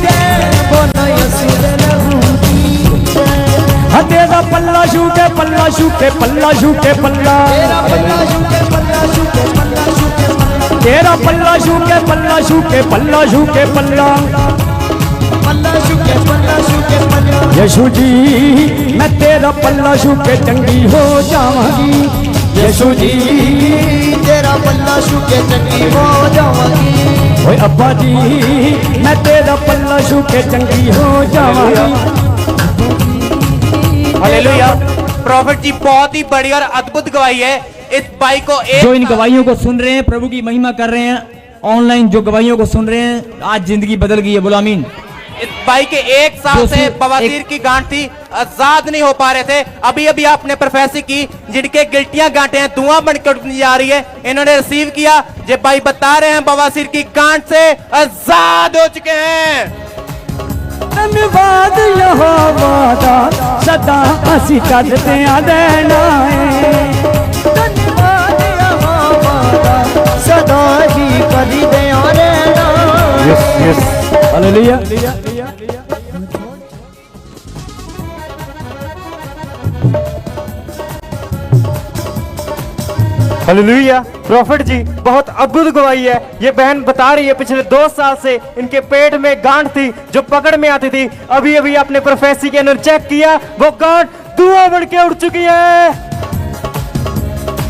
जय, बोलो यीशु दे लहू दी जय। तेरा पल्ला शूटे पल्ला शूटे पल्ला शूटे पल्ला, तेरा पल्ला शूटे पल्ला शूटे पल्ला शूटे पल्ला, तेरा पल्ला शूटे पल्ला शूटे पल्ला शूटे पल्ला, पल्ला शूटे पल्ला शूटे पल्ला। यीशु जी मैं तेरा पल्ला शूटे चंगी हो जावांगी, यीशु जी तेरा पल्ला शूके चंगी हो जावांगी, ओए अब्बा जी मैं तेरा पल्ला शूके चंगी हो जावांगी। हालेलुया। प्रॉफिट जी बहुत ही बड़ी और अद्भुत गवाही है। इस भाई को एक जो इन गवाहियों को सुन रहे हैं, प्रभु की महिमा कर रहे हैं, ऑनलाइन जो गवाहियों को सुन रहे हैं, आज जिंदगी बदल गई है। बोलो आमीन। इस भाई के 1 साल से बवासीर की गांठ थी, आजाद नहीं हो पा रहे थे। अभी अभी आपने प्रोफेसी की, जिनके गिल्टियां गांठें हैं धुआं बनकर उठने जा रही है, इन्होंने रिसीव किया। ये भाई बता रहे हैं बवासीर की गांठ से आजाद हो चुके हैं। धन्यवाद यहोवा सदा असी करते रहना है, धन्यवाद यहोवा सदा ही करते रहना। Yes yes hallelujah. Hallelujah. Prophet ji बहुत अद्भुत गवाही है। ये बहन बता रही है पिछले 2 साल से इनके पेट में गांठ थी जो पकड़ में आती थी। अभी अभी आपने प्रोफेसी के अंदर चेक किया, वो गांठ धुआं बन के उड़ चुकी है।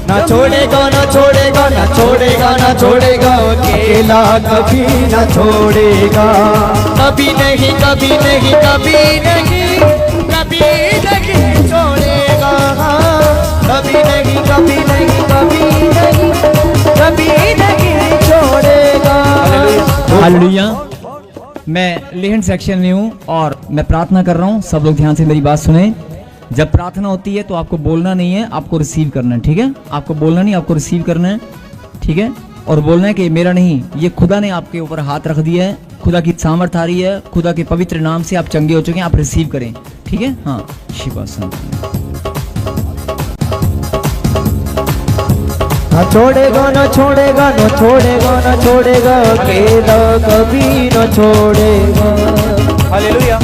ना छोड़ेगा ना छोड़ेगा ना छोड़ेगा ना छोड़ेगा, अकेला कभी ना छोड़ेगा, कभी नहीं कभी नहीं कभी नहीं कभी नहीं छोड़ेगा, कभी नहीं कभी नहीं कभी नहीं कभी नहीं छोड़ेगा। हालेलुया। मैं लेहन सेक्शन में हूँ और मैं प्रार्थना कर रहा हूँ। सब लोग ध्यान से मेरी बात सुने। जब प्रार्थना होती है तो आपको बोलना नहीं है, आपको रिसीव करना है। ठीक है, आपको बोलना नहीं, आपको रिसीव करना है। ठीक है, और बोलना है कि मेरा नहीं, ये खुदा ने आपके ऊपर हाथ रख दिया है, खुदा की सामर्थ आ रही है, खुदा के पवित्र नाम से आप चंगे हो चुके हैं, आप रिसीव करें। ठीक है, हाँ शिवासन। न छोड़ेगा न छोड़ेगा न छोड़ेगा न छोड़ेगा अकेला कभी न छोड़ेगा। हालेलुया।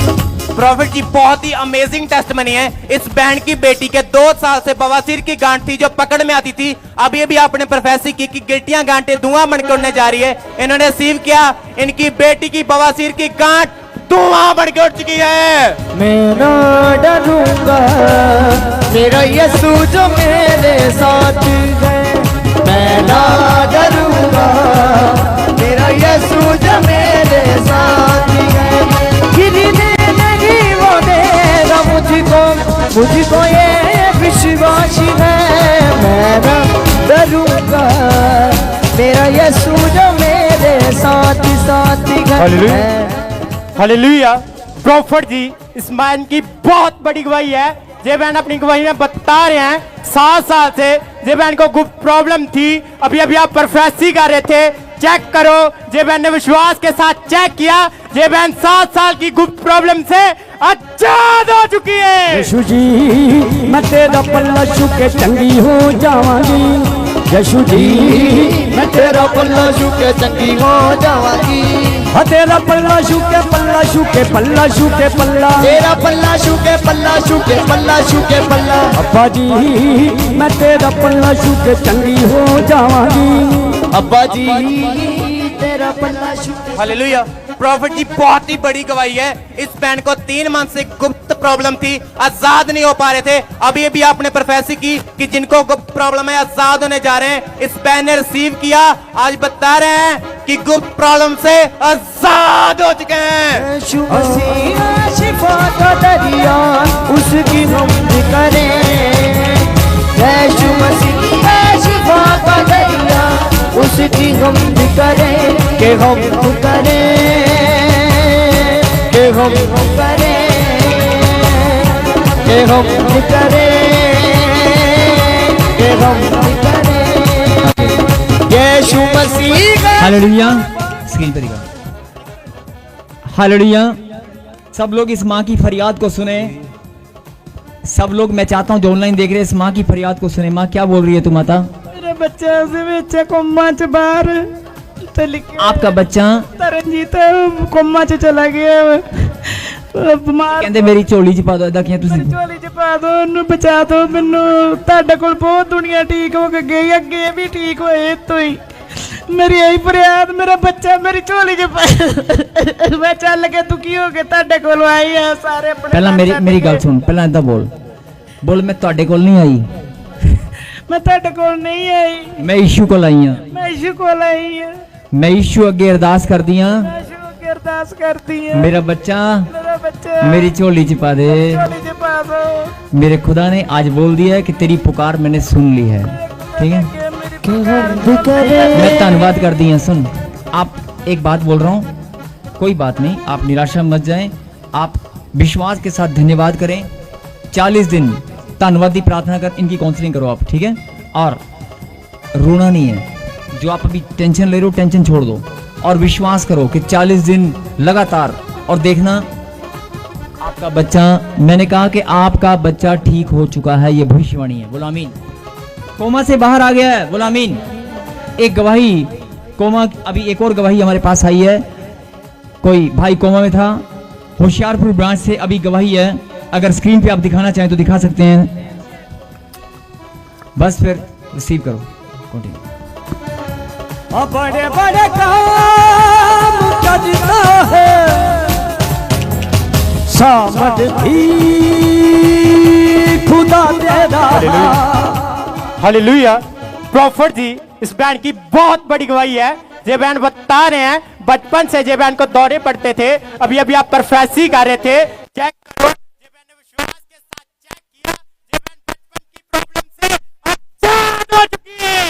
प्रॉफिट जी बहुत ही अमेजिंग टेस्टमनी है। इस बहन की बेटी के 2 साल से बवासीर की गांठ थी जो पकड़ में आती थी। अभी अभी आपने प्रोफेसी की कि गिल्टियां गांठें धुआं बनकर उड़ने जा रही है। इन्होंने रिसीव किया, इनकी बेटी की बवासीर की गांठ धुआं बनकर उड़ चुकी है। मैं ना डरूंगा, मेरा यीशु जो मेरे साथ है। मैं ना डरूंगा, मेरा यीशु जो मेरे साथ है। गिरने नहीं वो देगा मुझको ये विश्वास है। मैं ना डरूंगा, मेरा यीशु जो मेरे साथ है। हालेलुया। प्रॉफिट जी इस मैन की बहुत बड़ी गवाही है। ये बहन अपनी गवाही में बता रहे हैं 7 साल से ये बहन को गुप्त प्रॉब्लम थी। अभी अभी आप प्रोफेसी कर रहे थे, चेक करो। ये बहन ने विश्वास के साथ चेक किया, ये बहन 7 साल की गुप्त प्रॉब्लम से आजाद हो चुकी है। यीशु जी मैं तेरा पल्ला छू के चंगी हो जावांगी। यीशु जी मैं तेरा पल्ला छू के चंगी हो जावांगी। तेरा पल्ला छू के पल्ला छू के पल्ला छू के पल्ला, तेरा पल्ला छू के पल्ला छू के पल्ला छू के पल्ला। अब्बा जी मैं तेरा पल्ला छू के चंगी हो जावांगी। अब्बा जी तेरा पल्ला छू के। हालेलुया। प्रॉफिट जी बहुत ही बड़ी गवाही है। इस बहन को 3 मंथ से गुप्त प्रॉब्लम थी, आजाद नहीं हो पा रहे थे। अभी अभी आपने प्रोफेसी की कि जिनको गुप्त प्रॉब्लम है आजाद होने जा रहे हैं। इस बहन ने रिसीव किया, आज बता रहे हैं कि गुप्त प्रॉब्लम से आजाद हो चुके हैं। शिफा का दरिया उसकी हमद करें। यीशु मसीह शिफा का दरिया उसकी हमद करें। के हम करें, के हम करें, के हम करें, के हम करें। यीशु मसीह का। हालेलुया। स्क्रीन पर दिखा। हालेलुया। सब लोग इस माँ की फरियाद को सुने। सब लोग, मैं चाहता हूँ जो ऑनलाइन देख रहे हैं इस माँ की फरियाद को सुने। माँ क्या बोल रही है तू माता? मेरा बच्चा से कोमा च बाहर आपका बच्चा तरनजीत कोमा च चला गया, बीमार। कहते मेरी झोली च पा दो। देखिए तुसी झोली च पा दो, ਉਹਨੂੰ ਬਚਾ ਦੋ ਮੈਨੂੰ। ਤੁਹਾਡੇ ਕੋਲ ਬਹੁਤ ਦੁਨੀਆ ਠੀਕ ਹੋ ਕੇ ਗਈ, ਅੱਗੇ ਵੀ ਠੀਕ ਹੋਏ ਤੋਂ ਹੀ। ਮੇਰੀ ਇਹੀ ਫਰਿਆਦ, ਮੇਰਾ ਬੱਚਾ ਮੇਰੀ ਝੋਲੀ 'ਚ ਪਾ। ਮੈਂ ਚੱਲ ਕੇ ਦੁਖੀ ਹੋ ਕੇ ਤੁਹਾਡੇ ਕੋਲ ਆਈ ਆ। ਸਾਰੇ ਆਪਣੇ ਪਹਿਲਾਂ ਮੇਰੀ ਗੱਲ ਸੁਣ। ਪਹਿਲਾਂ ਇਦਾਂ ਬੋਲ ਮੈਂ ਤੁਹਾਡੇ ਕੋਲ ਨਹੀਂ ਆਈ, ਮੈਂ ਤੁਹਾਡੇ ਕੋਲ ਨਹੀਂ ਆਈ, ਮੈਂ ਯੀਸ਼ੂ ਕੋਲ ਆਈ ਹਾਂ। ਮੈਂ ਯੀਸ਼ੂ ਕੋਲ ਆਈ ਆ। मैं यीशु अगे अरदास करदी हां, ਮੈਂ ਯੀਸ਼ੂ ਅੱਗੇ ਅਰਦਾਸ ਕਰਦੀ ਆ। मेरा बच्चा ਮੇਰਾ ਬੱਚਾ मेरी झोली च पा दे। ਝੋਲੀ 'ਚ ਪਾ ਦੋ। मेरे खुदा ने आज बोल दिया है कि तेरी पुकार मैंने सुन ली है। ठीक है, मैं धन्यवाद कर दी है। सुन, आप एक बात बोल रहा हूँ, कोई बात नहीं, आप निराशा मत जाएं। आप विश्वास के साथ धन्यवाद करें। 40 दिन धन्यवाद की प्रार्थना कर, इनकी काउंसलिंग करो आप। ठीक है, और रोना नहीं है। जो आप अभी टेंशन ले रहे हो टेंशन छोड़ दो और विश्वास करो कि 40 दिन लगातार, और देखना आपका बच्चा, मैंने कहा कि आपका बच्चा ठीक हो चुका है। ये भविष्यवाणी है। बोलो आमीन। कोमा से बाहर आ गया है। बोलो आमीन। एक गवाही कोमा, अभी एक और गवाही हमारे पास आई है। कोई भाई कोमा में था, होशियारपुर ब्रांच से अभी गवाही है। अगर स्क्रीन पे आप दिखाना चाहें तो दिखा सकते हैं। बस फिर रिसीव करो। कंटिन्यू। बड़े बड़े काम करता है, सामत भी खुदा तेरा। हालेलुया। प्रॉफिट जी इस बैंड की बहुत बड़ी गवाही है। ये बैंड बता रहे हैं बचपन से ये बैंड को दौरे पड़ते थे। अभी अभी आप प्रोफेसी कर रहे थे, चेक करो। ये बैंड ने विश्वास के साथ चेक किया, ये बैंड बचपन की प्रॉब्लम से आजाद हो चुकी है।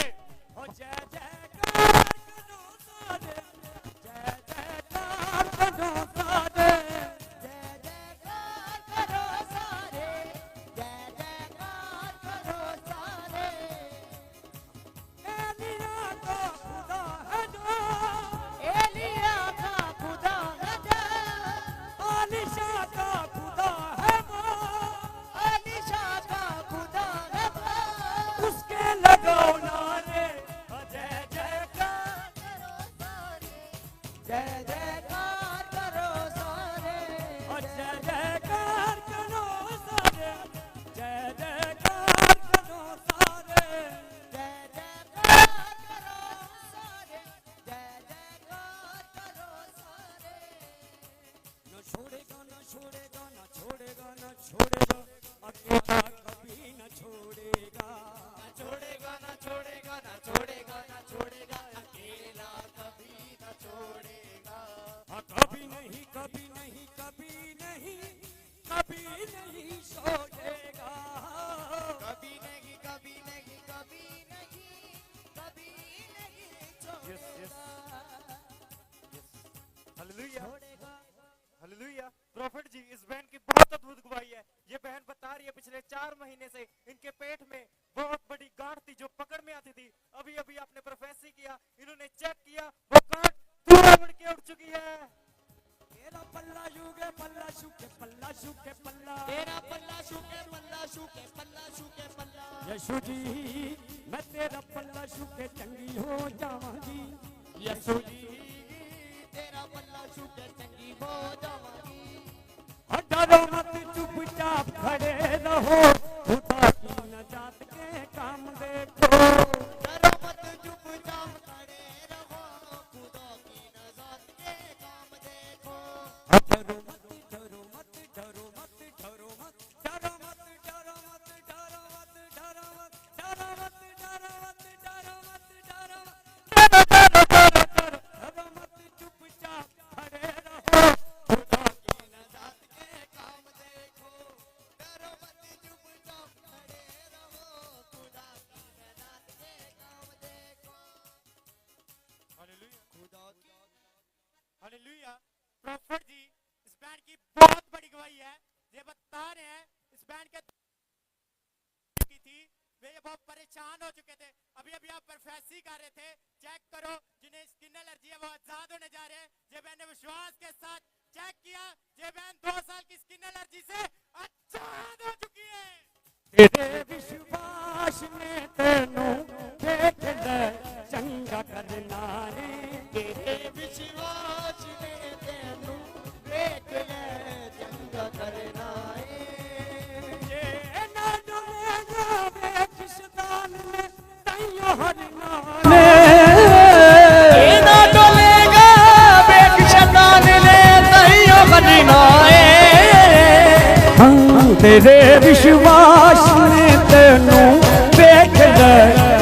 हालेलुया। प्रॉफिट जी, इस बहन की बहुत अद्भुत गवाही है। ये बहन बता रही है पिछले 4 महीने से इनके पेट में बहुत बड़ी गांठ थी जो पकड़ में आती थी। अभी अभी आपने प्रोफेसी किया, इन्होंने चेक किया, वो गांठ पूरा बढ़ के उठ चुकी है। तेरा पल्ला शूके पल्ला शूके पल्ला शूके पल्ला, तेरा पल्ला शूके पल्ला शूके पल्ला शूके पल्ला। यीशु जी मैं तेरा पल्ला शूके चंगी हो जावांगी। यीशु जी तेरा पल्ला शूके चंगी हो जावांगी। डरो मत चुपचाप खड़े रहो, खुदा की नजात के काम देखो। डरो मत चुपचाप खड़े रहो, खुदा की नजात के काम देखो। डरो मत डरो मत डरो मत डरो मत डरो मत डरो मत डरो मत डरो मत डरो मत डरो मत डरो मत डरो मत चुपचाप खड़े रहो, खुदा की नजात के काम देखो। डरो मत चुपचाप खड़े रहो, खुदा की नजात के काम देखो। खुदा की हालेलुया। प्रॉफिट जी, इस बैंड की बहुत बड़ी गवाही है। ये बता रहे हैं इस बैंड के की थी, वे बहुत परेशान हो चुके थे। अभी अभी आप प्रोफेसी कर रहे थे, चेक करो जिन्हें स्किन एलर्जी है वो आजाद होने जा रहे हैं। ये बहन ने विश्वास के साथ चेक किया, ये बहन 2 साल की स्किन एलर्जी से आजाद हो चुकी है। तेरे विश्वास ने तेनू देख ले चंगा करना है। तेरे विश्वास ने तेनू देख ले चंगा करना है। ये ना डोलेगा वेख शैतान ने तैयो हरना ने। ये ना डोलेगा वेख शैतान ने तैयो हरना है। तेरे विश्वास ने तेनू देख ले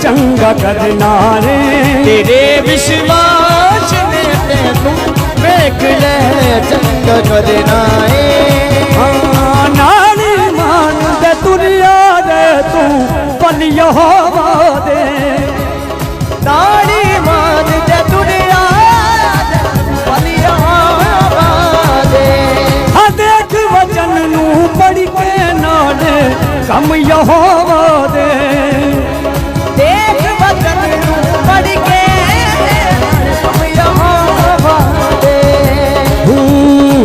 चंगा करना रे। तेरे विश्वास ने तेनू देख ले चंगा करना है। नानी मान दे दुनिया दे तू बलिया हवा दे। नानी मान दे दुनिया दे बलिया हवा दे। हाँ देख वचन नू पढ़ के नाले कम यहोवा दे। देख वचन नू पढ़ के कम यहोवा दे।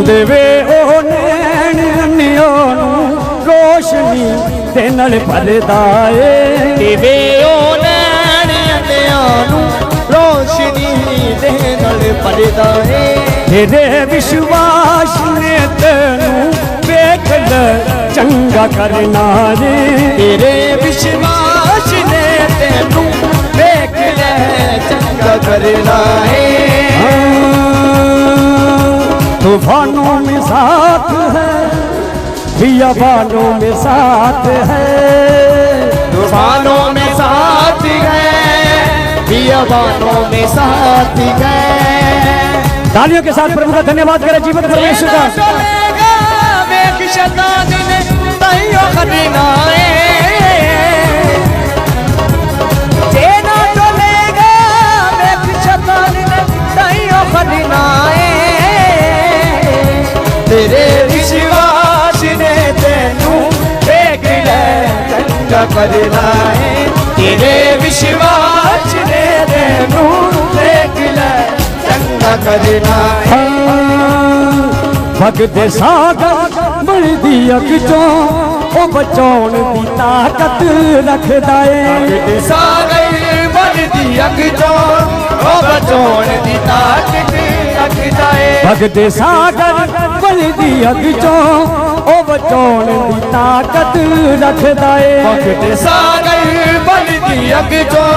देवे ओ नैन अन्नियों नू रोशनी दे नाल भरदा ए। देवे ओ नैन अन्नियों नू रोशनी दे नाल भरदा है। तेरे विश्वास ने तेनू देख ले चंगा करना रे। तेरे विश्वास ने तेनू देख ले चंगा करना है। तूफानों में साथ है, बियाबानों में साथ है। तूफानों में साथ है, बियाबानों में साथ है। तालियों के साथ प्रभु का धन्यवाद करें जीवन परमेश्वर का। डोलेगा वेख शैतान ने तैयो हरना है। जेना डोलेगा वेख शैतान ने तैयो हरना है। तेरे विश्वास ने तेनू देख ले चंगा करना है। तेरे विश्वास ने तेनू देख ले चंगा करना है। भगत सागर बड़ दी अग चों ओ बचाउण दी ताकत रखदा ए। सागर बड़ दी अग चों ओ बचाउण दी ताकत रखदा है। भगत सागर बड़ दी अग चों ओ बचाउण दी ताकत रखदा ए। भगत सागर बड़ दी अग चों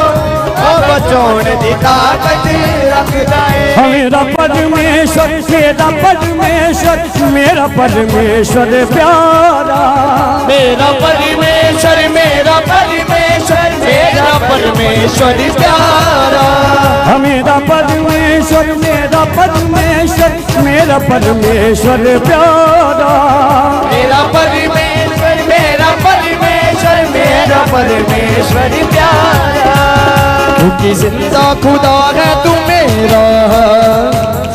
ओ बचाउण दी ताकत रखदा है। मेरा परमेश्वर मेरा परमेश्वर मेरा परमेश्वर प्यारा। मेरा परमेश्वर मेरा परमेश्वर मेरा परमेश्वर प्यारा। मेरा परमेश्वर मेरा परमेश्वर मेरा परमेश्वर प्यारा। मेरा परमेश्वर मेरा परमेश्वर मेरा परमेश्वर प्यारा। क्योंकि जिंदा खुदा है तू मेरा,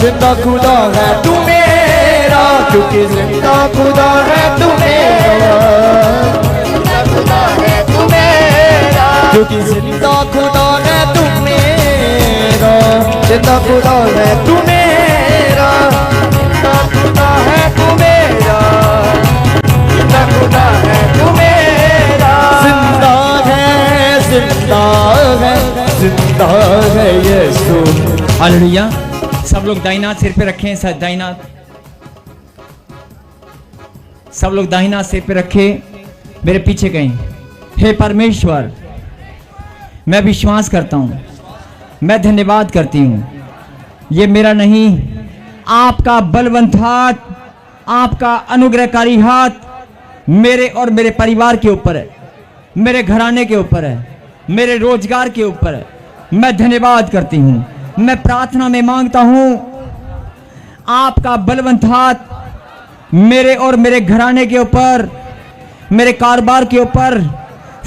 जिंदा खुदा है तू मेरा, क्योंकि जिंदा खुदा है तू मेरा, जिंदा खुदा है तू मेरा, क्योंकि जिंदा खुदा है तू मेरा, जिंदा खुदा है तू मेरा, जिंदा खुदा है तू मेरा, जिंदा खुदा है तू मेरा, जिंदा है, जिंदा है, जिंदा है यीशु। हालेलुया। सब लोग दाहिना सिर पे रखें, दाहिना, सब लोग दाहिना सिर पे रखें, मेरे पीछे कहीं। हे परमेश्वर, मैं विश्वास करता हूं, मैं धन्यवाद करती हूं, ये मेरा नहीं, आपका बलवंत हाथ, आपका अनुग्रहकारी हाथ मेरे और मेरे परिवार के ऊपर है, मेरे घराने के ऊपर है, मेरे रोजगार के ऊपर है। मैं धन्यवाद करती हूं, मैं प्रार्थना में मांगता हूं आपका बलवंत हाथ मेरे और मेरे घराने के ऊपर, मेरे कारोबार के ऊपर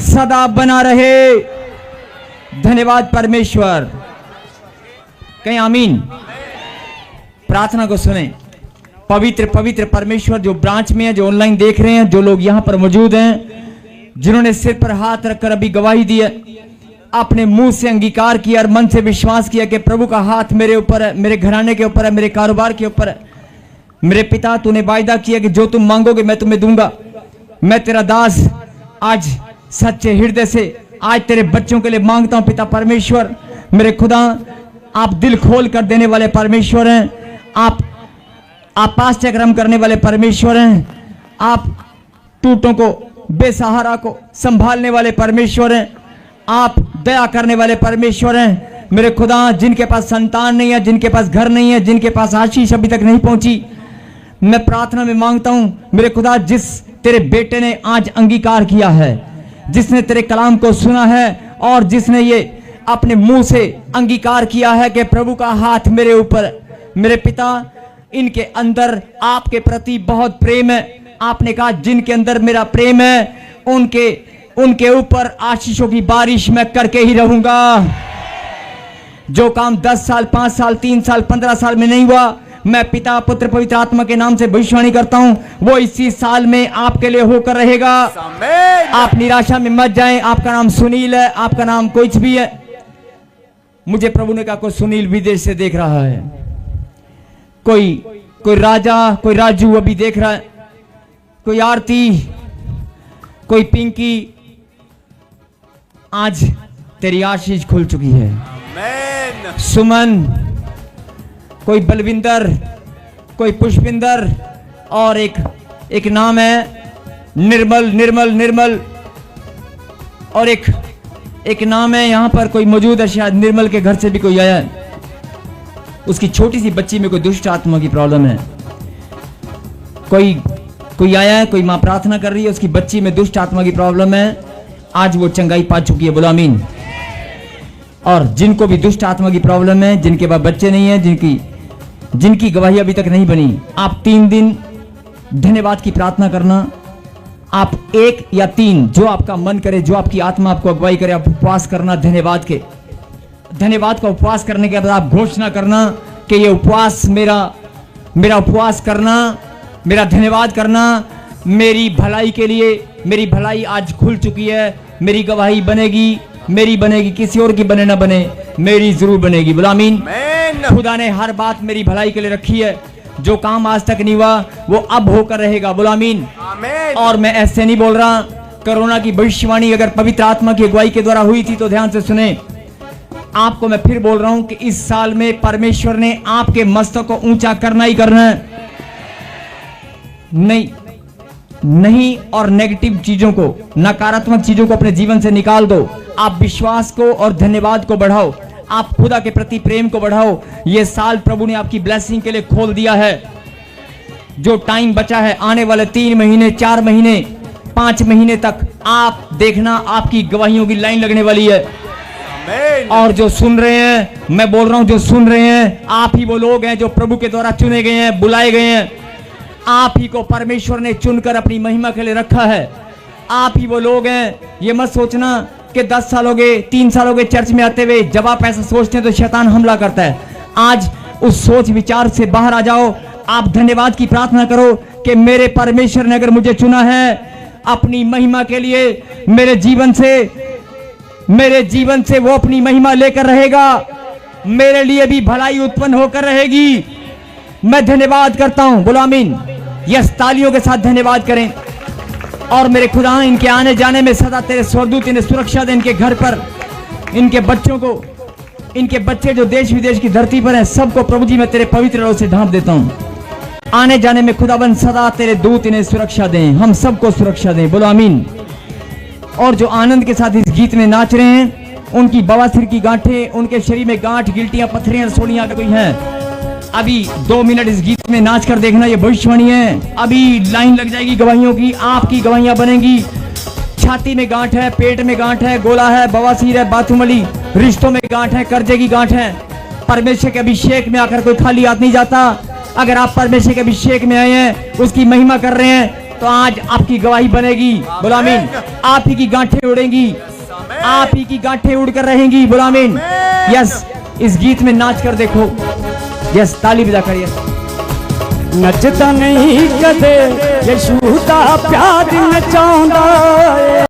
सदा बना रहे। धन्यवाद परमेश्वर। कहीं आमीन। प्रार्थना को सुने। पवित्र पवित्र परमेश्वर, जो ब्रांच में है, जो ऑनलाइन देख रहे हैं, जो लोग यहां पर मौजूद हैं, जिन्होंने सिर पर हाथ रखकर अभी गवाही दी है, अपने मुंह से अंगीकार किया और मन से विश्वास किया कि प्रभु का हाथ मेरे ऊपर है, मेरे घराने के ऊपर है, मेरे कारोबार के ऊपर है। मेरे पिता, तूने वायदा किया कि जो तुम मांगोगे मैं तुम्हें दूंगा। मैं तेरा दास आज सच्चे हृदय से आज तेरे बच्चों के लिए मांगता हूं पिता परमेश्वर। मेरे खुदा, आप दिल खोल कर देने वाले परमेश्वर हैं, आप आश्चर्यक्रम करने वाले परमेश्वर हैं, आप टूटों को, बेसहारा को संभालने वाले परमेश्वर हैं, आप दया करने वाले परमेश्वर हैं। मेरे खुदा, जिनके पास संतान नहीं है, जिनके पास घर नहीं है, जिनके पास आशीष अभी तक नहीं पहुंची, मैं प्रार्थना में मांगता हूं मेरे खुदा, जिस तेरे बेटे ने आज अंगीकार किया है, जिसने तेरे कलाम को सुना है और जिसने ये अपने मुंह से अंगीकार किया है कि प्रभु का हाथ मेरे ऊपर, मेरे पिता, इनके अंदर आपके प्रति बहुत प्रेम है। आपने कहा जिनके अंदर मेरा प्रेम है उनके ऊपर आशीषों की बारिश मैं करके ही रहूंगा। जो काम 10 साल, 5 साल, 3 साल, 15 साल में नहीं हुआ, मैं पिता, पुत्र, पवित्र आत्मा के नाम से भविष्यवाणी करता हूं, वो इसी साल में आपके लिए होकर रहेगा। आप निराशा में मत जाएं। आपका नाम सुनील है, आपका नाम कुछ भी है। मुझे प्रभु ने कहा कोई सुनील विदेश से देख रहा है, कोई राजा, कोई राजू अभी देख रहा है, कोई आरती, कोई पिंकी। आज तेरी आशीष खुल चुकी है। सुमन, कोई बलविंदर, कोई पुष्पिंदर, और एक नाम है निर्मल, और एक नाम है यहां पर कोई मौजूद है, शायद निर्मल के घर से भी कोई आया है। उसकी छोटी सी बच्ची में कोई दुष्ट आत्मा की प्रॉब्लम है। कोई आया है, कोई मां प्रार्थना कर रही है, उसकी बच्ची में दुष्ट आत्मा की प्रॉब्लम है, आज वो चंगाई पा चुकी है। बोलो आमीन। और जिनको भी दुष्ट आत्मा की प्रॉब्लम है, जिनके पास बच्चे नहीं है, जिनकी गवाही अभी तक नहीं बनी, आप 3 दिन धन्यवाद की प्रार्थना करना। आप 1 या 3, जो आपका मन करे, जो आपकी आत्मा आपको अगुवाई करे, आप उपवास करना। धन्यवाद का उपवास करने के बाद आप घोषणा करना कि ये उपवास मेरा उपवास करना, मेरा धन्यवाद करना मेरी भलाई के लिए। मेरी भलाई आज खुल चुकी है। मेरी गवाही मेरी बनेगी, किसी और की बने ना बने, मेरी जरूर बनेगी। बोला आमीन। खुदा ने हर बात मेरी भलाई के लिए रखी है। जो काम आज तक नहीं हुआ वो अब होकर रहेगा। बोला आमीन। और मैं ऐसे नहीं बोल रहा। कोरोना की भविष्यवाणी अगर पवित्र आत्मा की अगुवाई के द्वारा हुई थी तो ध्यान से सुने। आपको मैं फिर बोल रहा हूं कि इस साल में परमेश्वर ने आपके मस्तक को ऊंचा करना ही करना है। नहीं और नेगेटिव चीजों को, नकारात्मक चीजों को अपने जीवन से निकाल दो। आप विश्वास को और धन्यवाद को बढ़ाओ। आप खुदा के प्रति प्रेम को बढ़ाओ। ये साल प्रभु ने आपकी ब्लेसिंग के लिए खोल दिया है। जो टाइम बचा है, आने वाले 3 महीने, 4 महीने, 5 महीने तक आप देखना, आपकी गवाहियों की लाइन लगने वाली है। और जो सुन रहे हैं, मैं बोल रहा हूं, जो सुन रहे हैं, आप ही वो लोग हैं जो प्रभु के द्वारा चुने गए हैं, बुलाए गए हैं। आप ही को परमेश्वर ने चुनकर अपनी महिमा के लिए रखा है। आप ही वो लोग हैं। ये मत सोचना कि 10 साल हो गए, 3 साल हो गए चर्च में आते हुए। जब आप ऐसा सोचते हैं तो शैतान हमला करता है। आज उस सोच विचार से बाहर आ जाओ। आप धन्यवाद की प्रार्थना करो कि मेरे परमेश्वर ने अगर मुझे चुना है अपनी महिमा के लिए, मेरे जीवन से वो अपनी महिमा लेकर रहेगा, मेरे लिए भी भलाई उत्पन्न होकर रहेगी। मैं धन्यवाद करता हूं। बोलो आमीन। यस, तालियों के साथ धन्यवाद करें। और मेरे खुदा, इनके आने जाने में सदा तेरे स्वर्गदूत इन्हें सुरक्षा दे। इनके घर पर, इनके बच्चों को, इनके बच्चे जो देश विदेश की धरती पर हैं, सबको प्रभु जी मैं तेरे पवित्र रौं से ढांप देता हूं। आने जाने में खुदाबंद सदा तेरे दूत इन्हें सुरक्षा दें, हम सबको सुरक्षा दें। बोलो आमीन। और जो आनंद के साथ इस गीत में नाच रहे हैं, उनकी बवासीर की गांठें, उनके शरीर में गांठ, गिल्टियां, पत्थरियां, रसोलियां अगर कोई हैं, अभी 2 मिनट इस गीत में नाच कर देखना। ये भविष्यवाणी है। अभी लाइन लग जाएगी गवाहियों की, आपकी गवाहियां बनेंगी। छाती में गांठ है, पेट में गांठ है, गोला है, बवासीर है, बाथुमली, रिश्तों में गांठ है, कर्जे की गांठ है। परमेश्वर के अभिषेक में आकर कोई खाली हाथ नहीं जाता। अगर आप परमेश्वर के अभिषेक में आए हैं, उसकी महिमा कर रहे हैं, तो आज आपकी गवाही बनेगी। बोलो आमीन। आप ही की गांठें उड़ेंगी, आप ही की गांठें उड़कर रहेंगी। बोलो आमीन। यस, इस गीत में नाच कर देखो। यस, ताली बजा कर। यस, नचदा नहीं कदे यीशु दा प्यार नचाउंदा।